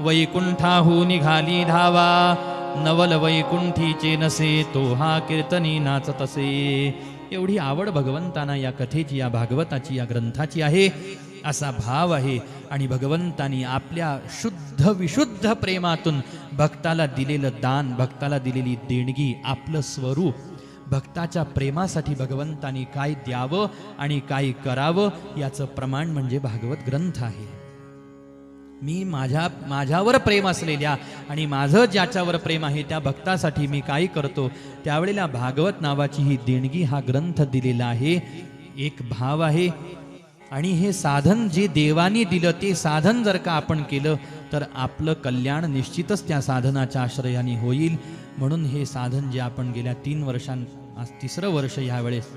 वैकुंठाहू निघाली धावा. नवल वैकुंठीचे नसे तो हा कीर्तनी नाचत असे. एवढी आवड भगवंतांना या कथेची, या भागवताची, या ग्रंथाची आहे, असा भाव आहे. आणि भगवंतानी आपल्या शुद्ध विशुद्ध प्रेमातून भक्ताला दिलेलं दान, भक्ताला दिलेली देणगी, आपलं स्वरूप, भक्ताच्या प्रेमासाठी भगवंतानी काय द्यावं आणि काय करावं याचं प्रमाण म्हणजे भागवत ग्रंथ आहे. मी माझ्यावर प्रेम असलेल्या आणि माझं ज्याच्यावर प्रेम आहे त्या भक्तासाठी मी काय करतो, त्यावेळेला भागवत नावाची ही देणगी, हा ग्रंथ दिलेला आहे. एक भाव आहे. आणि हे साधन जे देवानी दिलं ते साधन जर का आपण केलं तर आपलं कल्याण निश्चितच त्या साधनाच्या आश्रयाने होईल. म्हणून हे साधन जे आपण गेल्या 3 वर्षां, आज 3रं वर्ष ह्या वेळेस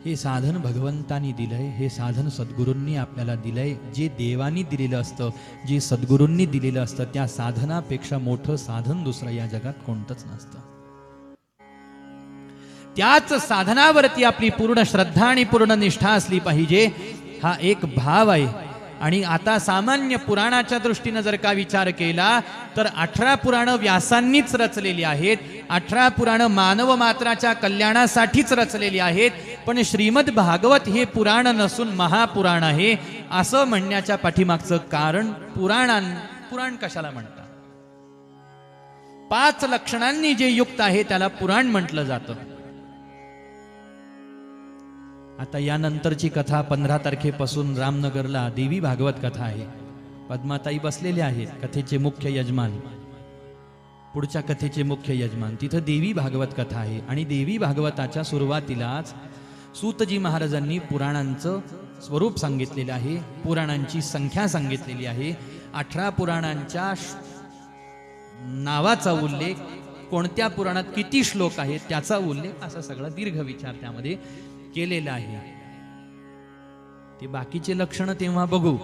हे साधन भगवंतानी दिलंय, हे साधन सद्गुरूंनी आपल्याला दिलंय. जे देवानी दिलेलं असतं, जे सद्गुरूंनी दिलेलं असतं, त्या साधनापेक्षा मोठं साधन दुसरं या जगात कोणतंच नसतं. त्याच साधनावरती आपली पूर्ण श्रद्धा आणि पूर्ण निष्ठा असली पाहिजे, हा एक भाव आहे. आणि आता सामान्य पुराणाच्या दृष्टीनं जर का विचार केला तर 18 पुराणं व्यासांनीच रचलेली आहेत. 18 पुराणं मानव मात्राच्या कल्याणासाठीच रचलेली आहेत. पण श्रीमद भागवत हे पुराण नसून महापुराण आहे असं म्हणण्याच्या पाठीमागचं कारण, पुराण कशाला म्हणतात? 5 लक्षणांनी जे युक्त आहे त्याला पुराण म्हटलं जातं. आता यानंतरची कथा 15 तारखेपासून रामनगरला देवी भागवत कथा आहे. पद्माताई बसलेले आहेत, कथेचे मुख्य यजमान, पुढच्या कथेचे मुख्य यजमान. तिथं देवी भागवत कथा आहे. आणि देवी भागवताच्या सुरुवातीलाच सूतजी महाराजांनी पुराणांचं स्वरूप सांगितलेलं आहे, पुराणांची संख्या सांगितलेली आहे. 18 पुराणांच्या नावाचा उल्लेख, कोणत्या पुराणात किती श्लोक आहेत त्याचा उल्लेख, असा सगळा दीर्घ विचार त्यामध्ये केलेला आहे. ते बाकीचे लक्षणं तेव्हा बघू.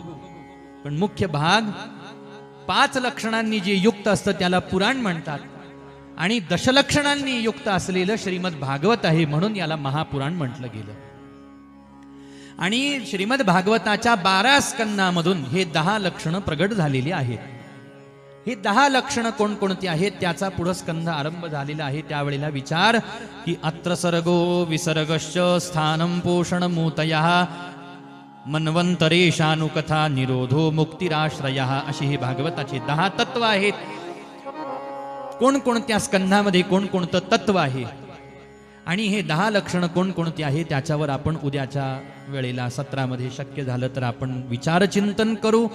पण मुख्य भाग 5 लक्षणांनी जे युक्त असतं त्याला पुराण म्हणतात. आणि दशलक्षणांनी युक्त असलेलं श्रीमद भागवत आहे, म्हणून याला महापुराण म्हटलं गेलं. आणि श्रीमद भागवताच्या 12 स्कंदामधून हे 10 लक्षणं प्रगट झालेली आहेत. हे 10 लक्षणं कोणकोणती आहेत त्याचा पुढं स्कंध आरंभ झालेला आहे. त्यावेळेला विचार की अत्र सर्गो विसर्गश्च स्थानं पोषण मूतयः मन्वंतरेशानुकथा निरोधो मुक्तिराश्रयः, अशी हे भागवताचे 10 तत्व आहेत. कोणकोणत्या स्कंधामध्ये कोणकोणतं तत्व आहे आणि हे 10 लक्षणं कोणकोणती आहे त्याच्यावर आपण उद्याच्या वेळेला सत्रामध्ये शक्य झालं तर आपण विचारचिंतन करू.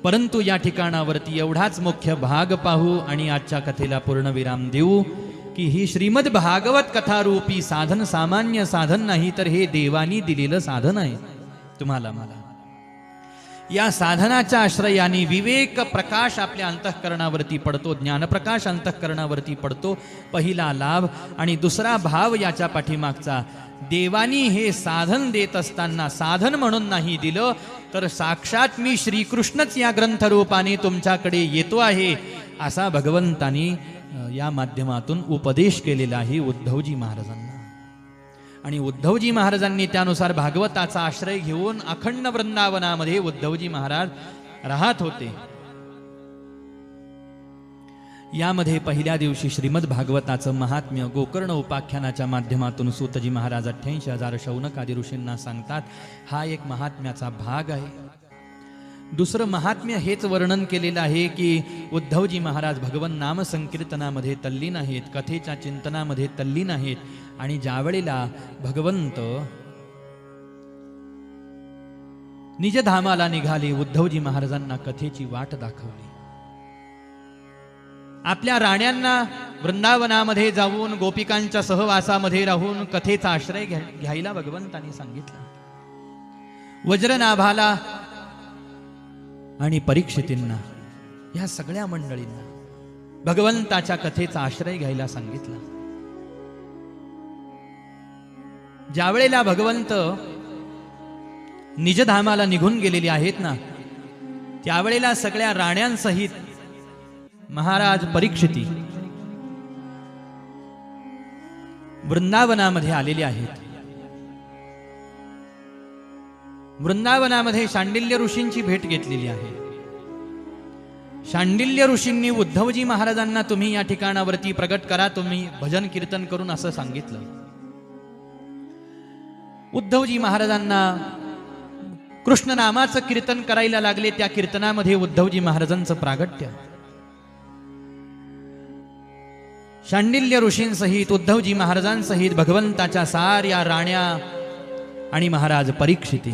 परंतु या ठिकाणावरती एवढाच मुख्य भाग पाहू आणि आजच्या कथेला पूर्णविराम देऊ की ही श्रीमद भागवत कथारूपी साधन सामान्य साधन नाही, तर हे देवानी दिलेलं साधन आहे. तुम्हाला मला या साधनाच्या आश्रयाने विवेक प्रकाश आपल्या अंतःकरणावरती पडतो, ज्ञानप्रकाश अंतःकरणावरती पडतो, पहिला लाभ. आणि दुसरा भाव याच्या पाठीमागचा, देवानी हे साधन देत असताना साधन म्हणून नाही दिलं, तर साक्षात मी श्रीकृष्णच या ग्रंथरूपाने तुमच्याकडे येतो आहे असा भगवंतानी या माध्यमातून उपदेश केलेला आहे उद्धवजी महाराजांना. आणि उद्धवजी महाराजांनी त्यानुसार भागवताचा आश्रय घेऊन अखंड वृंदावनामध्ये उद्धवजी महाराज राहत होते. यामध्ये पहिल्या दिवशी श्रीमद भागवताचं महात्म्य गोकर्ण उपाख्यानाच्या माध्यमातून सूतजी महाराज 88,000 शौनक आदी ऋषींना सांगतात. हा एक महात्म्याचा भाग आहे. दुसरं महात्म्य हेच वर्णन केलेलं आहे की उद्धवजी महाराज भगवन नाम संकीर्तनामध्ये तल्लीन आहेत, कथेच्या चिंतनामध्ये तल्लीन आहेत. आणि ज्यावेळेला भगवंत निजधामाला निघाले, उद्धवजी महाराजांना कथेची वाट दाखवली. आपल्या राण्यांना वृंदावनामध्ये जाऊन गोपिकांच्या सहवासामध्ये राहून कथेचा आश्रय घ्यायला भगवंतांनी सांगितलं. वज्रनाभाला आणि परीक्षितींना, या सगळ्या मंडळींना भगवंताच्या कथेचा आश्रय घ्यायला सांगितलं. ज्यावेळेला भगवंत निजधामाला निघून गेलेले आहेत ना, त्यावेळेला सगळ्या राण्यांसहित महाराज परीक्षिती वृंदावनामध्ये आलेले आहेत. वृंदावनामध्ये शांडिल्य ऋषींची भेट घेतलेली आहे. शांडिल्य ऋषींनी उद्धवजी महाराजांना तुम्ही या ठिकाणावरती प्रगट करा, तुम्ही भजन कीर्तन करून असं सांगितलं. उद्धवजी महाराजांना कृष्ण नामाचं कीर्तन करायला लागले. त्या कीर्तनामध्ये उद्धवजी महाराजांचं प्रागट्य. शांडिल्य ऋषींसहित उद्धवजी महाराजांसहित भगवंताच्या साऱ्या राण्या आणि महाराज परीक्षिती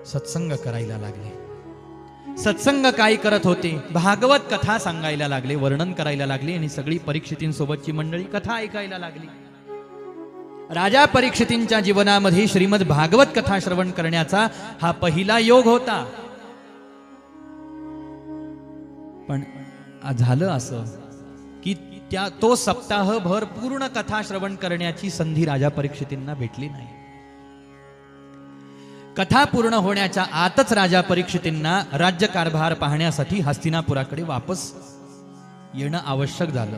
सत्संग करायला लागले. सत्संग काय करत होते? भागवत कथा सांगायला लागले, वर्णन करायला लागले. आणि सगळी परीक्षितींसोबतची मंडळी कथा ऐकायला लागली. राजा परीक्षितींच्या जीवनामध्ये श्रीमद भागवत कथा श्रवण करण्याचा हा पहिला योग होता. पण झालं असं की तो सप्ताहभर पूर्ण कथा श्रवण करण्याची संधी राजा परीक्षितींना भेटली नाही. कथा पूर्ण होण्याच्या आतच राजा परीक्षितींना राज्यकारभार पाहण्यासाठी हस्तिनापुराकडे वापस येणं आवश्यक झालं.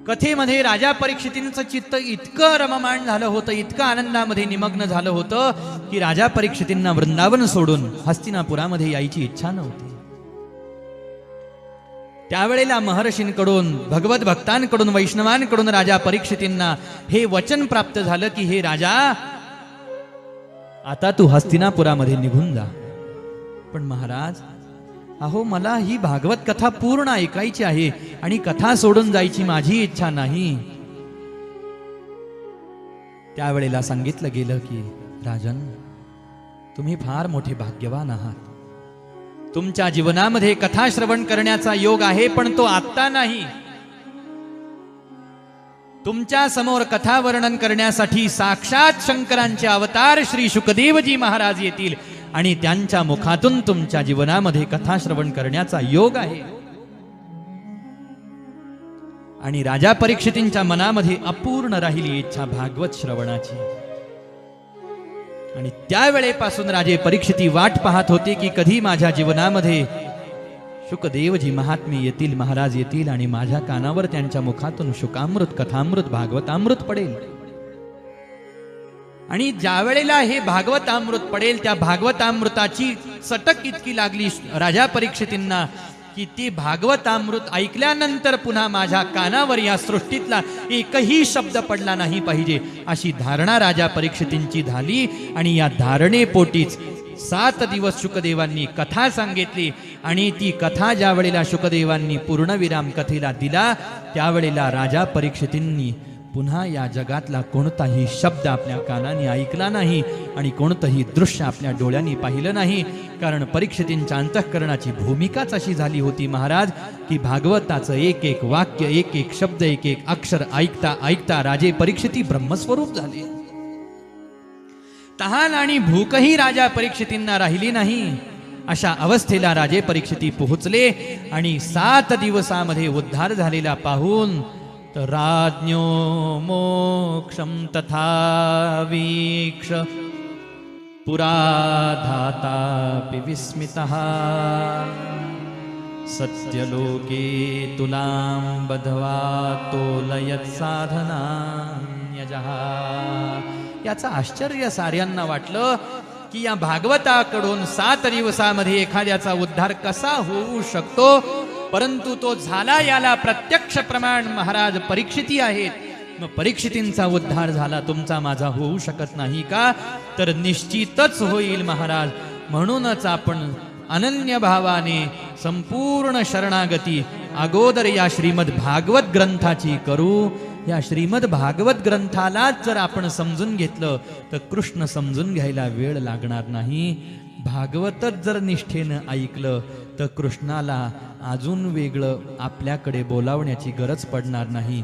कथेमध्ये राजा परीक्षितींचं चित्त इतकं रममाण झालं होतं, इतकं आनंदामध्ये निमग्न झालं होतं की राजा परीक्षितींना वृंदावन सोडून हस्तिनापुरामध्ये यायची इच्छा नव्हती. त्यावेळेला महर्षींकडून, भगवत भक्तांकडून, वैष्णवांकडून राजा परीक्षितींना हे वचन प्राप्त झालं की हे राजा, आता तू हस्तिनापुरामध्ये निघून जा. पण महाराज, अहो मला ही भागवत कथा पूर्ण ऐकायची आहे आणि कथा सोडून जायची माझी इच्छा नाही. त्यावेळेला सांगितलं गेलं की राजन, तुम्ही फार मोठे भाग्यवान आहात. तुमच्या जीवनामध्ये कथा श्रवण करण्याचा योग आहे, पण तो आत्ता नाही. तुमच्या समोर कथा वर्णन करण्यासाठी साक्षात शंकरांचे अवतार श्री शुकदेवजी महाराज येतील आणि त्यांच्या मुखातून तुमच्या जीवनामध्ये कथा श्रवण करण्याचा योग आहे. आणि राजा परीक्षितींच्या मनामध्ये अपूर्ण राहिली इच्छा भागवत श्रवणाची. आणि त्यावेळेपासून राजे परीक्षिती वाट पाहत होते की कधी माझ्या जीवनामध्ये शुकदेवजी महात्मे येतील, महाराज येतील आणि माझ्या कानावर त्यांच्या मुखातून शुकामृत, कथामृत, भागवतामृत पडेल. आणि ज्या वेळेला हे भागवतामृत पडेल, त्या भागवतामृताची चटक इतकी लागली राजा परीक्षितींना की ते भागवतामृत ऐकल्यानंतर पुन्हा माझ्या कानावर या सृष्टीतला एकही शब्द पडला नाही पाहिजे, अशी धारणा राजा परीक्षितींची झाली. आणि या धारणेपोटीच 7 दिवस शुकदेवांनी कथा सांगितली. आणि ती कथा ज्या वेळेला शुकदेवांनी पूर्णविराम कथेला दिला, त्यावेळेला राजा परीक्षितींनी पुन्हा या जगातला कोणताही शब्द आपल्या कानाने ऐकला नाही आणि कोणतंही दृश्य आपल्या डोळ्यांनी पाहिलं नाही. कारण परीक्षितींच्या अंतःकरणाची भूमिकाच अशी झाली होती महाराज की भागवताचं एक एक वाक्य, एक एक शब्द, एक एक अक्षर ऐकता ऐकता राजे परीक्षिती ब्रह्मस्वरूप झाले. तहान आणि भूकही राजा परीक्षितींना राहिली नाही. अशा अवस्थेला राजे परीक्षिती पोहोचले. आणि 7 दिवसामध्ये उद्धार झालेला पाहून तर राज्ञो मोक्षं तथा वीक्ष पुराधातापि विस्मितः सत्यलोके तुलां बध्वा तोलयत् साधनान्यजः. याचं आश्चर्य साऱ्यांना वाटलं की या भागवताकडून 7 दिवसामध्ये एखाद्याचा उद्धार कसा होऊ शकतो. परंतु तो झाला याला प्रत्यक्ष प्रमाण महाराज परीक्षिती आहेत. मग परीक्षितींचा उद्धार झाला, तुमचा माझा होऊ शकत नाही का? तर निश्चितच होईल महाराज. म्हणूनच आपण अनन्य भावाने संपूर्ण शरणागती अगोदर या श्रीमद भागवत ग्रंथाची करू. या श्रीमद भागवत ग्रंथालाच जर आपण समजून घेतलं तर कृष्ण समजून घ्यायला वेळ लागणार नाही. भागवतच जर निष्ठेनं ऐकलं तर कृष्णाला अजून वेगळं आपल्याकडे बोलावण्याची गरज पडणार नाही.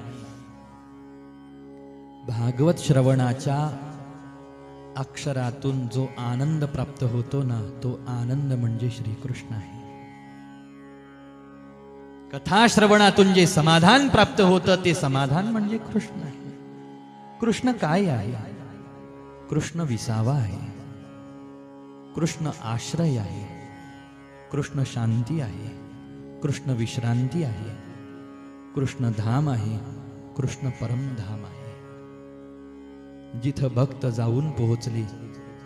भागवत श्रवणाच्या अक्षरातून जो आनंद प्राप्त होतो ना, तो आनंद म्हणजे श्रीकृष्ण आहे. कथा श्रवणातून जे समाधान प्राप्त होतं ते समाधान म्हणजे कृष्ण आहे. कृष्ण काय आहे? कृष्ण विसावा आहे, कृष्ण आश्रय आहे, कृष्ण शांती आहे, कृष्ण विश्रांती आहे, कृष्ण धाम आहे, कृष्ण परमधाम आहे. जिथं भक्त जाऊन पोहोचले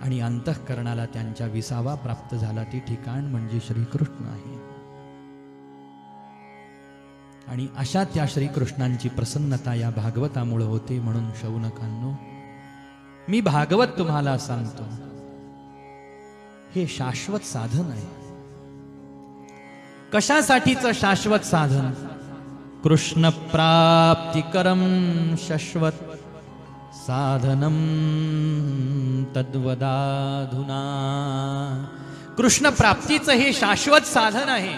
आणि अंतःकरणाला त्यांच्या विसावा प्राप्त झाला ते ठिकाण म्हणजे श्रीकृष्ण आहे. आणि अशा त्या श्रीकृष्णांची प्रसन्नता या भागवतामुळे होते. म्हणून शौनकांनो, मी भागवत तुम्हाला सांगतो, हे शाश्वत साधन आहे. कशासाठीचं शाश्वत साधन? कृष्ण प्राप्तिकरम शाश्वत साधनम तद्वदाधुना. कृष्ण प्राप्तीचं हे शाश्वत साधन आहे.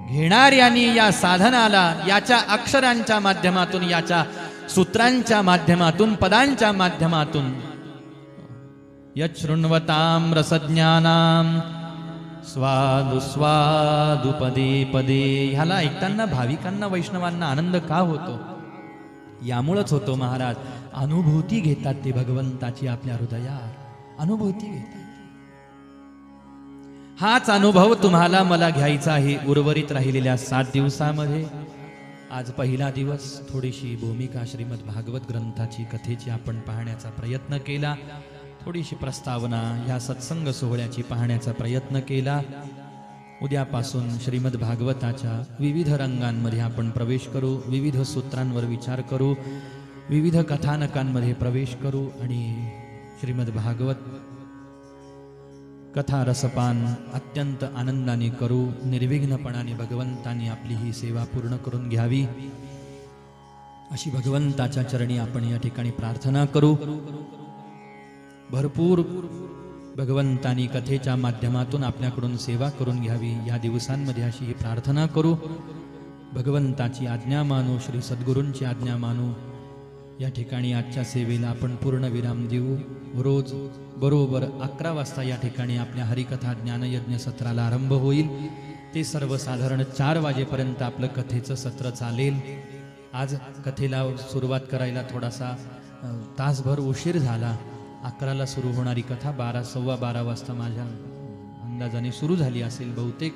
घेणाऱ्यांनी या साधनाला याच्या अक्षरांच्या माध्यमातून, याच्या सूत्रांच्या माध्यमातून, पदांच्या माध्यमातून यच्छृण्वतां रसज्ञानां स्वादु स्वादु पदे पदे. ह्याला ऐकताना भाविकांना वैष्णवांना आनंद का होतो? यामुळंच होतो महाराज. अनुभूती घेतात ते भगवंताची आपल्या हृदयात अनुभूती घेतात. हाच अनुभव तुम्हाला मला घ्यायचा आहे उर्वरित राहिलेल्या 7 दिवसामध्ये. आज पहिला दिवस थोडीशी भूमिका श्रीमद भागवत ग्रंथाची कथेची आपण पाहण्याचा प्रयत्न केला. थोडीशी प्रस्तावना या सत्संग सोहळ्याची पाहण्याचा प्रयत्न केला. उद्यापासून श्रीमद भागवताच्या विविध रंगांमध्ये आपण प्रवेश करू, विविध सूत्रांवर विचार करू, विविध कथानकांमध्ये प्रवेश करू आणि श्रीमद भागवत कथा रसपान अत्यंत आनंदाने करू. निर्विघ्नपणाने भगवंतांनी आपली ही सेवा पूर्ण करून घ्यावी अशी भगवंताच्या चरणी आपण या ठिकाणी प्रार्थना करू. भरपूर भगवंतानी कथेच्या माध्यमातून आपल्याकडून सेवा करून घ्यावी या दिवसांमध्ये अशी ही प्रार्थना करू. भगवंताची आज्ञा मानू, श्री सद्गुरूंची आज्ञा मानू. या ठिकाणी आजच्या सेवेला आपण पूर्ण विराम देऊ. रोज बरोबर 11 वाजता या ठिकाणी आपल्या हरिकथा ज्ञानयज्ञ सत्राला आरंभ होईल. ते सर्वसाधारण 4 वाजेपर्यंत आपलं कथेचं सत्र चालेल. आज कथेला सुरुवात करायला थोडासा तासभर उशीर झाला. 11ला सुरू होणारी कथा 12 सव्वा 12 वाजता माझ्या अंदाजाने सुरू झाली असेल बहुतेक.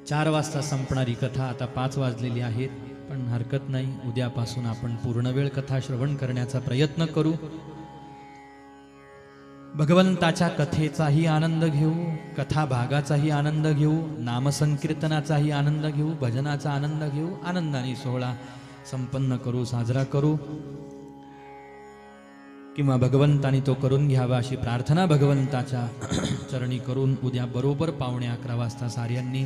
4 वाजता संपणारी कथा आता 5 वाजलेली आहेत, पण हरकत नाही. उद्यापासून आपण पूर्णवेळ कथा श्रवण करण्याचा प्रयत्न करू. भगवंताच्या कथेचाही आनंद घेऊ, कथा भागाचाही आनंद घेऊ, नामसंकीर्तनाचाही आनंद घेऊ, भजनाचा आनंद घेऊ. आनंदाने सोहळा संपन्न करू, साजरा करू. किंवा भगवंतानी तो करून घ्यावा अशी प्रार्थना भगवंताच्या चरणी करून उद्या बरोबर 11:15 वाजता साऱ्यांनी,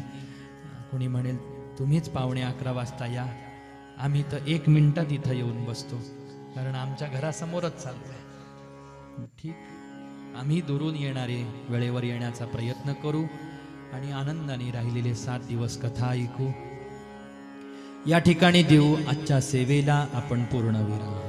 कोणी म्हणेल तुम्हीच 11:15 वाजता या, आम्ही तर 1 मिनिटात इथं येऊन बसतो, कारण आमच्या घरासमोरच चाललंय. ठीक, आम्ही दुरून येणारे वेळेवर येण्याचा प्रयत्न करू आणि आनंदाने राहिलेले 7 दिवस कथा ऐकू. या ठिकाणी देऊ आजच्या सेवेला आपण पूर्ण विराम.